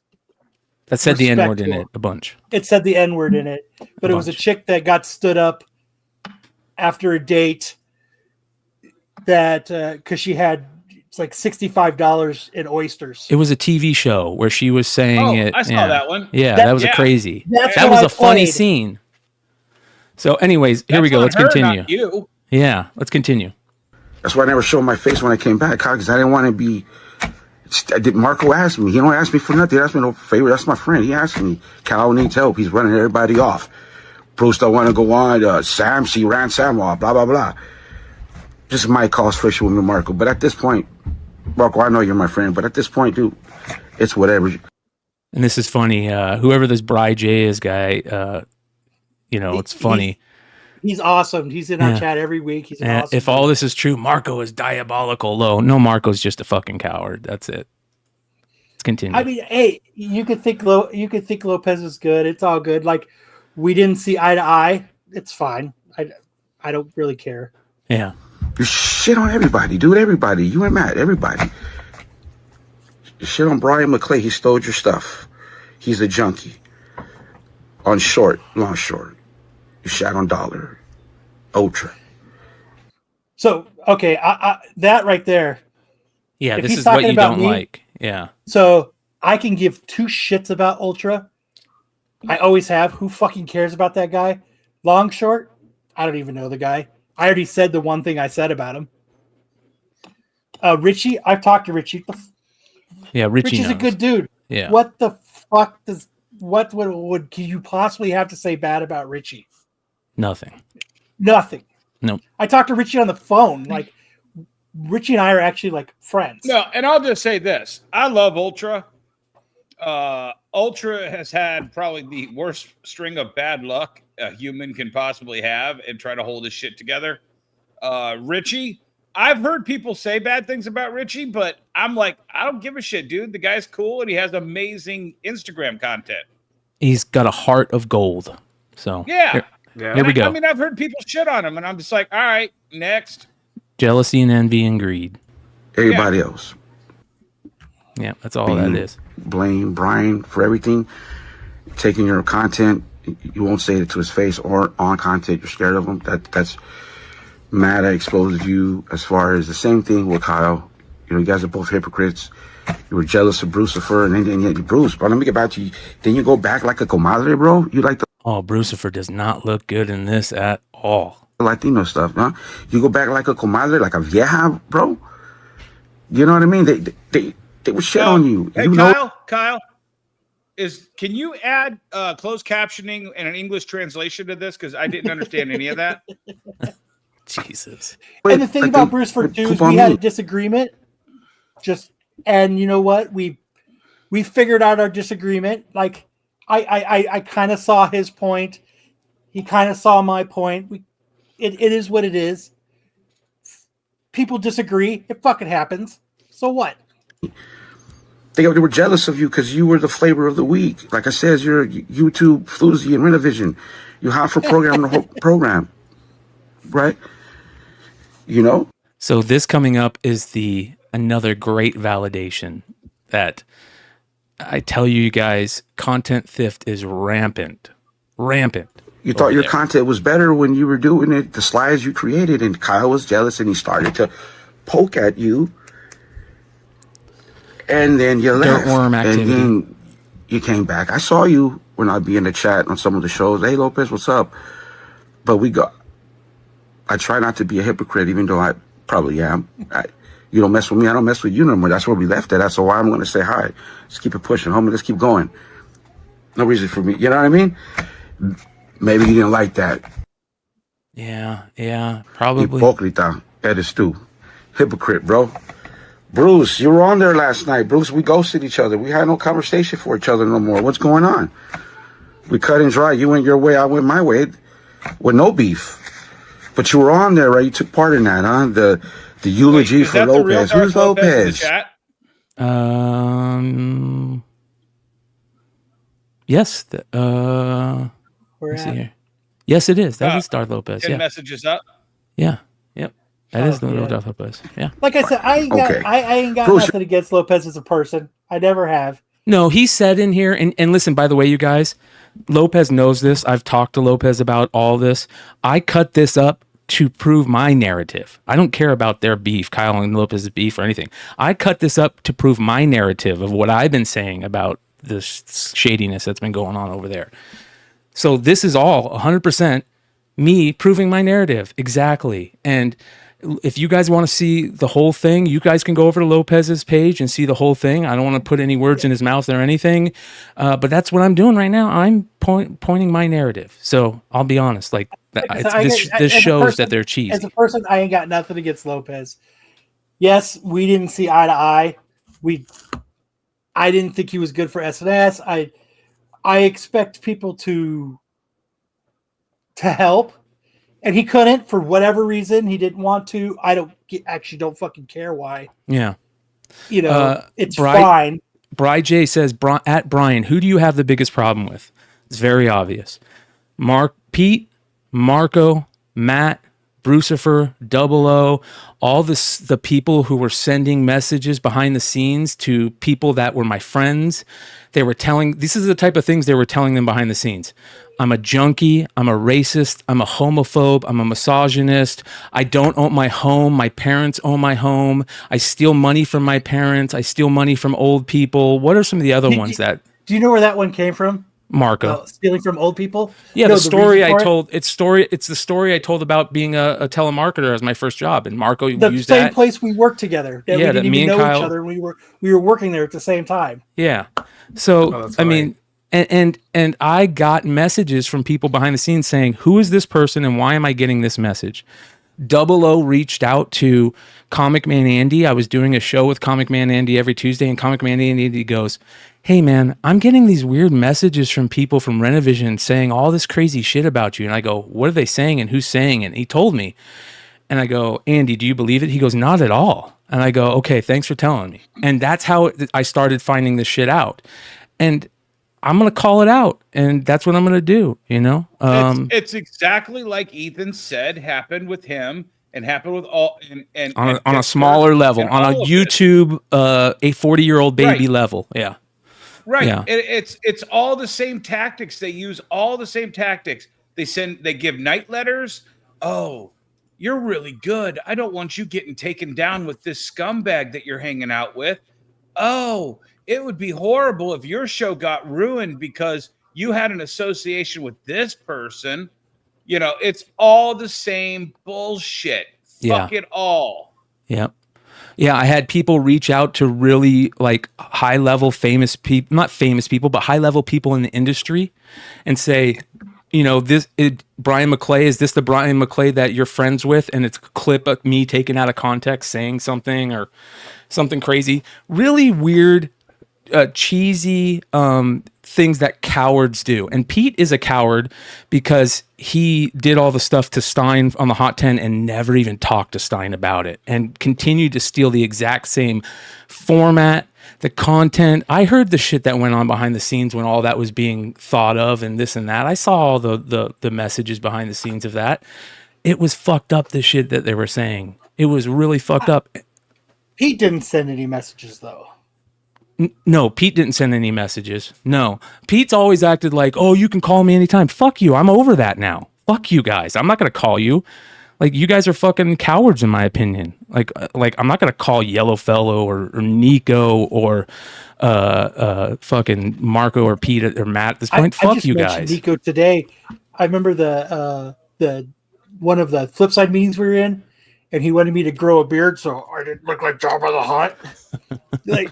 That said the N-word in it a bunch. It said the N-word in it, but it was a chick that got stood up after a date that because she had it's like $65 in oysters. It was a TV show where she was saying it. I saw that one. Yeah, that was a crazy. That was a funny scene. So, anyways, here we go. Let's continue. Not you. Yeah, let's continue. That's why I never showed my face when I came back, because I didn't want to be. Marco asked me. He don't ask me for nothing. He asked me no favor. That's my friend. He asked me. Kyle needs help. He's running everybody off. Bruce don't want to go on. Sam, she ran Sam off. Blah, blah, blah. Just might cause friction with me, Marco. But at this point, Marco, I know you're my friend, but at this point, dude, it's whatever. And this is funny. Whoever this Bry J is guy, it's funny. He's awesome. He's in our chat every week. He's awesome. If all this is true, Marco is diabolical low. No, Marco's just a fucking coward. That's it. Let's continue. I mean, hey, you could think Lopez is good. It's all good. Like, we didn't see eye to eye. It's fine. I don't really care. Yeah. You shit on everybody, dude. Everybody. You and Matt. Everybody. You shit on Brian McClay. He stole your stuff. He's a junkie. On short, long short. You shot on Dollar. Ultra. So, okay, that right there. Yeah, if this he's is what talking you about don't me, like. Yeah. So I can give two shits about Ultra. I always have. Who fucking cares about that guy? Long short, I don't even know the guy. I already said the one thing I said about him. Richie, I've talked to Richie. Yeah, Richie's knows. a good dude. Yeah. What the fuck what would can you possibly have to say bad about Richie? Nothing. Nope. I talked to Richie on the phone. Like, Richie and I are actually like friends. No, and I'll just say this. I love Ultra. Ultra has had probably the worst string of bad luck a human can possibly have and try to hold his shit together. Richie, I've heard people say bad things about Richie, but I'm like, I don't give a shit, dude. The guy's cool and he has amazing Instagram content. He's got a heart of gold. So Yeah. Here we go. I mean, I've heard people shit on him, and I'm just like, all right, next. Jealousy and envy and greed. Everybody else. Yeah, that's all that is. Blame Bryan for everything. Taking your content, you won't say it to his face, or on content, you're scared of him. That's mad. I exposed you as far as the same thing with Kyle. You guys are both hypocrites. You were jealous of Brucifer, and then you Bruce. But let me get back to you. Then you go back like a comadre, bro. You like the Brucifer does not look good in this at all. Latino stuff, huh? You go back like a comadre, like a vieja, bro. You know what I mean? They were shit on you. Hey, you Kyle, can you add closed captioning and an English translation to this? Because I didn't understand any of that. Jesus. And the thing about Brucifer too is we had a disagreement. And you know what? We figured out our disagreement. Like, I kind of saw his point. He kind of saw my point. It is what it is. People disagree. It fucking happens. So what? They were jealous of you because you were the flavor of the week. Like I said, you're YouTube floozy and Renovision. You're hot for programming the whole program, right? You know. So this coming up is another great validation that I tell you guys, content theft is rampant. You thought your content was better when you were doing it, the slides you created, and Kyle was jealous and he started to poke at you. And then you left. Dirtworm activity. And then you came back. I saw you when I'd be in the chat on some of the shows. Hey, Lopez, what's up? But I try not to be a hypocrite, even though I probably am. You don't mess with me, I don't mess with you no more. That's where we left it. That's why I'm going to say hi. Let's keep it pushing, homie. Let's keep going. No reason for me. You know what I mean? Maybe you didn't like that. Yeah, probably. Hipócrita, eres tú. Hypocrite, bro. Bruce, you were on there last night. Bruce, we ghosted each other. We had no conversation for each other no more. What's going on? We cut and dry. You went your way, I went my way, with no beef. But you were on there, right? You took part in that, huh? The eulogy for Lopez. Who's Lopez? Yes. Let's see here. Yes, it is. That is Darth Lopez. 10 Yeah. messages up. Yeah. Yep. That is the real Darth Lopez. Yeah. Like I said, I ain't got nothing against Lopez as a person. I never have. No, he said in here, and listen, by the way, you guys, Lopez knows this. I've talked to Lopez about all this. I cut this up to prove my narrative. I don't care about their beef, Kyle and Lopez's beef or anything. I cut this up to prove my narrative of what I've been saying about this shadiness that's been going on over there. So this is all 100% me proving my narrative. Exactly. And if you guys want to see the whole thing, you guys can go over to Lopez's page and see the whole thing. I don't want to put any words in his mouth or anything, but that's what I'm doing right now. I'm pointing my narrative. So I'll be honest, like this shows that they're cheesy. As a person, I ain't got nothing against Lopez. Yes, we didn't see eye to eye. I didn't think he was good for SNS. I expect people to help. And he couldn't for whatever reason. He didn't want to. I don't fucking care why. Yeah. You know, it's fine. Bri J says, at Bryan, who do you have the biggest problem with? It's very obvious. Pete, Marco, Matt, Brucifer, Double O, all the people who were sending messages behind the scenes to people that were my friends. They were this is the type of things they were telling them behind the scenes. I'm a junkie. I'm a racist. I'm a homophobe. I'm a misogynist. I don't own my home. My parents own my home. I steal money from my parents. I steal money from old people. What are some of the other ones that... Do you know where that one came from? Marco. Stealing from old people? Yeah, the story I told. It's the story I told about being a telemarketer as my first job, and Marco used that. The same place we worked together. Yeah, we didn't even know Kyle, each other. And we were working there at the same time. Yeah. So I mean, and I got messages from people behind the scenes saying, "Who is this person, and why am I getting this message?" Double O reached out to Comic Man Andy. I was doing a show with Comic Man Andy every Tuesday, and Comic Man Andy goes, "Hey man, I'm getting these weird messages from people from Renovision saying all this crazy shit about you." And I go, "What are they saying and who's saying it?" And he told me. And I go, "Andy, do you believe it?" He goes, "Not at all." And I go, "Okay, thanks for telling me." And that's how I started finding this shit out. And I'm going to call it out, and that's what I'm going to do, you know? It's exactly like Ethan said happened with him and happened with all and on a smaller level, on a YouTube a 40-year-old baby level. Yeah. Right. Yeah. It's all the same tactics. They use all the same tactics. They give night letters. "Oh, you're really good. I don't want you getting taken down with this scumbag that you're hanging out with. Oh, it would be horrible if your show got ruined because you had an association with this person." You know, it's all the same bullshit. Fuck it all. Yep. Yeah, I had people reach out to really like high-level famous people, not famous people, but high-level people in the industry and say, you know, Brian McClay, is this the Brian McClay that you're friends with? And it's a clip of me taken out of context saying something or something crazy. Really weird, cheesy things that cowards do. And Pete is a coward because he did all the stuff to Stein on the Hot 10 and never even talked to Stein about it and continued to steal the exact same format, the content. I heard the shit that went on behind the scenes when all that was being thought of and this and that. I saw all the messages behind the scenes of that. It was fucked up, the shit that they were saying. It was really fucked up. Pete didn't send any messages, though. No, Pete didn't send any messages. No, Pete's always acted like, oh, you can call me anytime. Fuck you. I'm over that now. Fuck you guys. I'm not going to call you. Like, you guys are fucking cowards, in my opinion. Like I'm not going to call Yellowfellow or Nico or fucking Marco or Pete or Matt at this point. Fuck you guys. Nico today. I remember the one of the Flipside meetings we were in, and he wanted me to grow a beard so I didn't look like Jabba the Hutt. Like,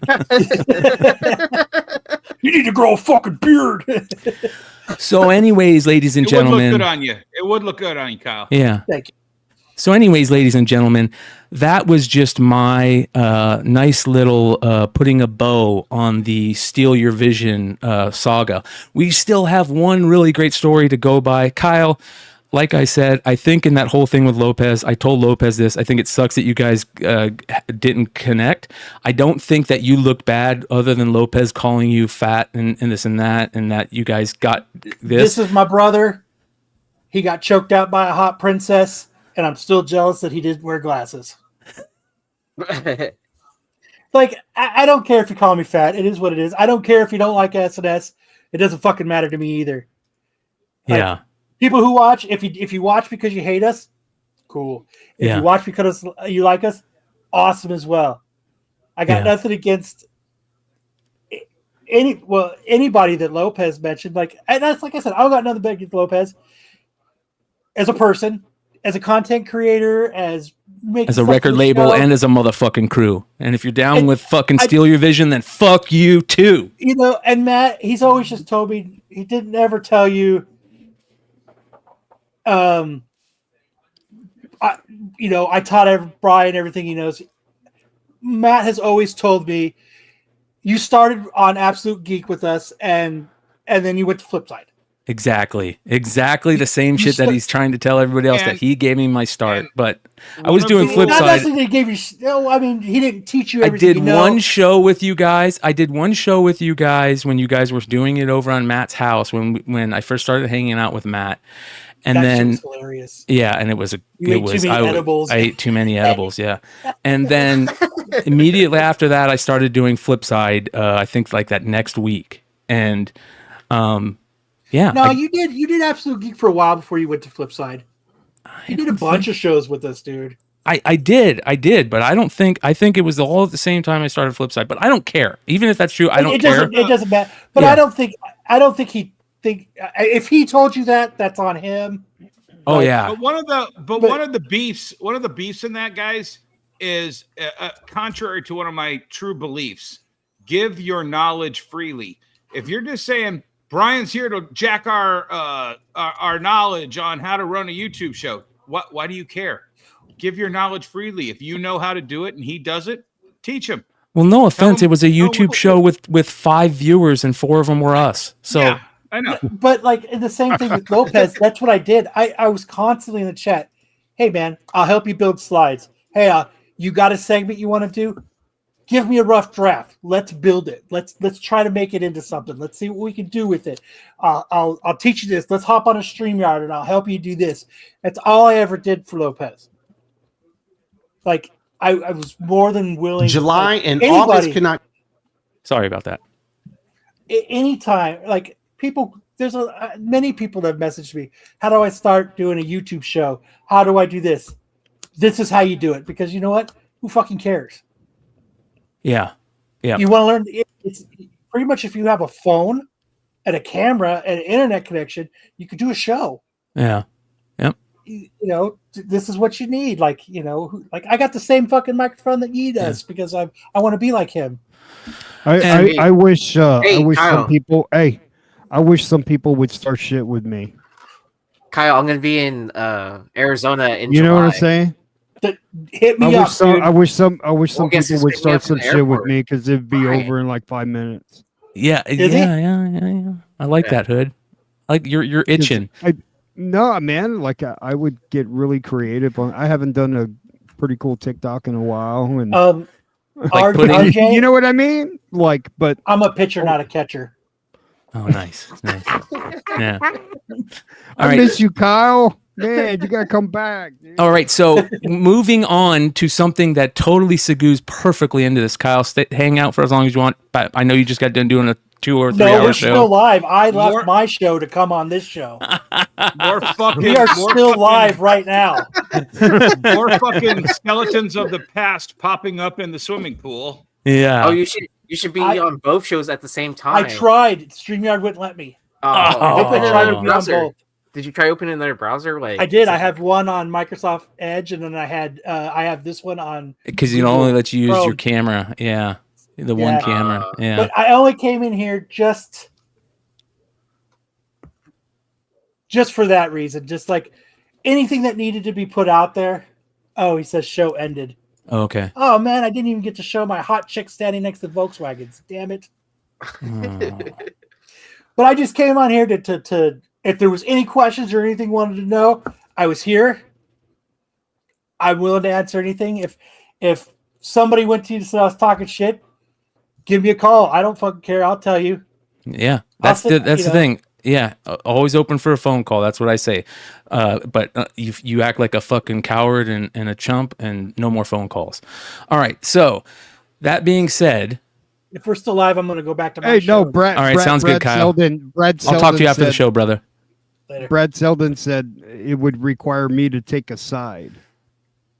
you need to grow a fucking beard. So, anyways, ladies and gentlemen, it would look good on you. It would look good on you, Kyle. Yeah. Thank you. So, anyways, ladies and gentlemen, that was just my nice little putting a bow on the Steal Your Vision saga. We still have one really great story to go by. Kyle, like I said, I think in that whole thing with Lopez, I told Lopez this. I think it sucks that you guys didn't connect. I don't think that you looked bad other than Lopez calling you fat and this and that you guys got this. This is my brother. He got choked out by a hot princess, and I'm still jealous that he didn't wear glasses. Like, I don't care if you call me fat. It is what it is. I don't care if you don't like S&S. It doesn't fucking matter to me either. Like, yeah. People who watch, if you watch because you hate us, cool. If you watch because you like us, awesome as well. I got nothing against anybody that Lopez mentioned. Like, and that's like I said, I don't got nothing against Lopez as a person, as a content creator, as a record label, and as a motherfucking crew. And if you're down with fucking Steal Your Vision, then fuck you too. You know, and Matt, he's always just told me, he didn't ever tell you. I taught Bryan everything he knows. Matt has always told me, you started on Absolute Geek with us, and then you went to Flipside. Exactly the same shit that he's trying to tell everybody else, that he gave me my start. But I was doing Flipside. Not necessarily he gave you. No, I mean, he didn't teach you everything. I did one show with you guys. when you guys were doing it over on Matt's house when I first started hanging out with Matt. And then, was hilarious. Yeah, and I ate too many edibles. Yeah, and then immediately after that, I started doing Flipside. I think like that next week, and yeah. No, you did Absolute Geek for a while before you went to Flipside. You did a bunch of shows with us, dude. I did, but I think it was all at the same time I started Flipside. But I don't care, even if that's true. I don't care. It doesn't matter. But I don't think he. If he told you that, that's on him. Oh yeah. But one of the beefs in that, guys, is contrary to one of my true beliefs. Give your knowledge freely. If you're just saying Bryan's here to jack our knowledge on how to run a YouTube show, why do you care? Give your knowledge freely. If you know how to do it and he does it, teach him. Well, no offense, it was a YouTube show with 5 viewers and 4 of them were us. So. Yeah. I know. But like the same thing with Lopez, that's what I did. I was constantly in the chat. Hey man, I'll help you build slides. Hey, you got a segment you want to do? Give me a rough draft. Let's build it. Let's try to make it into something. Let's see what we can do with it. I'll teach you this. Let's hop on a StreamYard and I'll help you do this. That's all I ever did for Lopez. Like I was more than willing. July and August cannot. Sorry about that. Anytime, like. There's many people that have messaged me. How do I start doing a YouTube show? How do I do this? This is how you do it. Because you know what? Who fucking cares? Yeah. You want to learn? It's pretty much if you have a phone and a camera and an internet connection, you could do a show. Yeah. Yep. You know, this is what you need. Like, you know, like I got the same fucking microphone that he does because I want to be like him. I wish Kyle. some people. Hey. I wish some people would start shit with me. Kyle, I'm gonna be in Arizona in You July. know what I'm saying? Hit me up. I wish some people would start some shit with me because it'd be over in like 5 minutes. Yeah. I like that, Hood. Like you're itching. No, man. Like I would get really creative. I haven't done a pretty cool TikTok in a while, and RJ, you know what I mean? Like, but I'm a pitcher, not a catcher. Oh, nice. Yeah. I miss you, Kyle. Man, you gotta come back. Dude. All right, so moving on to something that totally segues perfectly into this, Kyle. Hang out for as long as you want. But I know you just got done doing a 2 or 3 hour we're show. still live. I left my show to come on this show. We are still live right now. More fucking skeletons of the past popping up in the swimming pool. Yeah. Oh, you should be on both shows at the same time. I tried. StreamYard wouldn't let me. Open another browser. Did you try opening another browser? Like I did. I have one on Microsoft Edge, and then I have this one on because you only let you use your camera. Yeah, one camera. Yeah, but I only came in here just for that reason. Just like anything that needed to be put out there. Oh, he says show ended. Okay. Oh man, I didn't even get to show my hot chick standing next to Volkswagens. Damn it. But I just came on here to if there was any questions or anything wanted to know, I was here. I'm willing to answer anything. If somebody went to you and said I was talking shit, give me a call. I don't fucking care. I'll tell you. Yeah, that's the thing. Yeah, always open for a phone call. That's what I say. But you act like a fucking coward and a chump, and no more phone calls. All right. So that being said, if we're still live, I'm going to go back to my show. No, Brett. All right, sounds good, Kyle. I'll talk to you after the show, brother. Later. Brad Selden said it would require me to take a side,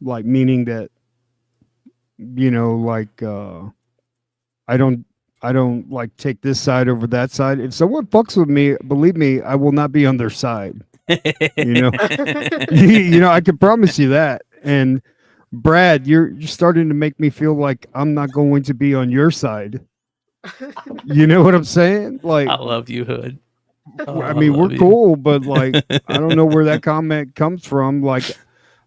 like meaning that, like I don't like take this side over that side. If someone fucks with me, believe me, I will not be on their side. I can promise you that. And Brad, you're starting to make me feel like I'm not going to be on your side. You know what I'm saying? Like, I love you, Hood. I mean, we're cool, but like, I don't know where that comment comes from. Like,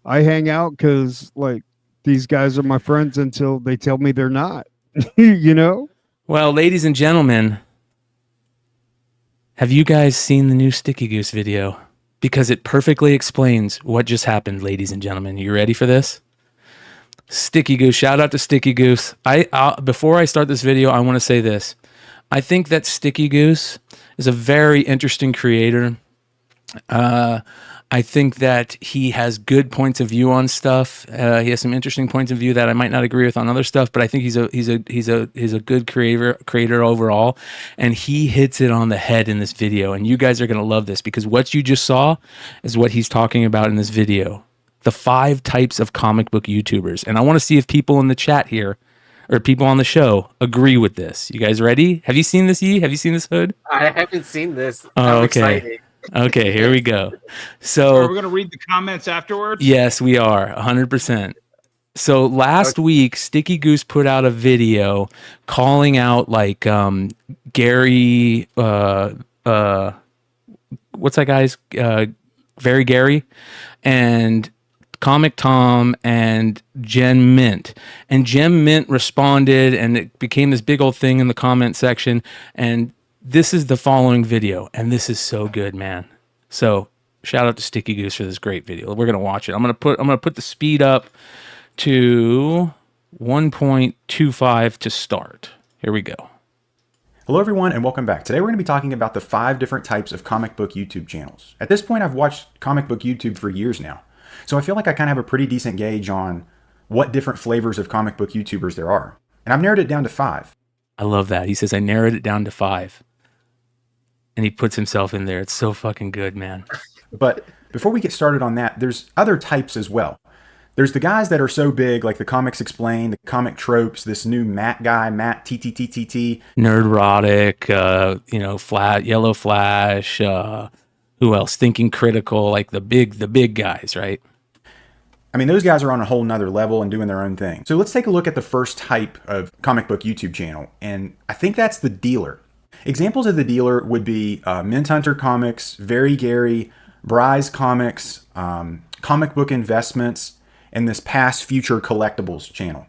I hang out because like these guys are my friends until they tell me they're not. Well, ladies and gentlemen, have you guys seen the new Sticky Goose video? Because it perfectly explains what just happened, ladies and gentlemen. You ready for this? Sticky Goose, shout out to Sticky Goose. Before I start this video, I want to say this. I think that Sticky Goose is a very interesting creator. I think that he has good points of view on stuff. He has some interesting points of view that I might not agree with on other stuff, but I think he's a good creator overall, and he hits it on the head in this video. And you guys are gonna love this because what you just saw is what he's talking about in this video: the 5 types of comic book YouTubers. And I want to see if people in the chat here or people on the show agree with this. You guys ready? Have you seen this, Yee? Have you seen this, Hood? I haven't seen this. Oh, I'm okay. excited. Okay, here we go. So are we going to read the comments afterwards? Yes, we are 100%. So last week, Sticky Goose put out a video calling out like Gary, what's that guy's? Very Gary, and Comic Tom and Jen Mint. And Jen Mint responded, and it became this big old thing in the comment section. And this is the following video, and this is so good, man. So shout out to Sticky Goose for this great video. We're gonna watch it. I'm gonna put the speed up to 1.25 to start. Here we go. Hello everyone and welcome back. Today we're going to be talking about the 5 different types of comic book YouTube channels. At this point I've watched comic book YouTube for years now, so I feel like I kind of have a pretty decent gauge on what different flavors of comic book YouTubers there are. And I've narrowed it down to 5. I love that. He says I narrowed it down to 5. And he puts himself in there. It's so fucking good, man. But before we get started on that, there's other types as well. There's the guys that are so big, like the Comics Explained, the Comic Tropes, this new Matt guy, Matt TTTTT. Nerdrotic, Flat, Yellow Flash, who else? Thinking Critical, like the big guys, right? I mean, those guys are on a whole nother level and doing their own thing. So let's take a look at the first type of comic book YouTube channel, and I think that's the dealer. Examples of the dealer would be Mint Hunter Comics, Very Gary, Bry's Comics, Comic Book Investments, and this Past Future Collectibles channel.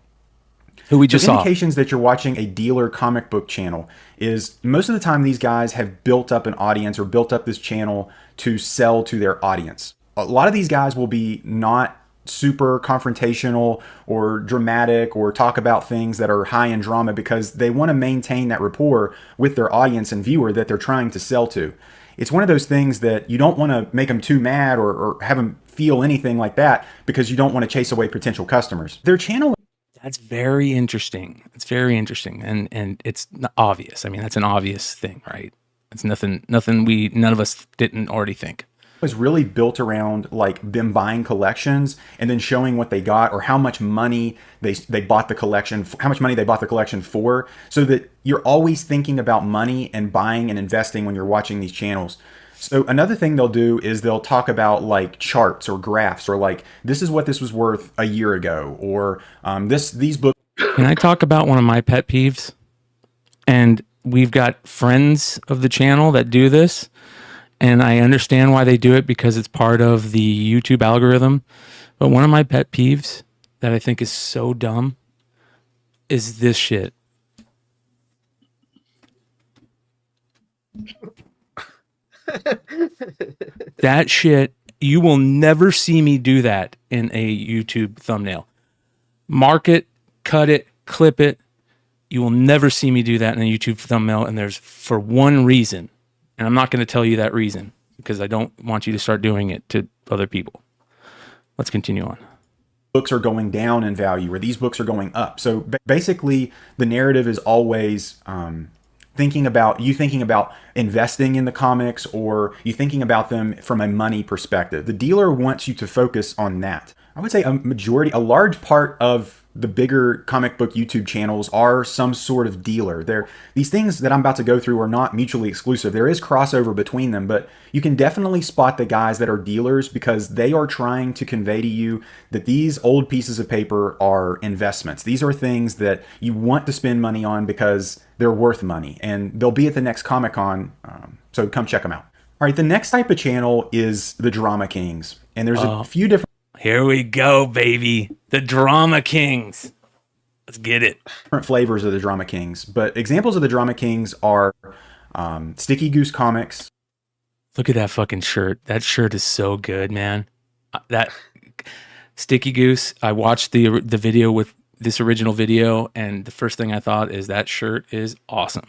Who we just saw. Indications that you're watching a dealer comic book channel is most of the time these guys have built up an audience or built up this channel to sell to their audience. A lot of these guys will be not super confrontational or dramatic or talk about things that are high in drama because they want to maintain that rapport with their audience and viewer that they're trying to sell to. It's one of those things that you don't want to make them too mad or have them feel anything like that because you don't want to chase away potential customers. Their channel. That's very interesting. It's very interesting. And it's obvious. I mean, that's an obvious thing, right? It's nothing none of us didn't already think. Was really built around like them buying collections and then showing what they got or how much money they bought the collection, how much money they bought the collection for, so that you're always thinking about money and buying and investing when you're watching these channels. So another thing they'll do is they'll talk about like charts or graphs or like this is what this was worth a year ago or these books. Can I talk about one of my pet peeves? And we've got friends of the channel that do this. And I understand why they do it because it's part of the YouTube algorithm. But one of my pet peeves that I think is so dumb is this shit. That shit, you will never see me do that in a YouTube thumbnail. Mark it, cut it, clip it. You will never see me do that in a YouTube thumbnail. And there's for one reason. And I'm not going to tell you that reason because I don't want you to start doing it to other people. Let's continue on. Books are going down in value or these books are going up. So basically the narrative is always thinking about investing in the comics or you thinking about them from a money perspective. The dealer wants you to focus on that. I would say a large part of the bigger comic book YouTube channels are some sort of dealer. These things that I'm about to go through are not mutually exclusive. There is crossover between them, but you can definitely spot the guys that are dealers because they are trying to convey to you that these old pieces of paper are investments. These are things that you want to spend money on because they're worth money and they'll be at the next Comic-Con. So come check them out. All right, the next type of channel is the Drama Kings. And there's a few different... Here we go, baby. The Drama Kings. Let's get it. Different flavors of the Drama Kings. But examples of the Drama Kings are Sticky Goose Comics. Look at that fucking shirt. That shirt is so good, man. That Sticky Goose, I watched the video with this original video, and the first thing I thought is that shirt is awesome.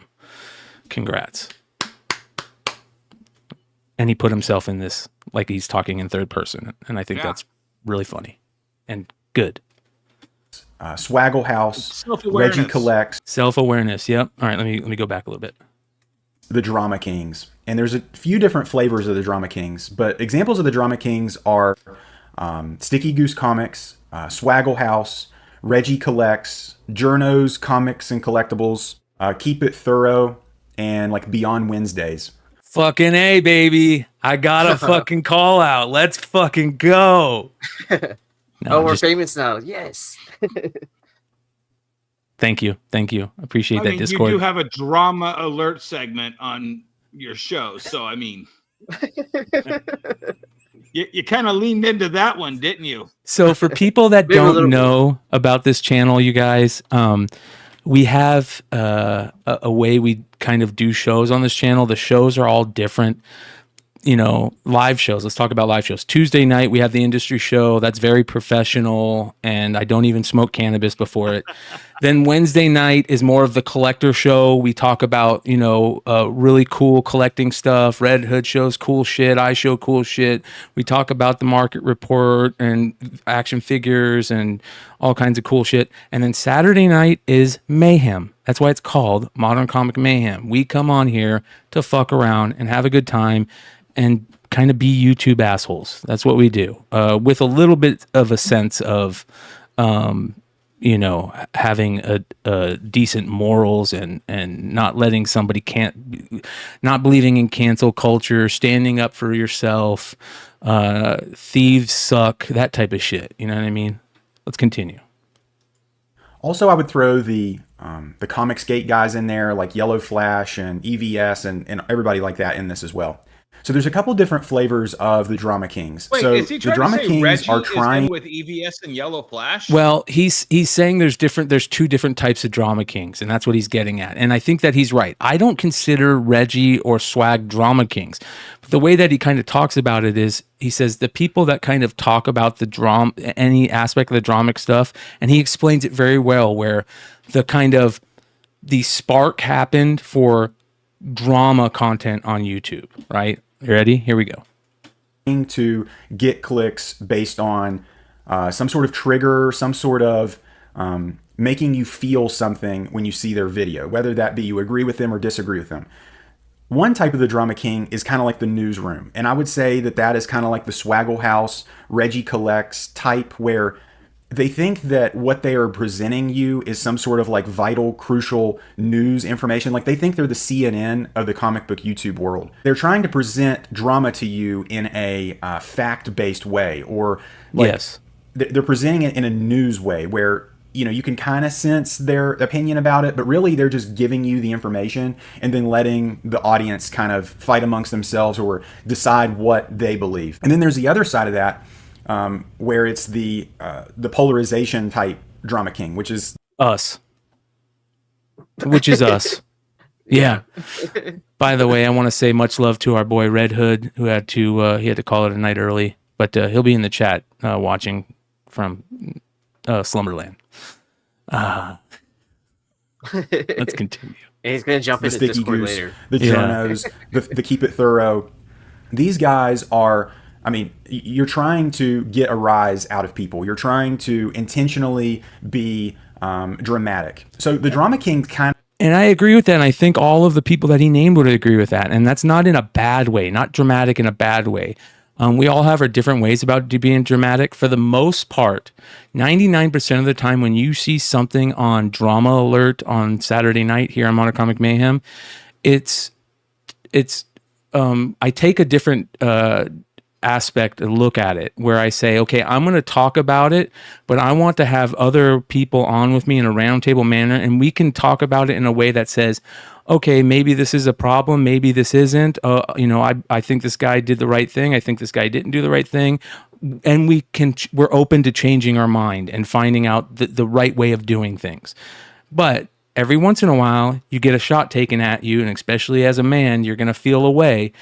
Congrats. And he put himself in this like he's talking in third person. And I think that's really funny and good. Swaggle House, Reggie Collects. Self-awareness, yep. All right, let me go back a little bit. The Drama Kings. And there's a few different flavors of the Drama Kings, but examples of the Drama Kings are Sticky Goose Comics, Swaggle House, Reggie Collects, Journos, Comics and Collectibles, Keep It Thorough, and like Beyond Wednesdays. Fucking A, baby. I got a fucking call out. Let's fucking go. No, we're famous now. Yes. Thank you. Appreciate that, Discord. You do have a drama alert segment on your show. So, I mean, you kind of leaned into that one, didn't you? So for people that don't know about this channel, you guys, we have a way we kind of do shows on this channel. The shows are all different, live shows. Let's talk about live shows. Tuesday night, we have the industry show. That's very professional, and I don't even smoke cannabis before it. Then Wednesday night is more of the collector show. We talk about, really cool collecting stuff. Red Hood shows cool shit. I show cool shit. We talk about the market report and action figures and all kinds of cool shit. And then Saturday night is Mayhem. That's why it's called Modern Comic Mayhem. We come on here to fuck around and have a good time and kind of be YouTube assholes. That's what we do, with a little bit of a sense of, having a decent morals and not letting somebody not believing in cancel culture, standing up for yourself, thieves suck, that type of shit. You know what I mean? Let's continue. Also, I would throw the Comics Gate guys in there, like Yellow Flash and EVS and everybody like that in this as well. So there's a couple different flavors of the Drama Kings. Wait, so is he the trying Drama to say Kings Reggie are trying is in with EVS and Yellow Flash? Well, he's saying there's two different types of Drama Kings, and that's what he's getting at. And I think that he's right. I don't consider Reggie or Swag Drama Kings. But the way that he kind of talks about it is, he says the people that kind of talk about the drama, any aspect of the dramic stuff, and he explains it very well, where the spark happened for drama content on YouTube, right? You ready? Here we go. To get clicks based on some sort of trigger, some sort of making you feel something when you see their video, whether that be you agree with them or disagree with them. One type of the Drama King is kind of like the newsroom. And I would say that is kind of like the Swaggle House, Reggie Collects type, where they think that what they are presenting you is some sort of like vital, crucial news information. Like they think they're the CNN of the comic book YouTube world. They're trying to present drama to you in a fact-based way, or like yes, they're presenting it in a news way where, you know, you can kind of sense their opinion about it, but really they're just giving you the information and then letting the audience kind of fight amongst themselves or decide what they believe. And then there's the other side of that, where it's the polarization type Drama King, which is us. Yeah. By the way, I want to say much love to our boy Redhood, who had to call it a night early, but he'll be in the chat watching from Slumberland. Let's continue. And he's gonna jump into Discord later. The journos, the Keep It Thorough. These guys are, I mean, you're trying to get a rise out of people. You're trying to intentionally be dramatic. So the Drama King kind of... And I agree with that. And I think all of the people that he named would agree with that. And that's not in a bad way, not dramatic in a bad way. We all have our different ways about being dramatic. For the most part, 99% of the time when you see something on Drama Alert on Saturday night here on Modern Comic Mayhem, I take a different aspect and look at it, where I say, okay, I'm going to talk about it, but I want to have other people on with me in a roundtable manner, and we can talk about it in a way that says, okay, maybe this is a problem, maybe this isn't. I think this guy did the right thing. I think this guy didn't do the right thing, and we're open to changing our mind and finding out the right way of doing things. But every once in a while, you get a shot taken at you, and especially as a man, you're going to feel a way.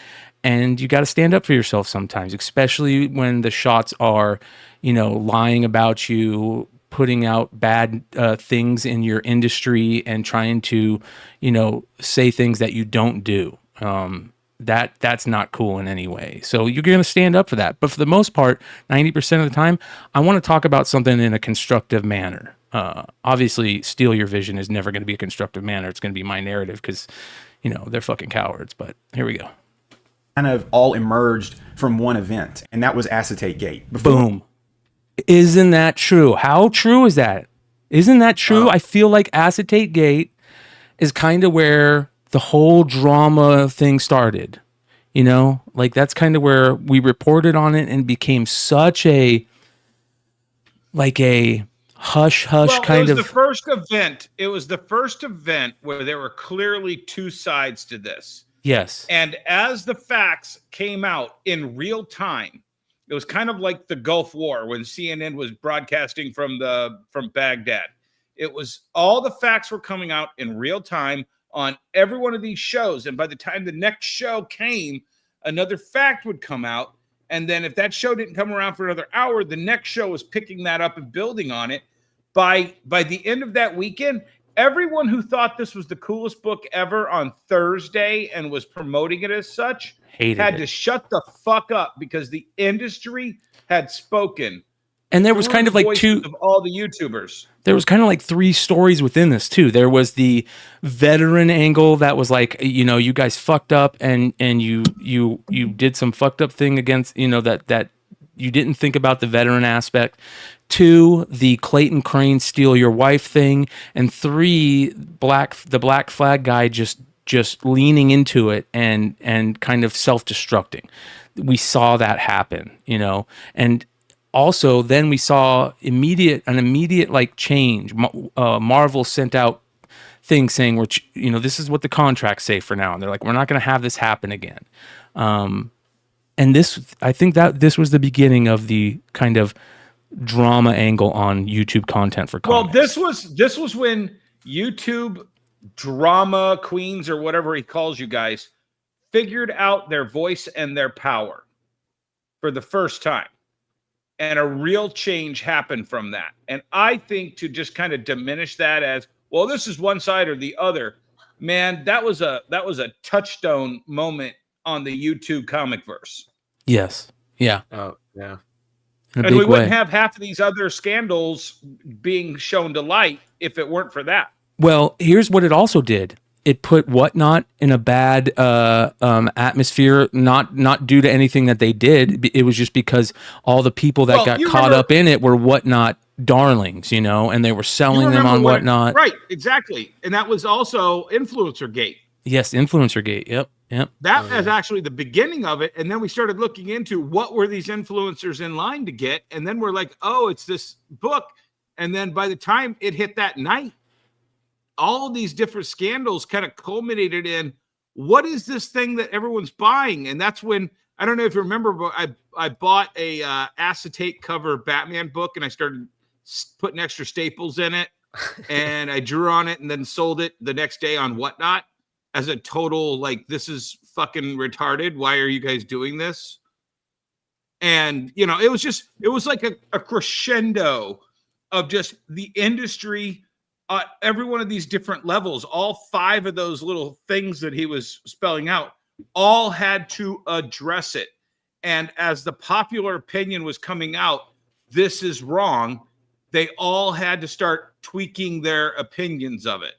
And you got to stand up for yourself sometimes, especially when the shots are, lying about you, putting out bad things in your industry and trying to, say things that you don't do. That's not cool in any way. So you're going to stand up for that. But for the most part, 90% of the time, I want to talk about something in a constructive manner. Obviously, Steal Your Vision is never going to be a constructive manner. It's going to be my narrative because, they're fucking cowards. But here we go. Kind of all emerged from one event, and that was Acetate Gate. Boom. Isn't that true? How true is that? Isn't that true? I feel like Acetate Gate is kind of where the whole drama thing started. That's kind of where we reported on it and became such a hush kind of. It was the first event. It was the first event where there were clearly two sides to this. Yes. And as the facts came out in real time, it was kind of like the Gulf War when CNN was broadcasting from Baghdad. It was all the facts were coming out in real time on every one of these shows. And by the time the next show came, another fact would come out. And then if that show didn't come around for another hour, the next show was picking that up and building on it. By the end of that weekend, everyone who thought this was the coolest book ever on Thursday and was promoting it as such had to shut the fuck up because the industry had spoken. And there was kind of like two of all the YouTubers. There was kind of like three stories within this too. There was the veteran angle that was like, you guys fucked up and you did some fucked up thing against, that you didn't think about the veteran aspect. 2, the Clayton Crane steal your wife thing, and 3, the black flag guy just leaning into it and kind of self-destructing. We saw that happen, and also then we saw an immediate like change. Marvel sent out things saying, this is what the contracts say for now, and they're like, we're not going to have this happen again. And I think that this was the beginning of the kind of drama angle on YouTube content for comics. Well, this was when YouTube drama queens, or whatever he calls you guys, figured out their voice and their power for the first time. And a real change happened from that. And I think to just kind of diminish that as, well, this is one side or the other, man, that was a touchstone moment on the YouTube comic verse. Yes. Yeah. Oh, yeah. In a and big we wouldn't way. have half of these other scandals being shown to light if it weren't for that. Well, here's what it also did. It put Whatnot in a bad atmosphere, not due to anything that they did. It was just because all the people that got caught up in it were Whatnot darlings, you know, and they were selling them on Whatnot. Right, exactly. And that was also Influencer Gate. Yes, Influencer Gate. Yep. That is actually the beginning of it. And then we started looking into what were these influencers in line to get. And then we're like, oh, it's this book. And then by the time it hit that night, all of these different scandals kind of culminated in what is this thing that everyone's buying? And that's when, I don't know if you remember, but I bought a acetate cover Batman book, and I started putting extra staples in it, and I drew on it and then sold it the next day on Whatnot as a total, like, this is fucking retarded. Why are you guys doing this? And, you know, it was like a crescendo of just the industry, every one of these different levels, all 5 of those little things that he was spelling out, all had to address it. And as the popular opinion was coming out, this is wrong, they all had to start tweaking their opinions of it.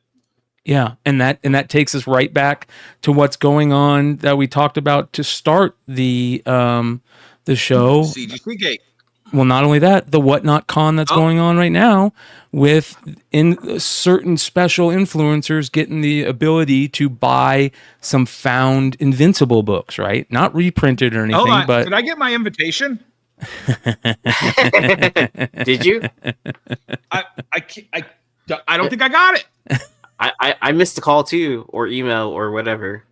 Yeah, and that takes us right back to what's going on that we talked about to start the show. CGC Gate. Well, not only that, the Whatnot Con that's going on right now with certain special influencers getting the ability to buy some found Invincible books, right? Not reprinted or anything. Hold on. But Did I get my invitation? Did you? I don't think I got it. I missed a call too, or email, or whatever.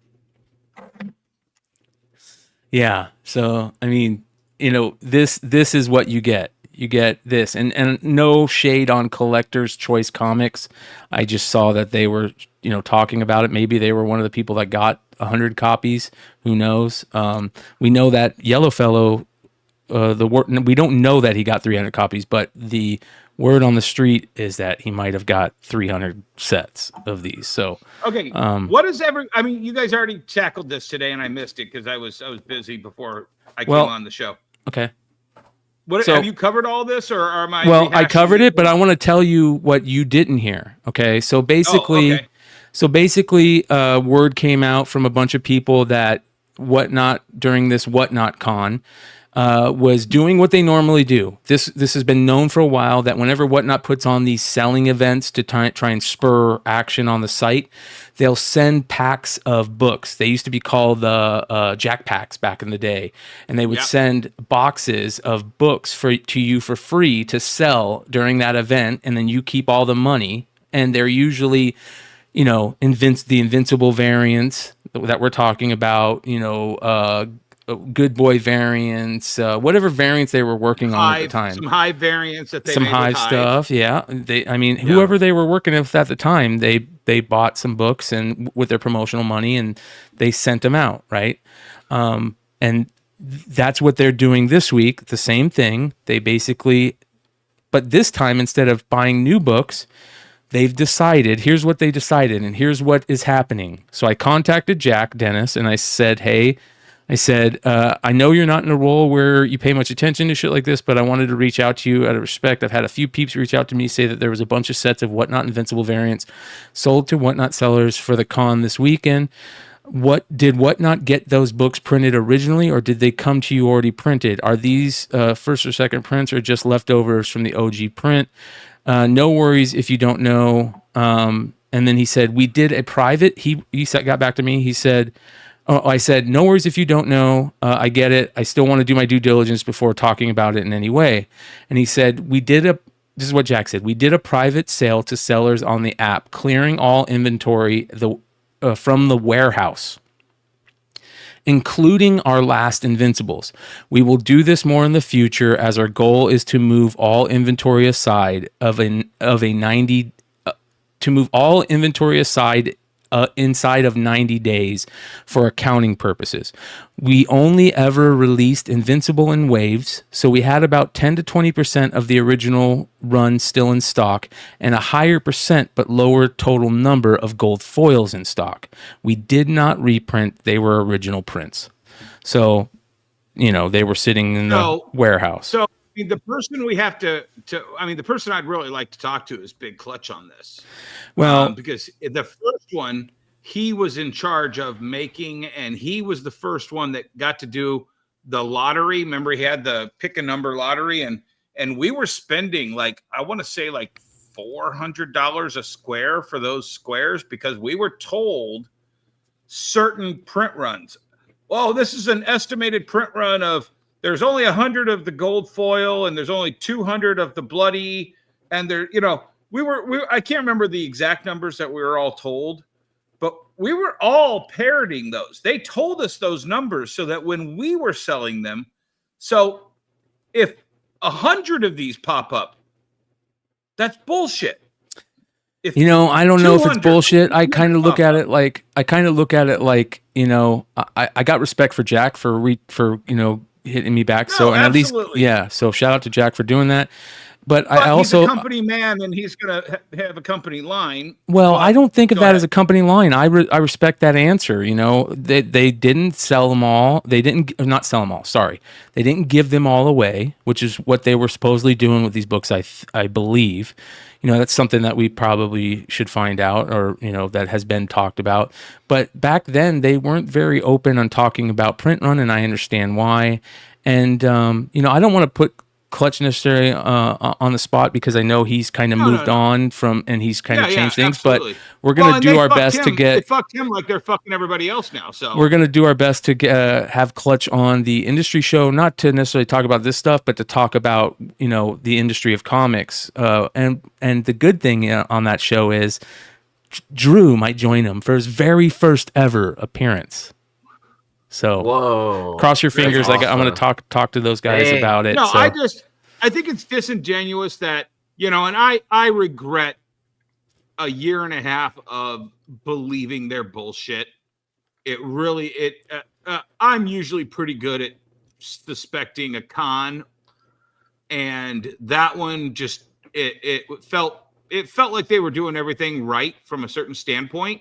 Yeah. So, I mean, you know, this is what you get. You get this, and no shade on Collector's Choice Comics. I just saw that they were, you know, talking about it. Maybe they were one of the people that got 100 copies. Who knows? We know that Yellowfellow, we don't know that he got 300 copies, but the word on the street is that he might have got 300 sets of these. So okay, what is I mean, you guys already tackled this today, and I missed it because I was busy before I came on the show. Okay. So, have you covered all this, or am I? Well, I covered it, but I want to tell you what you didn't hear. Okay, so basically, word came out from a bunch of people that Whatnot during this Whatnot Con was doing what they normally do. This has been known for a while, that whenever Whatnot puts on these selling events to try and spur action on the site, they'll send packs of books. They used to be called the Jack Packs back in the day, and they would send boxes of books to you for free to sell during that event, and then you keep all the money. And they're usually, you know, the Invincible variants that we're talking about, you know, Good Boy variants, whatever variants they were working on at the time. Some Hive variants that they some made Hive with stuff, yeah. Whoever they were working with at the time, they bought some books and with their promotional money, and they sent them out, right? And that's what they're doing this week. The same thing. They basically, but this time instead of buying new books, they've decided. Here's what they decided, and here's what is happening. So I contacted Jack Dennis, and I said, hey. I know you're not in a role where you pay much attention to shit like this, but I wanted to reach out to you out of respect. I've had a few peeps reach out to me, say that there was a bunch of sets of Whatnot Invincible variants sold to Whatnot sellers for the con this weekend. Did Whatnot get those books printed originally, or did they come to you already printed? Are these first or second prints, or just leftovers from the OG print? No worries if you don't know. And then he said, we did a private. He got back to me. He said, I said, no worries if you don't know. I get it. I still want to do my due diligence before talking about it in any way. And he said, this is what Jack said. We did a private sale to sellers on the app, clearing all inventory from the warehouse. including our last Invincibles. We will do this more in the future, as our goal is to move all inventory aside inside of 90 days for accounting purposes. We only ever released Invincible in waves, so we had about 10 to 20% of the original run still in stock and a higher percent but lower total number of gold foils in stock. We did not reprint, they were original prints. So, they were sitting in the warehouse. So the person we have the person I'd really like to talk to is Big Clutch on this. Well, because the first one, he was in charge of making, and he was the first one that got to do the lottery. Remember, he had the pick a number lottery, and we were spending I want to say $400 a square for those squares because we were told certain print runs. Well, this is an estimated print run of. There's only 100 of the gold foil, and there's only 200 of the bloody, and I can't remember the exact numbers that we were all told, but we were all parroting those. They told us those numbers so that when we were selling them, so if 100 of these pop up, that's bullshit. I don't know if it's bullshit. I kind of look at it like, I got respect for Jack for hitting me back. So, and absolutely. At least, so shout out to Jack for doing that. But I he's also a company man, and he's going to have a company line. Well, I don't think of that as a company line. I respect that answer. They didn't sell them all. They didn't not sell them all. Sorry, they didn't give them all away, which is what they were supposedly doing with these books. I believe. That's something that we probably should find out, or that has been talked about. But back then, they weren't very open on talking about print run, and I understand why. And I don't want to put Clutch necessarily on the spot because I know he's kind of moved on from, and he's kind of changed things. Absolutely. But we're gonna do our best to get. They fucked him like they're fucking everybody else now. So we're gonna do our best to have Clutch on the industry show, not to necessarily talk about this stuff, but to talk about the industry of comics. And the good thing on that show is Drew might join him for his very first ever appearance. So whoa, cross your fingers. Awesome. I'm going to talk to those guys about it. No, so. I think it's disingenuous that, and I regret a year and a half of believing their bullshit. I'm usually pretty good at suspecting a con, and that one just, it felt like they were doing everything right from a certain standpoint.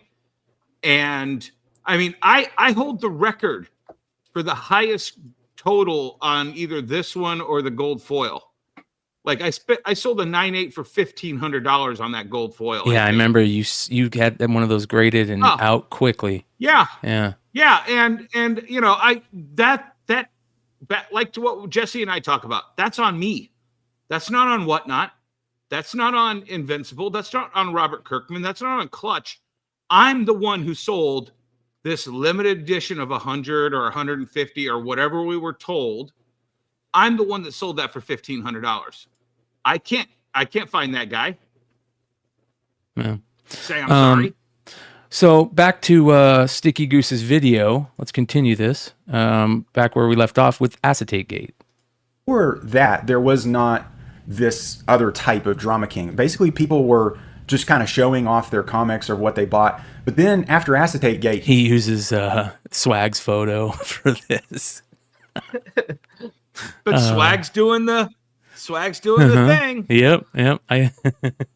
And I hold the record for the highest total on either this one or the gold foil. I sold a 9.8 for $1,500 on that gold foil. Yeah, I remember you had one of those graded and out quickly. Yeah. Yeah. Yeah, and that like to what Jesse and I talk about. That's on me. That's not on Whatnot. That's not on Invincible. That's not on Robert Kirkman. That's not on Clutch. I'm the one who sold this limited edition of 100 or 150 or whatever we were told. I'm the one that sold that for $1,500. I can't find that guy. Yeah. Say I'm sorry. So back to Sticky Goose's video. Let's continue this. Back where we left off with Acetate Gate. Before that, there was not this other type of Drama King. Basically, people were just kind of showing off their comics or what they bought. But then after Acetate Gate, he uses Swag's photo for this. But Swag's doing the thing. Yep.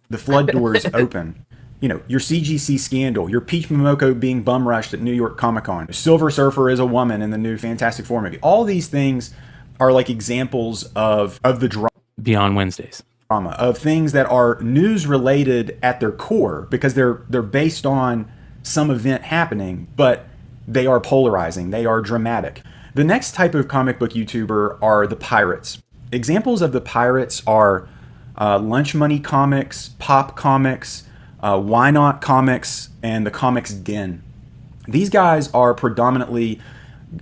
The flood doors open. Your CGC scandal, your Peach Momoko being bum rushed at New York Comic Con, Silver Surfer is a woman in the new Fantastic Four movie. All these things are like examples of the drama. Beyond Wednesdays. Drama of things that are news related at their core because they're based on some event happening, but they are polarizing. They are dramatic. The next type of comic book YouTuber are the pirates. Examples of the pirates are Lunch Money Comics, Pop Comics, Why Not Comics, and the Comics Den. These guys are predominantly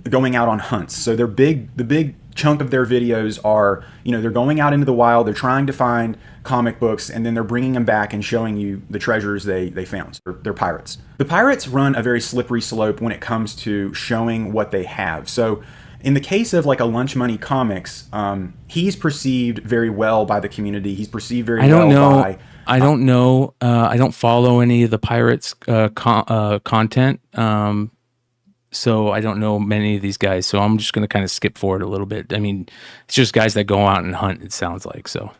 going out on hunts. So the big chunk of their videos are, they're going out into the wild, they're trying to find comic books, and then they're bringing them back and showing you the treasures they found. They're pirates. The pirates run a very slippery slope when it comes to showing what they have. So in the case of like a Lunch Money Comics, he's perceived very well by the community. He's perceived very well by... I don't know. I don't follow any of the pirates content. So I don't know many of these guys. So I'm just going to kind of skip forward a little bit. I mean, it's just guys that go out and hunt, it sounds like. So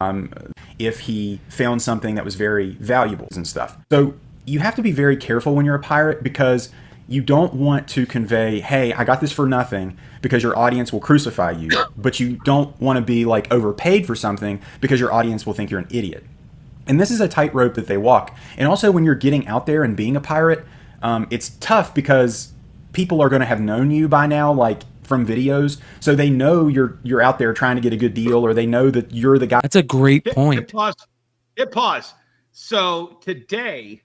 if he found something that was very valuable and stuff. So you have to be very careful when you're a pirate, because you don't want to convey, hey, I got this for nothing, because your audience will crucify you. But you don't want to be like overpaid for something, because your audience will think you're an idiot. And this is a tightrope that they walk. And also when you're getting out there and being a pirate, it's tough because people are going to have known you by now, like from videos. So they know you're out there trying to get a good deal, or they know that you're the guy. That's a great point. Hit pause. So today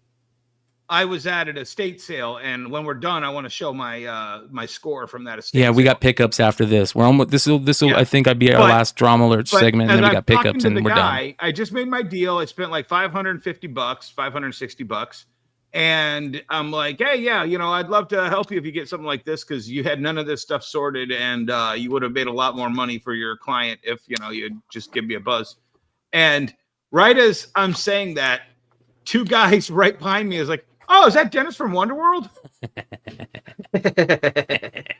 I was at an estate sale, and when we're done, I want to show my score from that estate. Yeah, we got pickups after this. We're almost this will I think I'd be our last drama alert segment, and then we got pickups, and we're done. I just made my deal. I spent like $550, $560, and I'm like, hey, yeah, I'd love to help you if you get something like this, because you had none of this stuff sorted, and you would have made a lot more money for your client if you'd just give me a buzz. And right as I'm saying that, two guys right behind me is like, oh, is that Dennis from Wonderworld?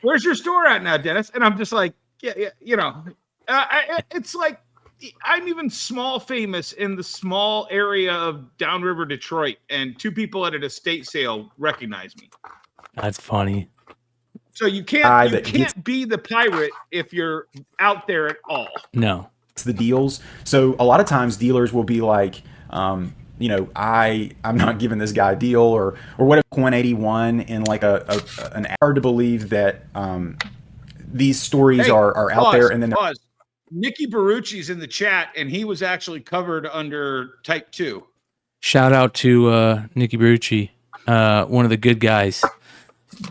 Where's your store at now, Dennis? And I'm just like, yeah, it's like I'm even small famous in the small area of downriver Detroit, and two people at an estate sale recognize me. That's funny. So you can't be the pirate if you're out there at all. No. It's the deals. So a lot of times dealers will be like, I'm not giving this guy a deal, or what if 181 in like an hard to believe that these stories are out there, and then Nicky Barucci's in the chat, and he was actually covered under Type 2. Shout out to Nicky Barucci, one of the good guys.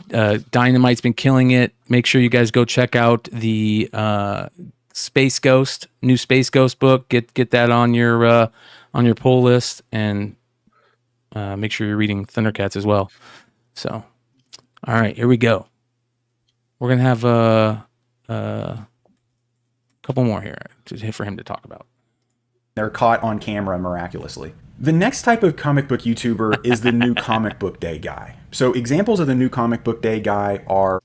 Dynamite's been killing it. Make sure you guys go check out the Space Ghost, new Space Ghost book. Get that on your pull list, and make sure you're reading Thundercats as well. So, all right, here we go. We're gonna have a couple more here for him to talk about. They're caught on camera miraculously. The next type of comic book YouTuber is the new comic book day guy. So examples of the new comic book day guy are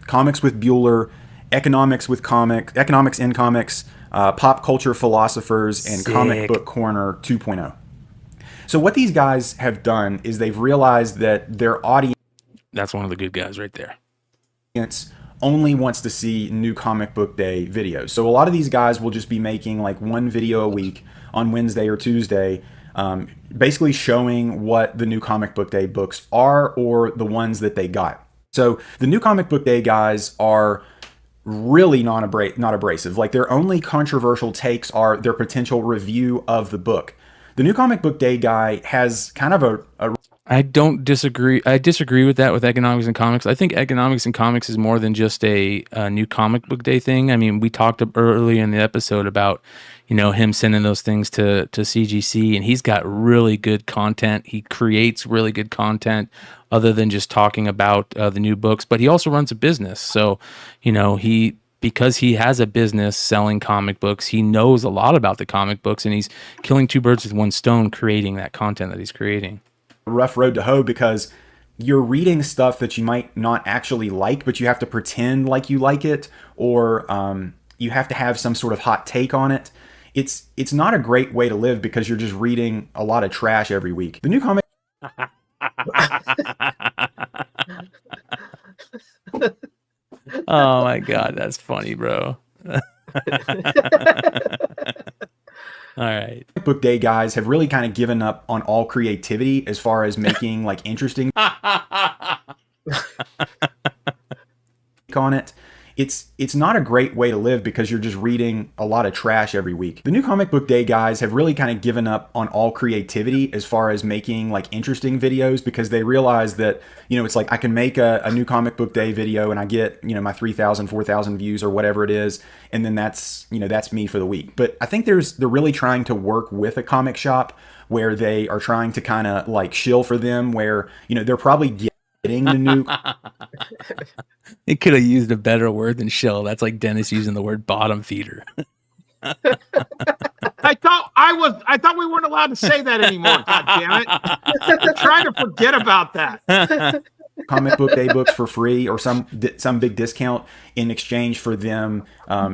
Comics with Bueller, Economics in Comics, Pop Culture Philosophers, and Sick. Comic Book Corner 2.0. So what these guys have done is they've realized that their audience... That's one of the good guys right there. ...only wants to see new comic book day videos. So a lot of these guys will just be making like one video a week on Wednesday or Tuesday, basically showing what the new comic book day books are, or the ones that they got. So the new comic book day guys are really not abrasive. Like, their only controversial takes are their potential review of the book. The new comic book day guy has kind of a I don't disagree. I disagree with that with Economics and Comics. I think Economics and Comics is more than just a new comic book day thing. I mean, we talked earlier in the episode about, him sending those things to CGC, and he's got really good content. He creates really good content other than just talking about the new books, but he also runs a business. So, because he has a business selling comic books, he knows a lot about the comic books, and he's killing two birds with one stone creating that content that he's creating. Rough road to hoe, because you're reading stuff that you might not actually like, but you have to pretend like you like it, or you have to have some sort of hot take on it. It's not a great way to live, because you're just reading a lot of trash every week. The new comic... Oh my God, that's funny, bro. All right. Book day guys have really kind of given up on all creativity as far as making like interesting on it. it's not a great way to live because you're just reading a lot of trash every week. The new comic book day guys have really kind of given up on all creativity as far as making like interesting videos, because they realize that, you know, it's like I can make a new comic book day video and I get, you know, my 3,000, 4,000 views or whatever it is, and then that's, you know, that's me for the week. But I think they're really trying to work with a comic shop where they are trying to kind of like shill for them, where, you know, they're probably getting the new. It could have used a better word than shill. That's like Dennis using the word bottom feeder. I thought we weren't allowed to say that anymore. God damn it! I'm trying to forget about that. Comic book day books for free or some big discount in exchange for them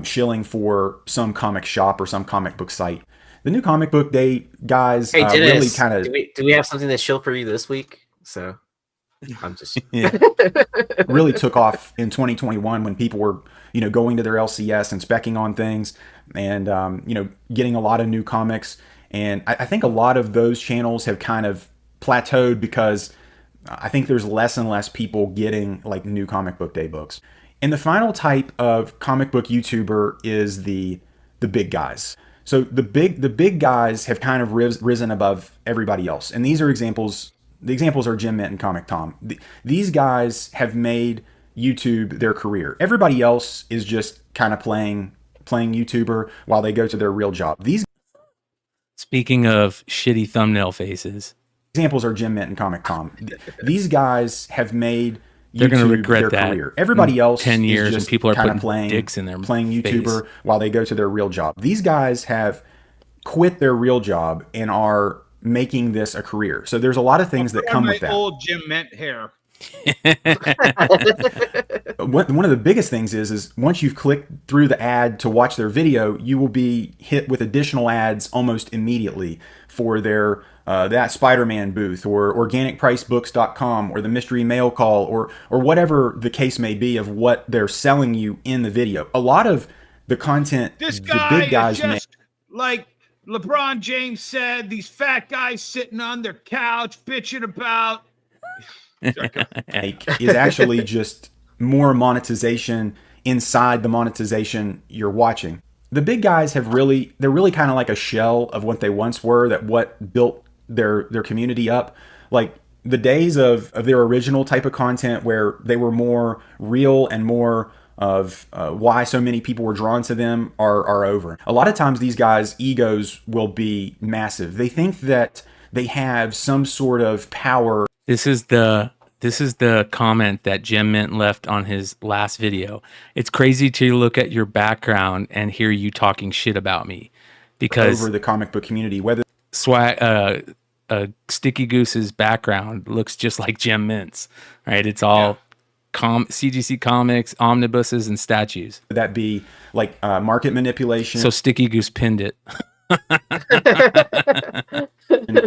shilling for some comic shop or some comic book site. The new comic book day guys really kind of. Do we have something to shill for you this week? So I'm just really took off in 2021 when people were, you know, going to their LCS and specking on things and, you know, getting a lot of new comics. And I think a lot of those channels have kind of plateaued because I think there's less and less people getting like new comic book day books. And the final type of comic book YouTuber is the big guys. So the big guys have kind of risen above everybody else. And these are examples. The examples are Jim Mint and Comic Tom. These guys have made YouTube their career. Everybody else is just kind of playing YouTuber while they go to their real job. Speaking of shitty thumbnail faces, examples are Jim Mint and Comic Tom. These guys have made they're going to regret their that career. Everybody else 10 years is just and people are kind of putting dicks in their playing YouTuber while they go to their real job. These guys have quit their real job and are making this a career. So there's a lot of things that come with that. Old Jim Mint hair. One of the biggest things is once you've clicked through the ad to watch their video, you will be hit with additional ads almost immediately for their that Spider-Man booth or organicpricebooks.com or the mystery mail call or whatever the case may be of what they're selling you in the video. A lot of the content the big guys make, like LeBron James said, these fat guys sitting on their couch bitching about is actually just more monetization inside the monetization you're watching. The big guys they're really kind of like a shell of what they once were, that what built their community up. Like the days of their original type of content where they were more real and more of why so many people were drawn to them are over. A lot of times these guys' egos will be massive. They think that they have some sort of power. This is the comment that Jim Mint left on his last video. It's crazy to look at your background and hear you talking shit about me, because over the comic book community, whether Sticky Goose's background looks just like Jim Mint's, right? It's all CGC comics, omnibuses, and statues. That be like market manipulation. So Sticky Goose pinned it.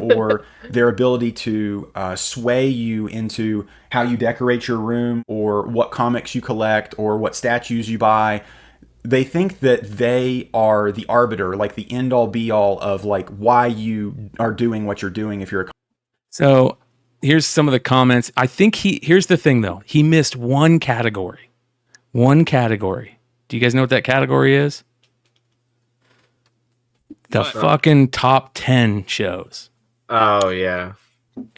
Or their ability to sway you into how you decorate your room or what comics you collect or what statues you buy. They think that they are the arbiter, like the end all be all of like why you are doing what you're doing if you're a. So here's some of the comments. I think here's the thing though. He missed one category. One category. Do you guys know what that category is? The fucking top 10 shows. Oh, yeah.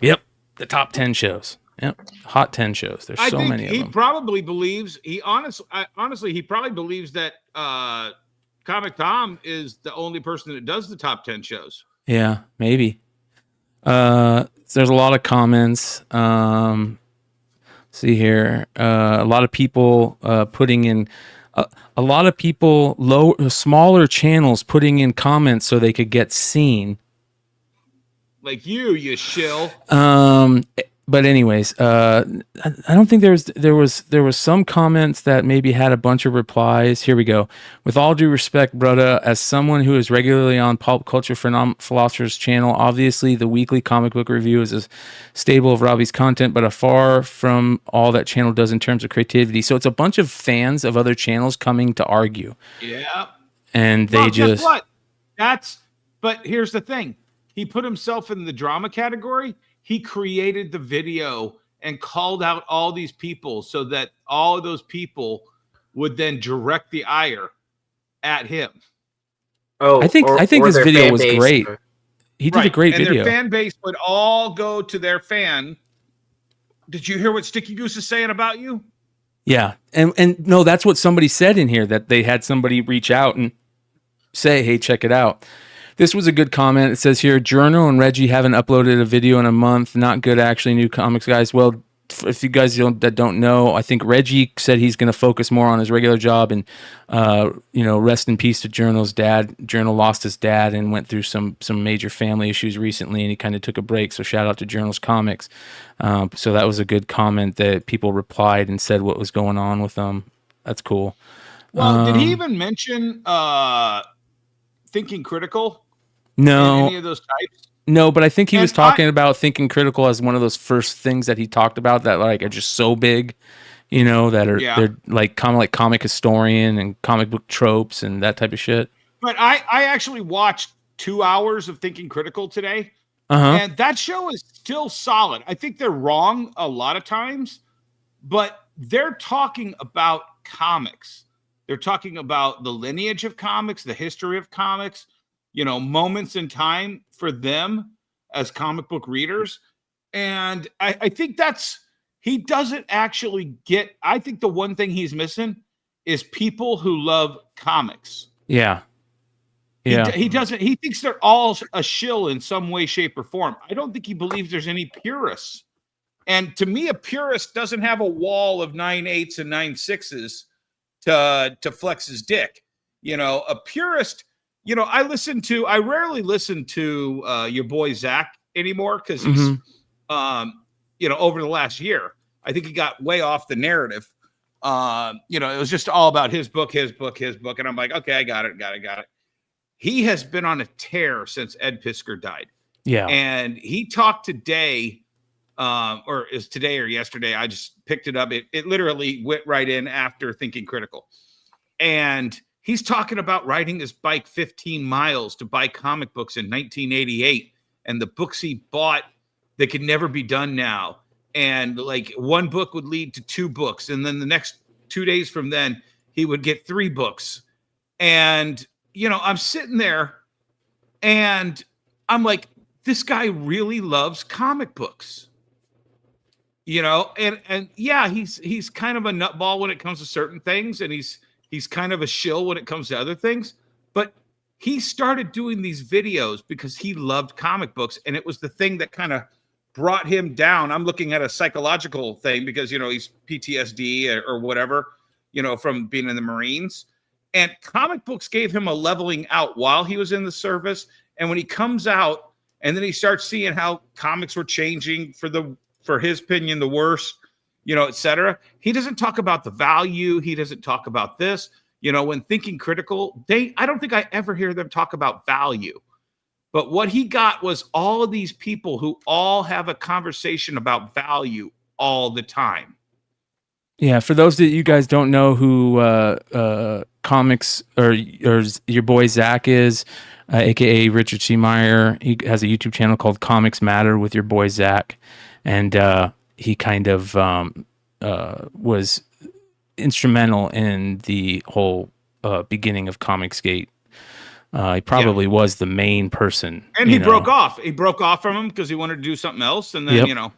Yep. The top 10 shows. Yep. Hot 10 shows. There's so many of them. He probably believes, honestly, he probably believes that Comic Tom is the only person that does the top 10 shows. Yeah, maybe. There's a lot of comments. See here. A lot of people putting in... a lot of people, smaller channels, putting in comments so they could get seen. Like you shill. But anyways, I don't think there was some comments that maybe had a bunch of replies. Here we go. With all due respect, brother, as someone who is regularly on Pulp Culture Philosopher's channel, obviously the weekly comic book review is a staple of Robbie's content, but far from all that channel does in terms of creativity. So it's a bunch of fans of other channels coming to argue. Yeah. And they guess what? But here's the thing. He put himself in the drama category. He created the video and called out all these people so that all of those people would then direct the ire at him. Oh, I think his video was great. He did a great video. And their fan base would all go to their fan. Did you hear what Sticky Goose is saying about you? Yeah. And no, that's what somebody said in here, that they had somebody reach out and say, hey, check it out. This was a good comment. It says here, Journal and Reggie haven't uploaded a video in a month. Not good, actually, new comics guys. Well, if you guys don't know, I think Reggie said he's going to focus more on his regular job, and rest in peace to Journal's dad. Journal lost his dad and went through some major family issues recently, and he kind of took a break. So shout out to Journal's Comics. So that was a good comment that people replied and said what was going on with them. That's cool. Well, did he even mention Thinking Critical? No. Any of those types? No, but I think he was talking about Thinking Critical as one of those first things that he talked about that like are just so big, that are they're like kind of like comic historian and comic book tropes and that type of shit. But I actually watched 2 hours of Thinking Critical today, and that show is still solid. I think they're wrong a lot of times, but they're talking about comics. They're talking about the lineage of comics, the history of comics, moments in time for them as comic book readers. And I think he doesn't actually get, I think the one thing he's missing is people who love comics. Yeah. Yeah. He doesn't, he thinks they're all a shill in some way, shape, or form. I don't think he believes there's any purists. And to me, a purist doesn't have a wall of 9/8 and 9/6 to flex his dick. A purist, I rarely listen to your boy Zach anymore because he's, over the last year, I think he got way off the narrative. It was just all about his book. And I'm like, okay, I got it. He has been on a tear since Ed Piskor died. Yeah. And he talked today, or is today or yesterday, I just picked it up. It literally went right in after Thinking Critical. And he's talking about riding his bike 15 miles to buy comic books in 1988 and the books he bought that could never be done now. And like one book would lead to 2 books. And then the next 2 days from then, he would get 3 books. And, I'm sitting there and I'm like, this guy really loves comic books, and yeah, he's kind of a nutball when it comes to certain things. And he's kind of a shill when it comes to other things, but he started doing these videos because he loved comic books. And it was the thing that kind of brought him down. I'm looking at a psychological thing because, he's PTSD or whatever, from being in the Marines, and comic books gave him a leveling out while he was in the service. And when he comes out and then he starts seeing how comics were changing for his opinion, the worst, et cetera. He doesn't talk about the value. He doesn't talk about this, when Thinking Critical, I don't think I ever hear them talk about value, but what he got was all of these people who all have a conversation about value all the time. Yeah. For those that you guys don't know who, Comix or your boy Zach is, aka Richard C. Meyer, he has a YouTube channel called Comics Matter with your boy Zach. And, he kind of was instrumental in the whole beginning of Comicsgate. He probably was the main person. And he broke off. He broke off from him because he wanted to do something else. And then, Yeah,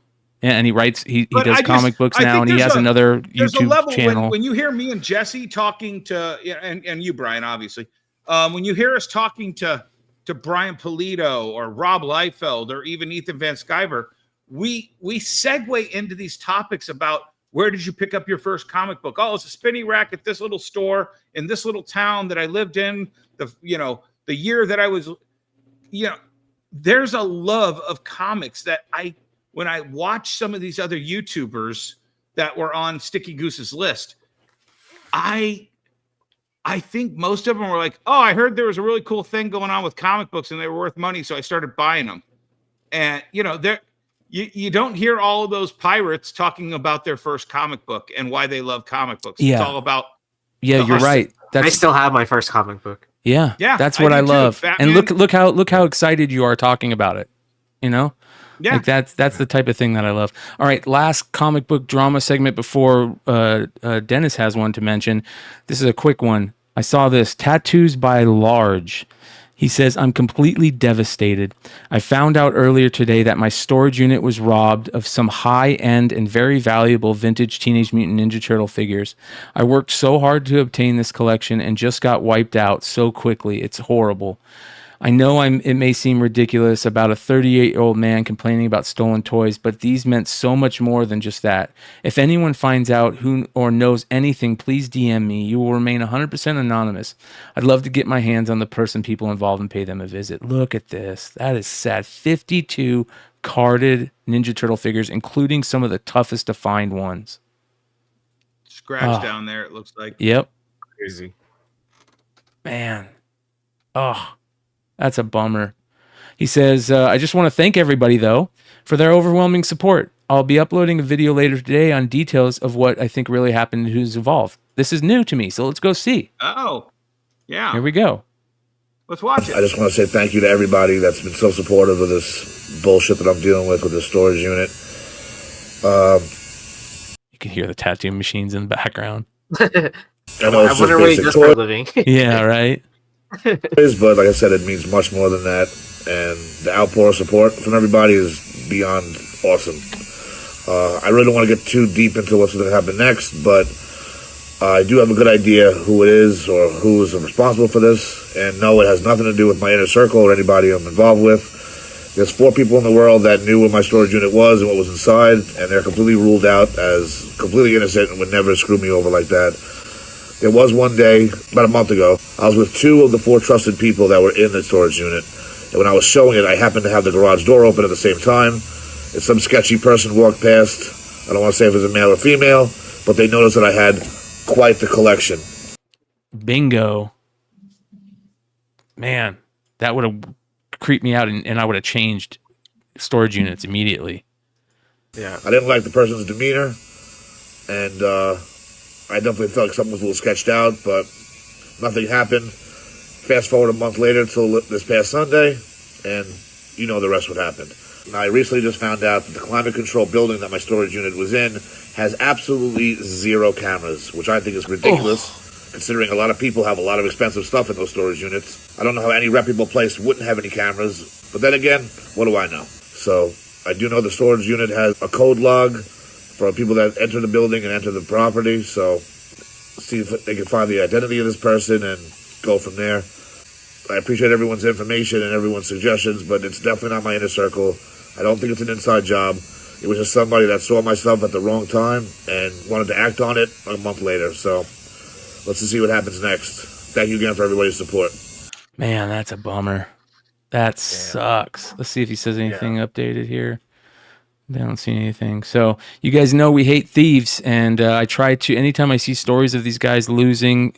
and he writes, he does comic books now, and he has another YouTube channel. When you hear me and Jesse talking to, and you, Brian, obviously, when you hear us talking to Brian Polito or Rob Liefeld or even Ethan Van Sciver, we segue into these topics about where did you pick up your first comic book? Oh, it's a spinny rack at this little store in this little town that I lived in. The year that I was, there's a love of comics that when I watch some of these other YouTubers that were on Sticky Goose's list, I think most of them were like, oh, I heard there was a really cool thing going on with comic books and they were worth money, so I started buying them. And you don't hear all of those pirates talking about their first comic book and why they love comic books. Yeah. It's all about. Yeah, you're right. I still have my first comic book. Yeah, that's what I love. And look how excited you are talking about it. Yeah. Like that's the type of thing that I love. All right, last comic book drama segment before Dennis has one to mention. This is a quick one. I saw this, tattoos by Large. He says, I'm completely devastated. I found out earlier today that my storage unit was robbed of some high-end and very valuable vintage Teenage Mutant Ninja Turtle figures. I worked so hard to obtain this collection and just got wiped out so quickly. It's horrible. I know it may seem ridiculous about a 38-year-old man complaining about stolen toys, but these meant so much more than just that. If anyone finds out who or knows anything, please DM me. You will remain 100% anonymous. I'd love to get my hands on the person, people involved, and pay them a visit. Look at this. That is sad. 52 carded Ninja Turtle figures, including some of the toughest to find ones. Scratch down there, it looks like. Yep. Crazy. Man. Oh. That's a bummer. He says, I just want to thank everybody, though, for their overwhelming support. I'll be uploading a video later today on details of what I think really happened and who's involved. This is new to me, so let's go see. Oh, yeah. Here we go. Let's watch it. I just want to say thank you to everybody that's been so supportive of this bullshit that I'm dealing with this storage unit. You can hear the tattoo machines in the background. I know it's wonder where he does for a living. Yeah, right? But like I said, it means much more than that, and the outpour of support from everybody is beyond awesome. I really don't want to get too deep into what's going to happen next, but I do have a good idea who it is or who is responsible for this, and no, it has nothing to do with my inner circle or anybody I'm involved with. There's 4 people in the world that knew where my storage unit was and what was inside, and they're completely ruled out as completely innocent and would never screw me over like that. There was one day, about a month ago, I was with 2 of the 4 trusted people that were in the storage unit. And when I was showing it, I happened to have the garage door open at the same time. And some sketchy person walked past. I don't want to say if it was a male or female, but they noticed that I had quite the collection. Bingo. Man, that would have creeped me out, and I would have changed storage units immediately. Yeah. I didn't like the person's demeanor, and I definitely felt like something was a little sketched out, but nothing happened. Fast forward a month later till this past Sunday, and you know the rest what happened. Now, I recently just found out that the climate control building that my storage unit was in has absolutely 0 cameras, which I think is ridiculous, considering a lot of people have a lot of expensive stuff in those storage units. I don't know how any reputable place wouldn't have any cameras, but then again, what do I know? So I do know the storage unit has a code log for people that enter the building and enter the property, so see if they can find the identity of this person and go from there. I appreciate everyone's information and everyone's suggestions, but it's definitely not my inner circle. I don't think it's an inside job. It was just somebody that saw my stuff at the wrong time and wanted to act on it a month later. So let's just see what happens next. Thank you again for everybody's support. Man, that's a bummer. That sucks. Let's see if he says anything updated here. I don't see anything. So you guys know we hate thieves, and I try to, anytime I see stories of these guys losing,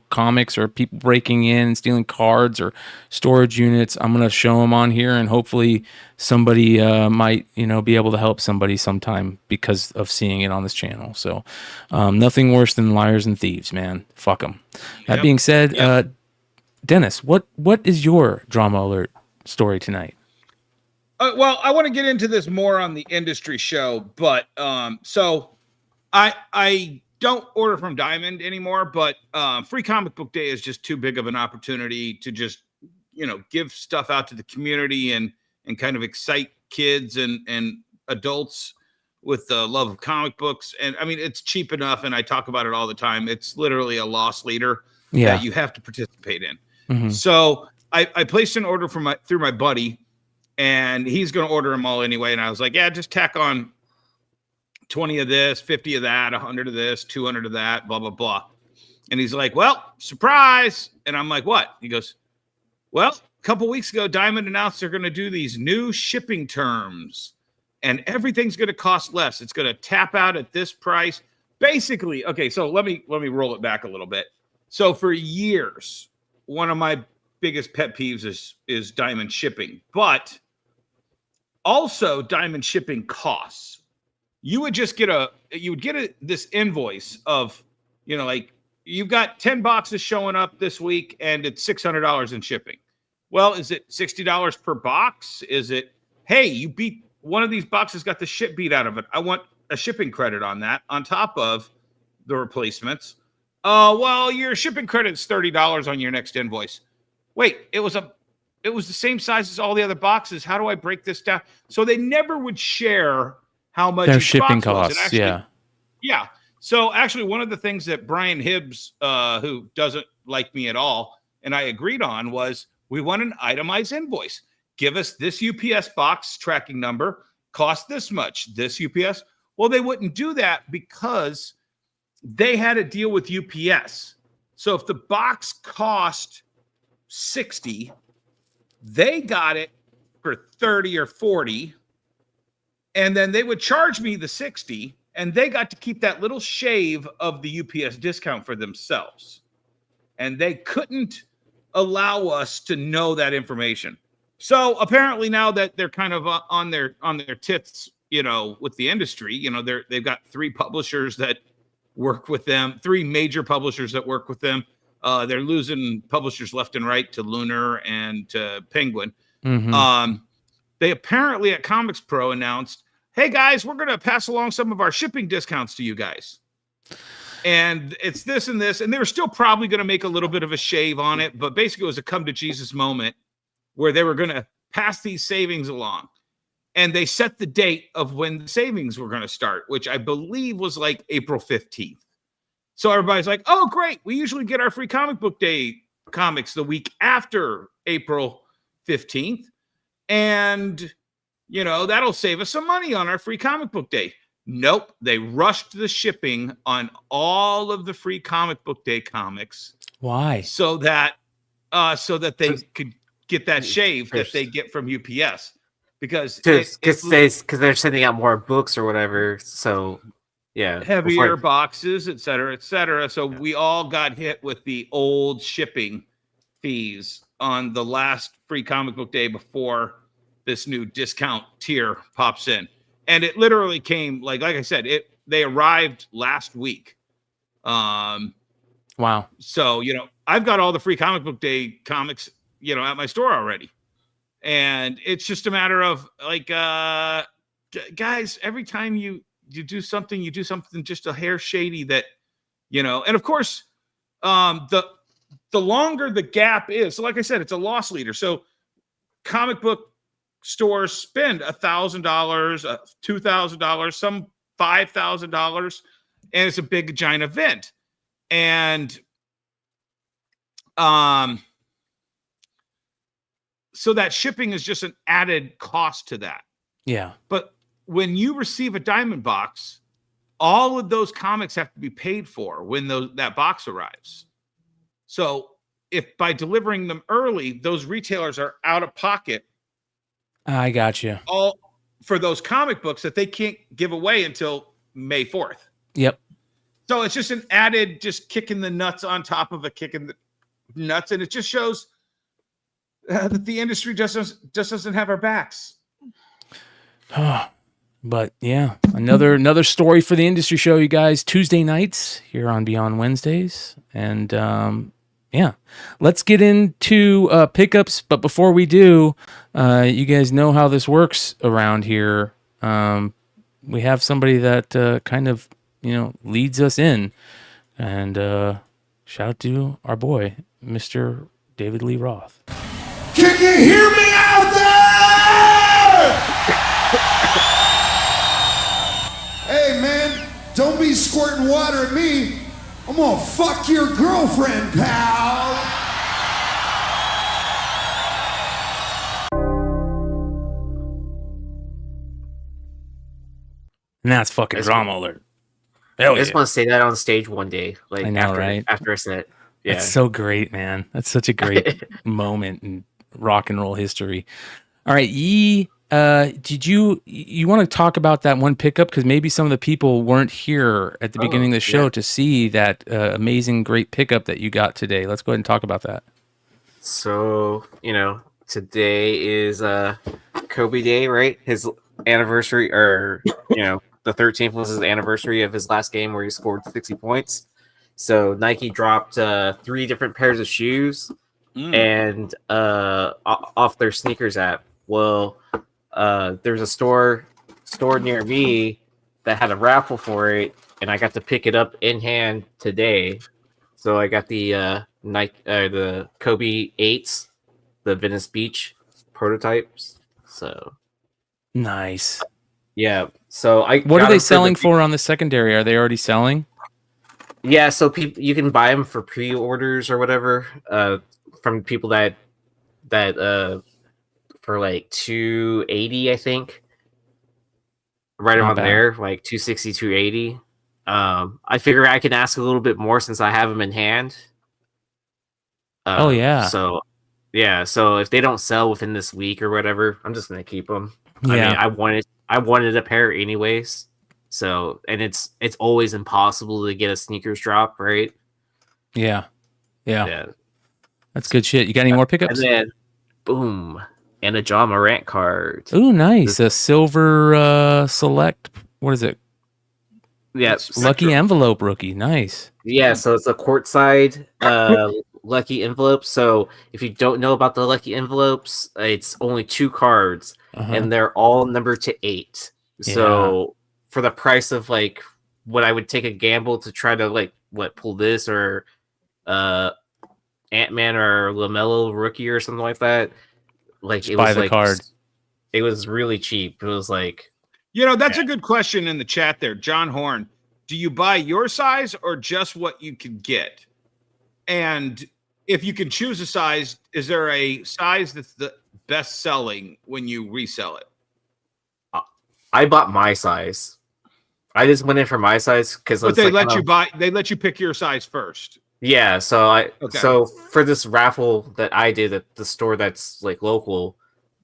comics or people breaking in and stealing cards or storage units, I'm going to show them on here, and hopefully somebody might, be able to help somebody sometime because of seeing it on this channel. So nothing worse than liars and thieves, man. Fuck them. That being said, Dennis, what is your drama alert story tonight? Well, I want to get into this more on the industry show, but so I don't order from Diamond anymore, but Free Comic Book Day is just too big of an opportunity to just, give stuff out to the community and kind of excite kids and adults with the love of comic books. And I mean, it's cheap enough, and I talk about it all the time. It's literally a loss leader that you have to participate in. Mm-hmm. So I placed an order through my buddy, and he's going to order them all anyway. And I was like, yeah, just tack on 20 of this, 50 of that, 100 of this, 200 of that, blah, blah, blah. And he's like, well, surprise. And I'm like, what? He goes, well, a couple weeks ago, Diamond announced they're going to do these new shipping terms, and everything's going to cost less. It's going to tap out at this price. Basically, okay, so let me roll it back a little bit. So for years, one of my biggest pet peeves is Diamond shipping, but also Diamond shipping costs. You would just get this invoice of, like, you've got 10 boxes showing up this week and it's $600 in shipping. Well, is it $60 per box? Is it, hey, you beat one of these boxes got the shit beat out of it. I want a shipping credit on that on top of the replacements. Well, your shipping credit's $30 on your next invoice. Wait, it was the same size as all the other boxes. How do I break this down? So they never would share how much Their each shipping box was. And costs. actually, yeah. So actually, one of the things that Bryan Hibbs, who doesn't like me at all, and I agreed on was we want an itemized invoice. Give us this UPS box tracking number, cost this much, this UPS. Well, they wouldn't do that because they had a deal with UPS. So if the box cost $60, they got it for $30 or $40, and then they would charge me the $60, and they got to keep that little shave of the UPS discount for themselves. And they couldn't allow us to know that information. So apparently now that they're kind of on their tits, with the industry, they've got 3 publishers that work with them, 3 major publishers that work with them. They're losing publishers left and right to Lunar and to Penguin. Mm-hmm. They apparently at Comics Pro announced, hey guys, we're going to pass along some of our shipping discounts to you guys. And it's this and this. And they were still probably going to make a little bit of a shave on it. But basically it was a come to Jesus moment where they were going to pass these savings along. And they set the date of when the savings were going to start, which I believe was like April 15th. So everybody's like, oh, great. We usually get our free comic book day comics the week after April 15th. And, that'll save us some money on our free comic book day. Nope. They rushed the shipping on all of the free comic book day comics. Why? So that they could get that shave that they get from UPS. Because they're sending out more books or whatever. So, yeah. Heavier boxes, et cetera, et cetera. So we all got hit with the old shipping fees on the last free comic book day before this new discount tier pops in. And it literally came, like I said, they arrived last week. Wow. So, I've got all the free comic book day comics, at my store already. And it's just a matter of guys, every time you do something just a hair shady that, and of course, the longer the gap is, so like I said, it's a loss leader. So comic book stores spend $1,000, $2,000, some $5,000, and it's a big giant event. And, so that shipping is just an added cost to that. Yeah. But when you receive a diamond box, all of those comics have to be paid for when that box arrives. So if by delivering them early, those retailers are out of pocket. I got you. All for those comic books that they can't give away until May 4th. Yep. So it's just an added, just kicking the nuts on top of a kicking the nuts. And it just shows that the industry just doesn't have our backs. But yeah, another story for the industry show, you guys. Tuesday nights here on Beyond Wednesdays, and yeah, let's get into pickups. But before we do, you guys know how this works around here. We have somebody that kind of leads us in, and shout out to our boy, Mr. David Lee Roth. Can you hear me out there? Hey, man, don't be squirting water at me. I'm gonna fuck your girlfriend, pal. And that's fucking drama alert. I just want to say that on stage one day. I know, right? After a set. Yeah. That's so great, man. That's such a great moment in rock and roll history. All right, Yee, did you want to talk about that one pickup? Because maybe some of the people weren't here at the beginning of the show to see that amazing, great pickup that you got today. Let's go ahead and talk about that. So, today is Kobe Day, right? His anniversary, or, the 13th was his anniversary of his last game where he scored 60 points. So Nike dropped 3 different pairs of shoes and off their sneakers app. Well, there's a store near me that had a raffle for it, and I got to pick it up in hand today. So I got the the Kobe 8s, the Venice Beach prototypes. So nice. Yeah. So what are they selling for on the secondary? Are they already selling? Yeah. So people, you can buy them for pre-orders or whatever. From people that for like $280, I think. Right around there, like 260, 280. I figure I can ask a little bit more since I have them in hand. Oh yeah. So yeah, so if they don't sell within this week or whatever, I'm just gonna keep them. Yeah. I mean, I wanted a pair anyways. So, and it's always impossible to get a sneakers drop, right? Yeah. That's good shit. You got any more pickups? And then, boom, and a John Morant card. Ooh, nice. A silver select. What is it? Yeah, lucky envelope rookie. Nice. Yeah, so it's a courtside lucky envelope. So if you don't know about the lucky envelopes, it's only 2 cards, and they're all numbered to 8. So for the price of like what I would take a gamble to try to like pull this or Ant-Man or LaMelo rookie or something like that, like just buy the card. It was really cheap. It was like, that's a good question in the chat there, John Horn. Do you buy your size or just what you can get? And if you can choose a size, is there a size that's the best selling when you resell it? I bought my size. I just went in for my size because they let you pick your size first. Yeah, so so for this raffle that I did at the store that's like local,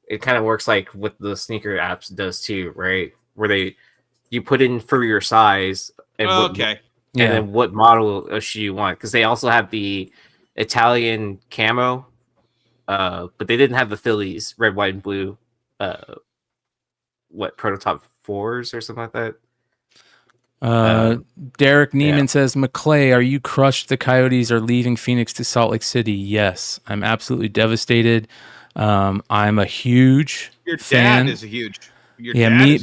it kind of works like what the sneaker apps does too, right? Where you put in for your size and then what model of shoe you want, because they also have the Italian camo, but they didn't have the Phillies red, white, and blue. Prototype 4s or something like that. Derek Neiman says, McClay, are you crushed the Coyotes are leaving Phoenix to Salt Lake City? Yes, I'm absolutely devastated. I'm a huge fan. Dad is a huge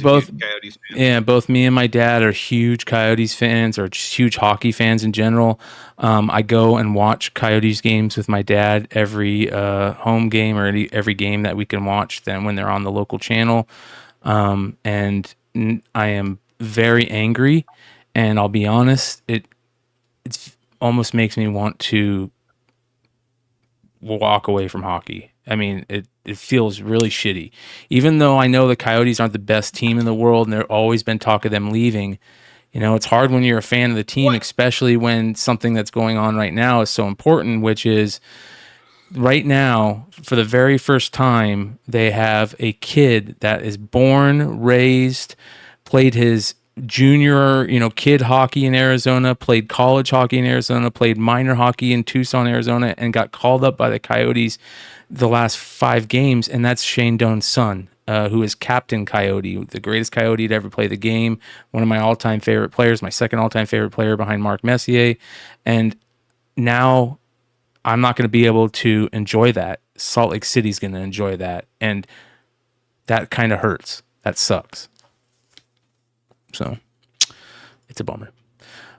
both Coyotes fan. Yeah, both me and my dad are huge Coyotes fans, or just huge hockey fans in general. I go and watch Coyotes games with my dad every home game or every game that we can watch them when they're on the local channel. And I am very angry, and I'll be honest, it almost makes me want to walk away from hockey. I mean, it feels really shitty. Even though I know the Coyotes aren't the best team in the world, and there's always been talk of them leaving, it's hard when you're a fan of the team, especially when something that's going on right now is so important, which is right now, for the very first time, they have a kid that is born, raised, played his junior, kid hockey in Arizona, played college hockey in Arizona, played minor hockey in Tucson, Arizona, and got called up by the Coyotes the last 5 games, and that's Shane Doan's son, who is Captain Coyote, the greatest Coyote to ever play the game, one of my all-time favorite players, my second all-time favorite player behind Mark Messier, and now I'm not going to be able to enjoy that. Salt Lake City's going to enjoy that, and that kind of hurts. That sucks. So it's a bummer.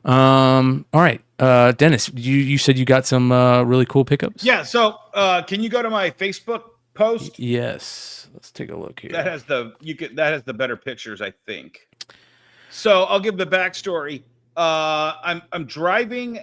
All right. Dennis, you said you got some really cool pickups? Yeah. So can you go to my Facebook post? Yes. Let's take a look here. That has the better pictures, I think. So I'll give the backstory. I'm driving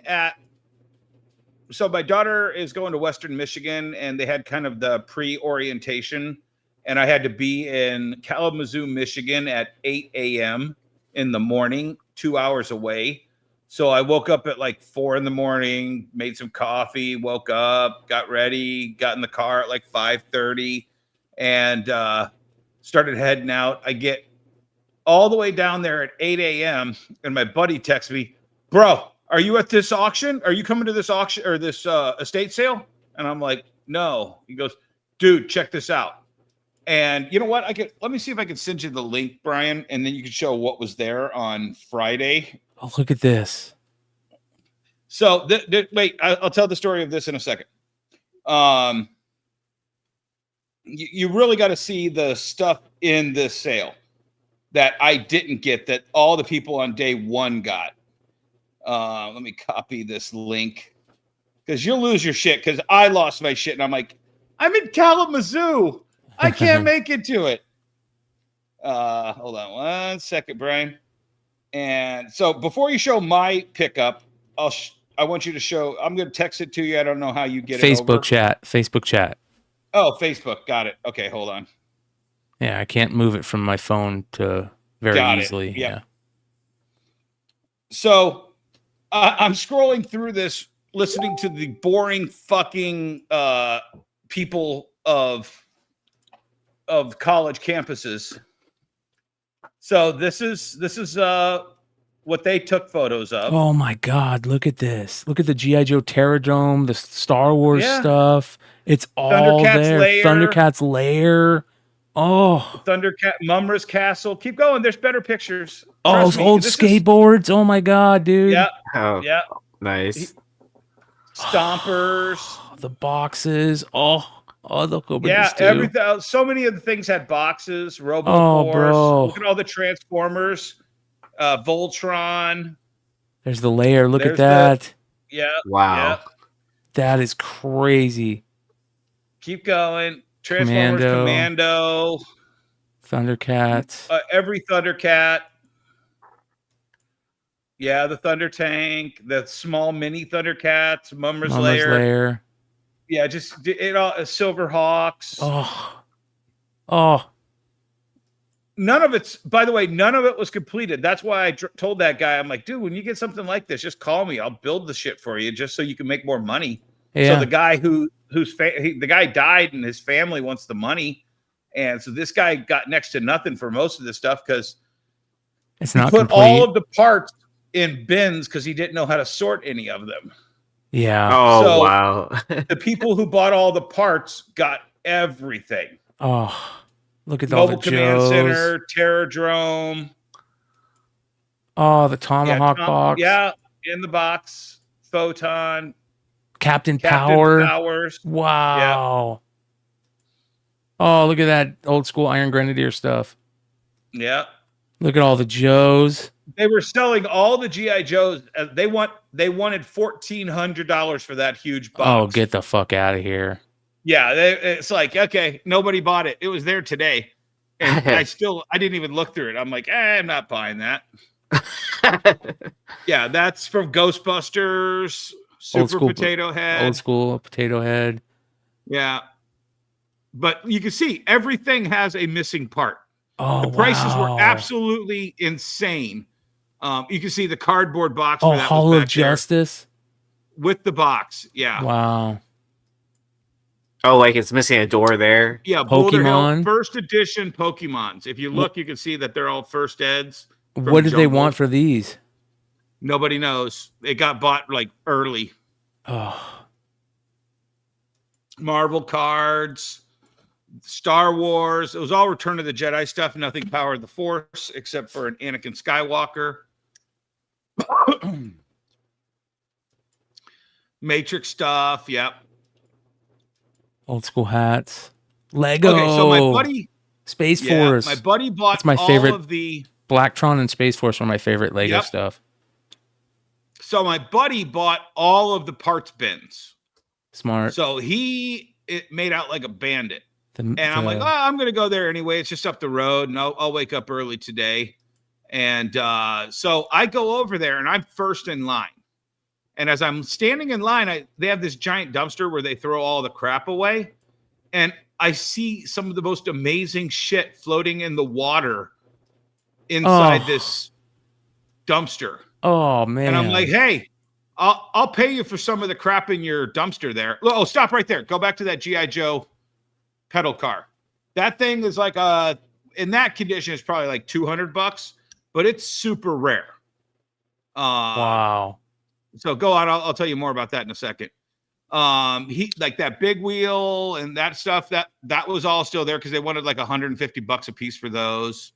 so my daughter is going to Western Michigan, and they had kind of the pre-orientation, and I had to be in Kalamazoo, Michigan at 8 a.m. in the morning, 2 hours away. So I woke up at like 4 in the morning, made some coffee, woke up, got ready, got in the car at like 5:30, and started heading out. I get all the way down there at 8 a.m. and my buddy texts me, bro, are you at this auction? Are you coming to this auction or this estate sale? And I'm like, no. He goes, dude, check this out. And you know what? Let me see if I can send you the link, Brian, and then you can show what was there on Friday. Oh, look at this. So wait, I'll tell the story of this in a second. you really got to see the stuff in this sale that I didn't get that all the people on day one got. Let me copy this link because you'll lose your shit because I lost my shit and I'm like, I'm in Kalamazoo. I can't make it to it. Hold on one second, Brian. And so before you show my pickup, I want you to show. I'm going to text it to you. I don't know how you get it over. Facebook chat. Oh, Facebook. Got it. Okay, hold on. Yeah, I can't move it from my phone to very easily. Yep. Yeah. So I'm scrolling through this, listening to the boring fucking people of college campuses. So this is what they took photos of. Oh my God! Look at this. Look at the GI Joe Terradome, the Star Wars stuff. It's all Thundercats there. Lair. Thundercats Lair. Oh, Thundercat Mumra's Castle. Keep going. There's better pictures. Oh, Trust me, old this skateboards. Oh my God, dude. Yeah. Oh, yeah. Nice. Stompers. The boxes. Oh, look over Yeah, this too. everything. So many of the things had boxes. Robo Force. Bro. Look at all the Transformers. Voltron. There's the layer. Look at There's that. Yeah. Wow. Yeah. That is crazy. Keep going. Transformers Commando. Thundercats. Every Thundercat. Yeah, the Thunder Tank, the small mini Thundercats, Mumra's Lair. Yeah, just it all. Silver Hawks. Oh. None of it's. By the way, none of it was completed. That's why I told that guy, I'm like, dude, when you get something like this, just call me. I'll build the shit for you, just so you can make more money. Yeah. So the guy the guy died, and his family wants the money, and so this guy got next to nothing for most of this stuff because it's he not put complete. all of the parts in bins because he didn't know how to sort any of them. Yeah. Oh, So wow. the people who bought all the parts got everything. Oh, look at all the Mobile Command Joes. Center, Terradrome. Oh, the Tomahawk box. Yeah, in the box. Photon. Captain Power. Powers. Wow. Oh, look at that old school Iron Grenadier stuff. Yeah. Look at all the Joes. They were selling all the GI Joes. They wanted $1,400 for that huge box. Oh, get the fuck out of here. Yeah, it's like, okay, nobody bought it. It was there today, and I didn't even look through it. I'm like, I'm not buying that. Yeah, that's from Ghostbusters. Super Potato Head. Old school Potato Head. Yeah, but you can see everything has a missing part. Oh, the prices were wow. absolutely insane. You can see the cardboard box. Oh, for that Hall was of back there Justice. with the box. Yeah. Wow. Oh, like it's missing a door there. Yeah, Boulder Hill Pokemon. first edition Pokemons. If you look, you can see that they're all first eds. from What did they Jungle. want for these? Nobody knows. It got bought like early. Oh, Marvel cards, Star Wars. It was all Return of the Jedi stuff. Nothing Power of the Force except for an Anakin Skywalker. Matrix stuff. Yep. old school hats. Lego. Okay, so my buddy, Space Force. my buddy bought That's my all favorite. of the. Blacktron and Space Force are my favorite Lego Yep. stuff. So my buddy bought all of the parts bins. Smart. So it made out like a bandit. And I'm like, I'm going to go there anyway. It's just up the road, and I'll wake up early today. And so I go over there, and I'm first in line. And as I'm standing in line, they have this giant dumpster where they throw all the crap away. And I see some of the most amazing shit floating in the water inside this dumpster. Oh, man. And I'm like, hey, I'll pay you for some of the crap in your dumpster there. Oh, stop right there. Go back to that G.I. Joe pedal car. That thing is like in that condition, it's probably like $200, but it's super rare. Wow. So go on. I'll tell you more about that in a second. He like that big wheel and that stuff that was all still there because they wanted like $150 a piece for those.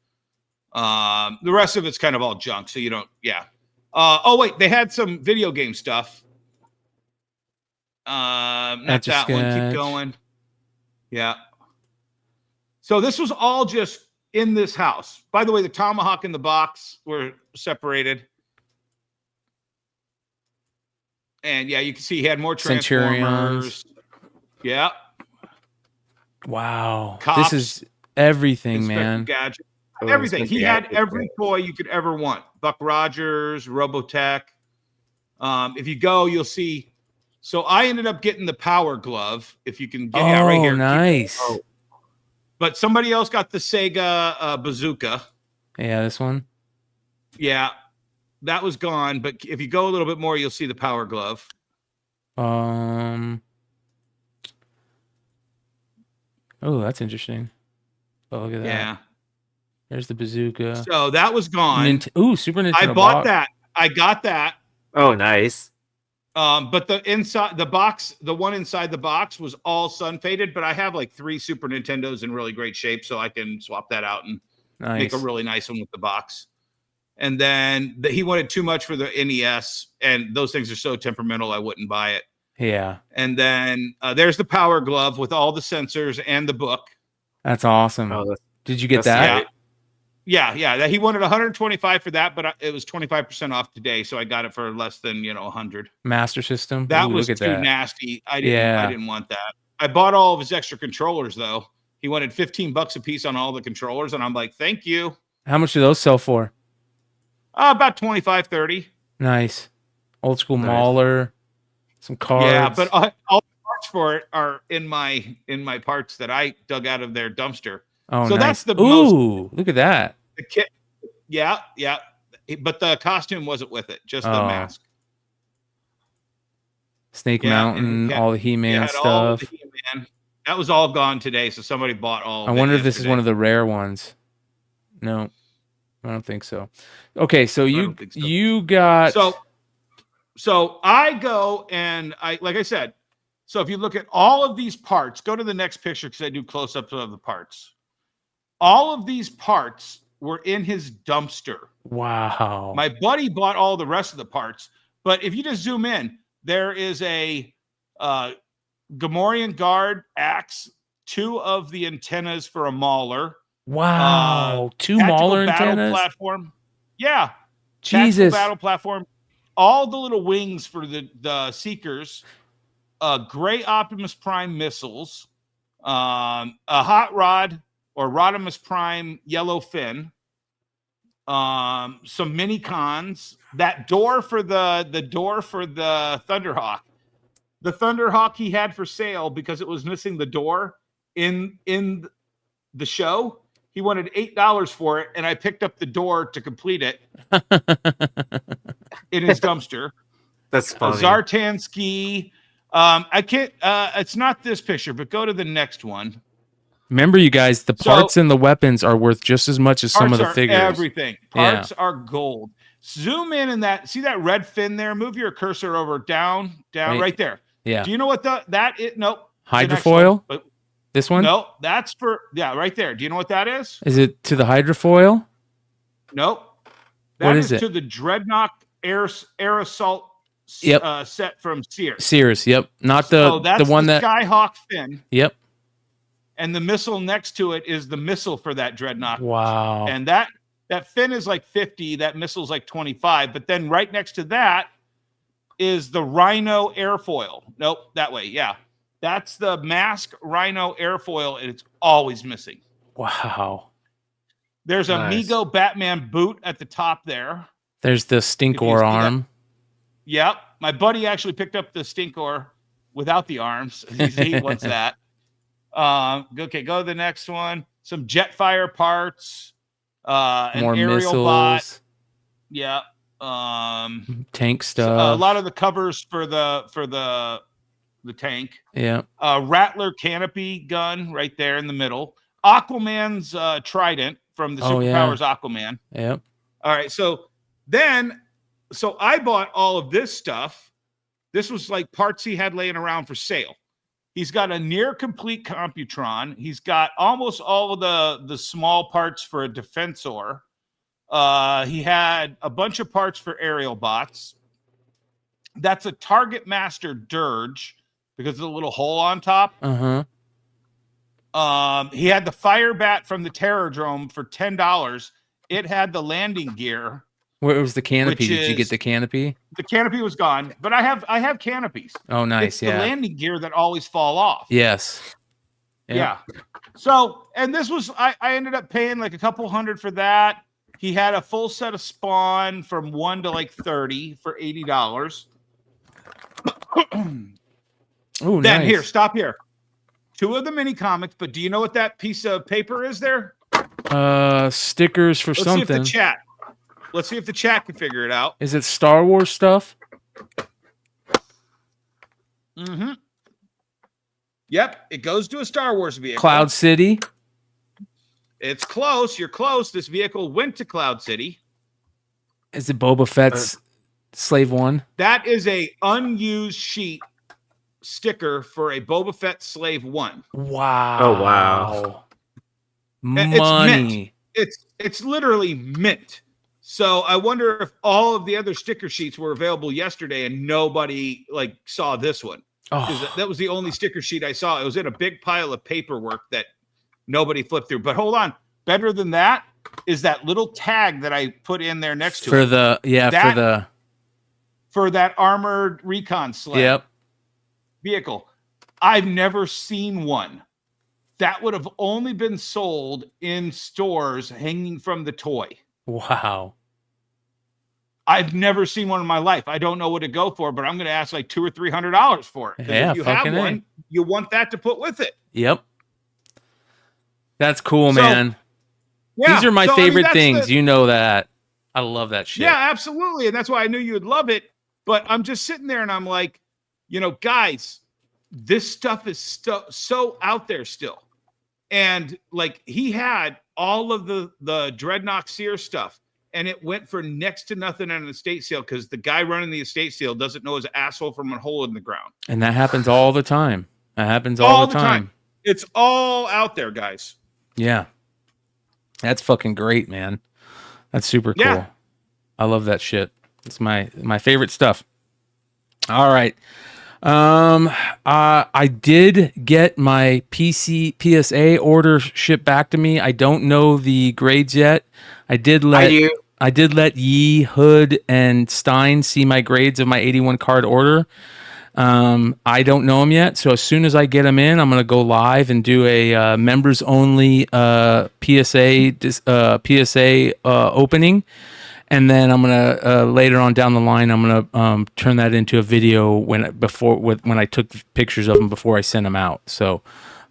The rest of it's kind of all junk. So you don't, yeah. Oh wait, they had some video game stuff. Not that one. Keep going. Yeah. So this was all just in this house. By the way, the Tomahawk and the box were separated. And yeah, you can see he had more Transformers. Yeah. Wow. Cops, this is everything, Inspector man. Gadget. Everything. He had every toy you could ever want. Buck Rogers, Robotech. If you go, you'll see. So I ended up getting the Power Glove. If you can get Oh, right here. nice. But somebody else got the Sega Bazooka. Yeah, this one. Yeah, that was gone. But if you go a little bit more, you'll see the Power Glove. Oh, that's interesting. Oh, look at that. Yeah. There's the bazooka. So that was gone. Super Nintendo. I bought that. I got that. Oh, nice. But the inside the box, the one inside the box was all sun faded, but I have like 3 Super Nintendos in really great shape, so I can swap that out and make a really nice one with the box. And then he wanted too much for the NES, and those things are so temperamental, I wouldn't buy it. Yeah. And then there's the Power Glove with all the sensors and the book. That's awesome. Oh, Did you get that? Yeah. He wanted 125 for that, but it was 25% off today, so I got it for less than 100. Master System. That Ooh, was look too at that. nasty. I didn't want that. I bought all of his extra controllers though. He wanted $15 a piece on all the controllers, and I'm like, thank you. How much do those sell for? About 25, 30. Nice. Old school Mauler. Some cards. Yeah, but all the parts for it are in my parts that I dug out of their dumpster. Oh, so nice. that's the Ooh, look at that. The kit. Yeah. But the costume wasn't with it, just the mask. Snake Mountain, all the He-Man stuff. He-Man. That was all gone today, so somebody bought all of I it wonder if this is yesterday. one of the rare ones. No, I don't think so. Okay, so you got So I go and like I said, so if you look at all of these parts, go to the next picture because I do close-ups of the parts. All of these parts were in his dumpster. Wow. My buddy bought all the rest of the parts, but if you just zoom in, there is a Gamorrean Guard axe, 2 of the antennas for a Mauler. Wow, 2 tactical Mauler battle antennas? platform. Yeah. Jesus. Tactical battle platform. All the little wings for the Seekers. Gray Optimus Prime missiles. A Hot Rod or Rodimus Prime yellow fin. Some mini cons. That door for the Thunderhawk. The Thunderhawk he had for sale because it was missing the door in the show. He wanted $8 for it, and I picked up the door to complete it in his dumpster. That's funny. Zartan ski. I can't. It's not this picture, but go to the next one. Remember, you guys, the parts and the weapons are worth just as much as some of the figures. Everything. Parts are gold. Zoom in and see that red fin there? Move your cursor over down, right there. Yeah. Do you know what that is? Nope. Hydrofoil? This one? No, that's for, right there. Do you know what that is? Is it to the hydrofoil? Nope. What is it? To the Dreadnought Air Assault set from Sears. Sears, yep. Not the one that Skyhawk fin. Yep. And the missile next to it is the missile for that Dreadnought. Wow. And that fin is like 50, that missile's like 25, but then right next to that is the Rhino airfoil. Nope, that way. Yeah. That's the mask Rhino airfoil, and it's always missing. Wow. There's a Mego Batman boot at the top there. There's the Stinkor arm. Yep. My buddy actually picked up the Stinkor without the arms. He wants that. Okay, go to the next one. Some Jetfire parts. An More aerial missiles. bot. Yeah. Tank stuff. So, a lot of the covers for the tank. Yeah. Rattler canopy gun right there in the middle. Aquaman's trident from the Superpowers Aquaman. Yep. All right. So I bought all of this stuff. This was like parts he had laying around for sale. He's got a near complete Computron. He's got almost all of the small parts for a Defensor. He had a bunch of parts for aerial bots. That's a Target Master Dirge because of the little hole on top. Uh-huh. He had the fire bat from the Terrordrome for $10. It had the landing gear. Where was the canopy? Did you get the canopy? The canopy was gone, but I have canopies. Oh, nice. It's the landing gear that always fall off. Yes. Yeah. So, and this was, I ended up paying like a couple $100 for that. He had a full set of Spawn from 1 to like 30 for $80. Oh, then nice. here, stop here. 2 of the mini comics, but do you know what that piece of paper is there? Stickers for something. Let's see if the chat can figure it out. Is it Star Wars stuff? Mm-hmm. Yep, it goes to a Star Wars vehicle. Cloud City. It's close. You're close. This vehicle went to Cloud City. Is it Boba Fett's Slave One? That is a unused sheet sticker for a Boba Fett Slave One. Wow. Oh wow. Money. It's literally mint. So I wonder if all of the other sticker sheets were available yesterday and nobody like saw this one. Oh. That was the only sticker sheet I saw. It was in a big pile of paperwork that nobody flipped through. But hold on. Better than that is that little tag that I put in there next to it. For that armored recon sled vehicle. I've never seen one. That would have only been sold in stores hanging from the toy. Wow. I've never seen one in my life. I don't know what to go for, but I'm going to ask like $200 or $300 for it. Yeah, if you have one, you want that to put with it. Yep. That's cool, man. Yeah, these are my favorite things. You know that. I love that shit. Yeah, absolutely. And that's why I knew you would love it. But I'm just sitting there and I'm like, guys, this stuff is so out there still. And like he had all of the Dreadnought Sear stuff. And it went for next to nothing at an estate sale because the guy running the estate sale doesn't know his asshole from a hole in the ground. And that happens all the time. All the time. It's all out there, guys. Yeah. That's fucking great, man. That's super cool. Yeah. I love that shit. It's my favorite stuff. All right. I did get my PSA order shipped back to me. I don't know the grades yet. I did let Yee, Hood, and Stein see my grades of my 81 card order. I don't know them yet, so as soon as I get them in, I'm gonna go live and do a members only PSA opening. And then I'm gonna later on down the line, I'm gonna turn that into a video when I took pictures of them before I sent them out. So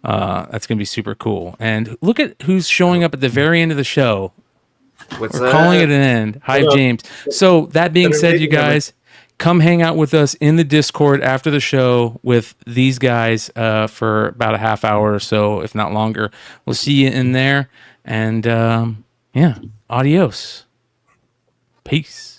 that's gonna be super cool. And look at who's showing up at the very end of the show. We're calling it an end. Hi, James. So that being said, you guys, come hang out with us in the Discord after the show with these guys for about a half hour or so, if not longer. We'll see you in there. And yeah, adios. Peace.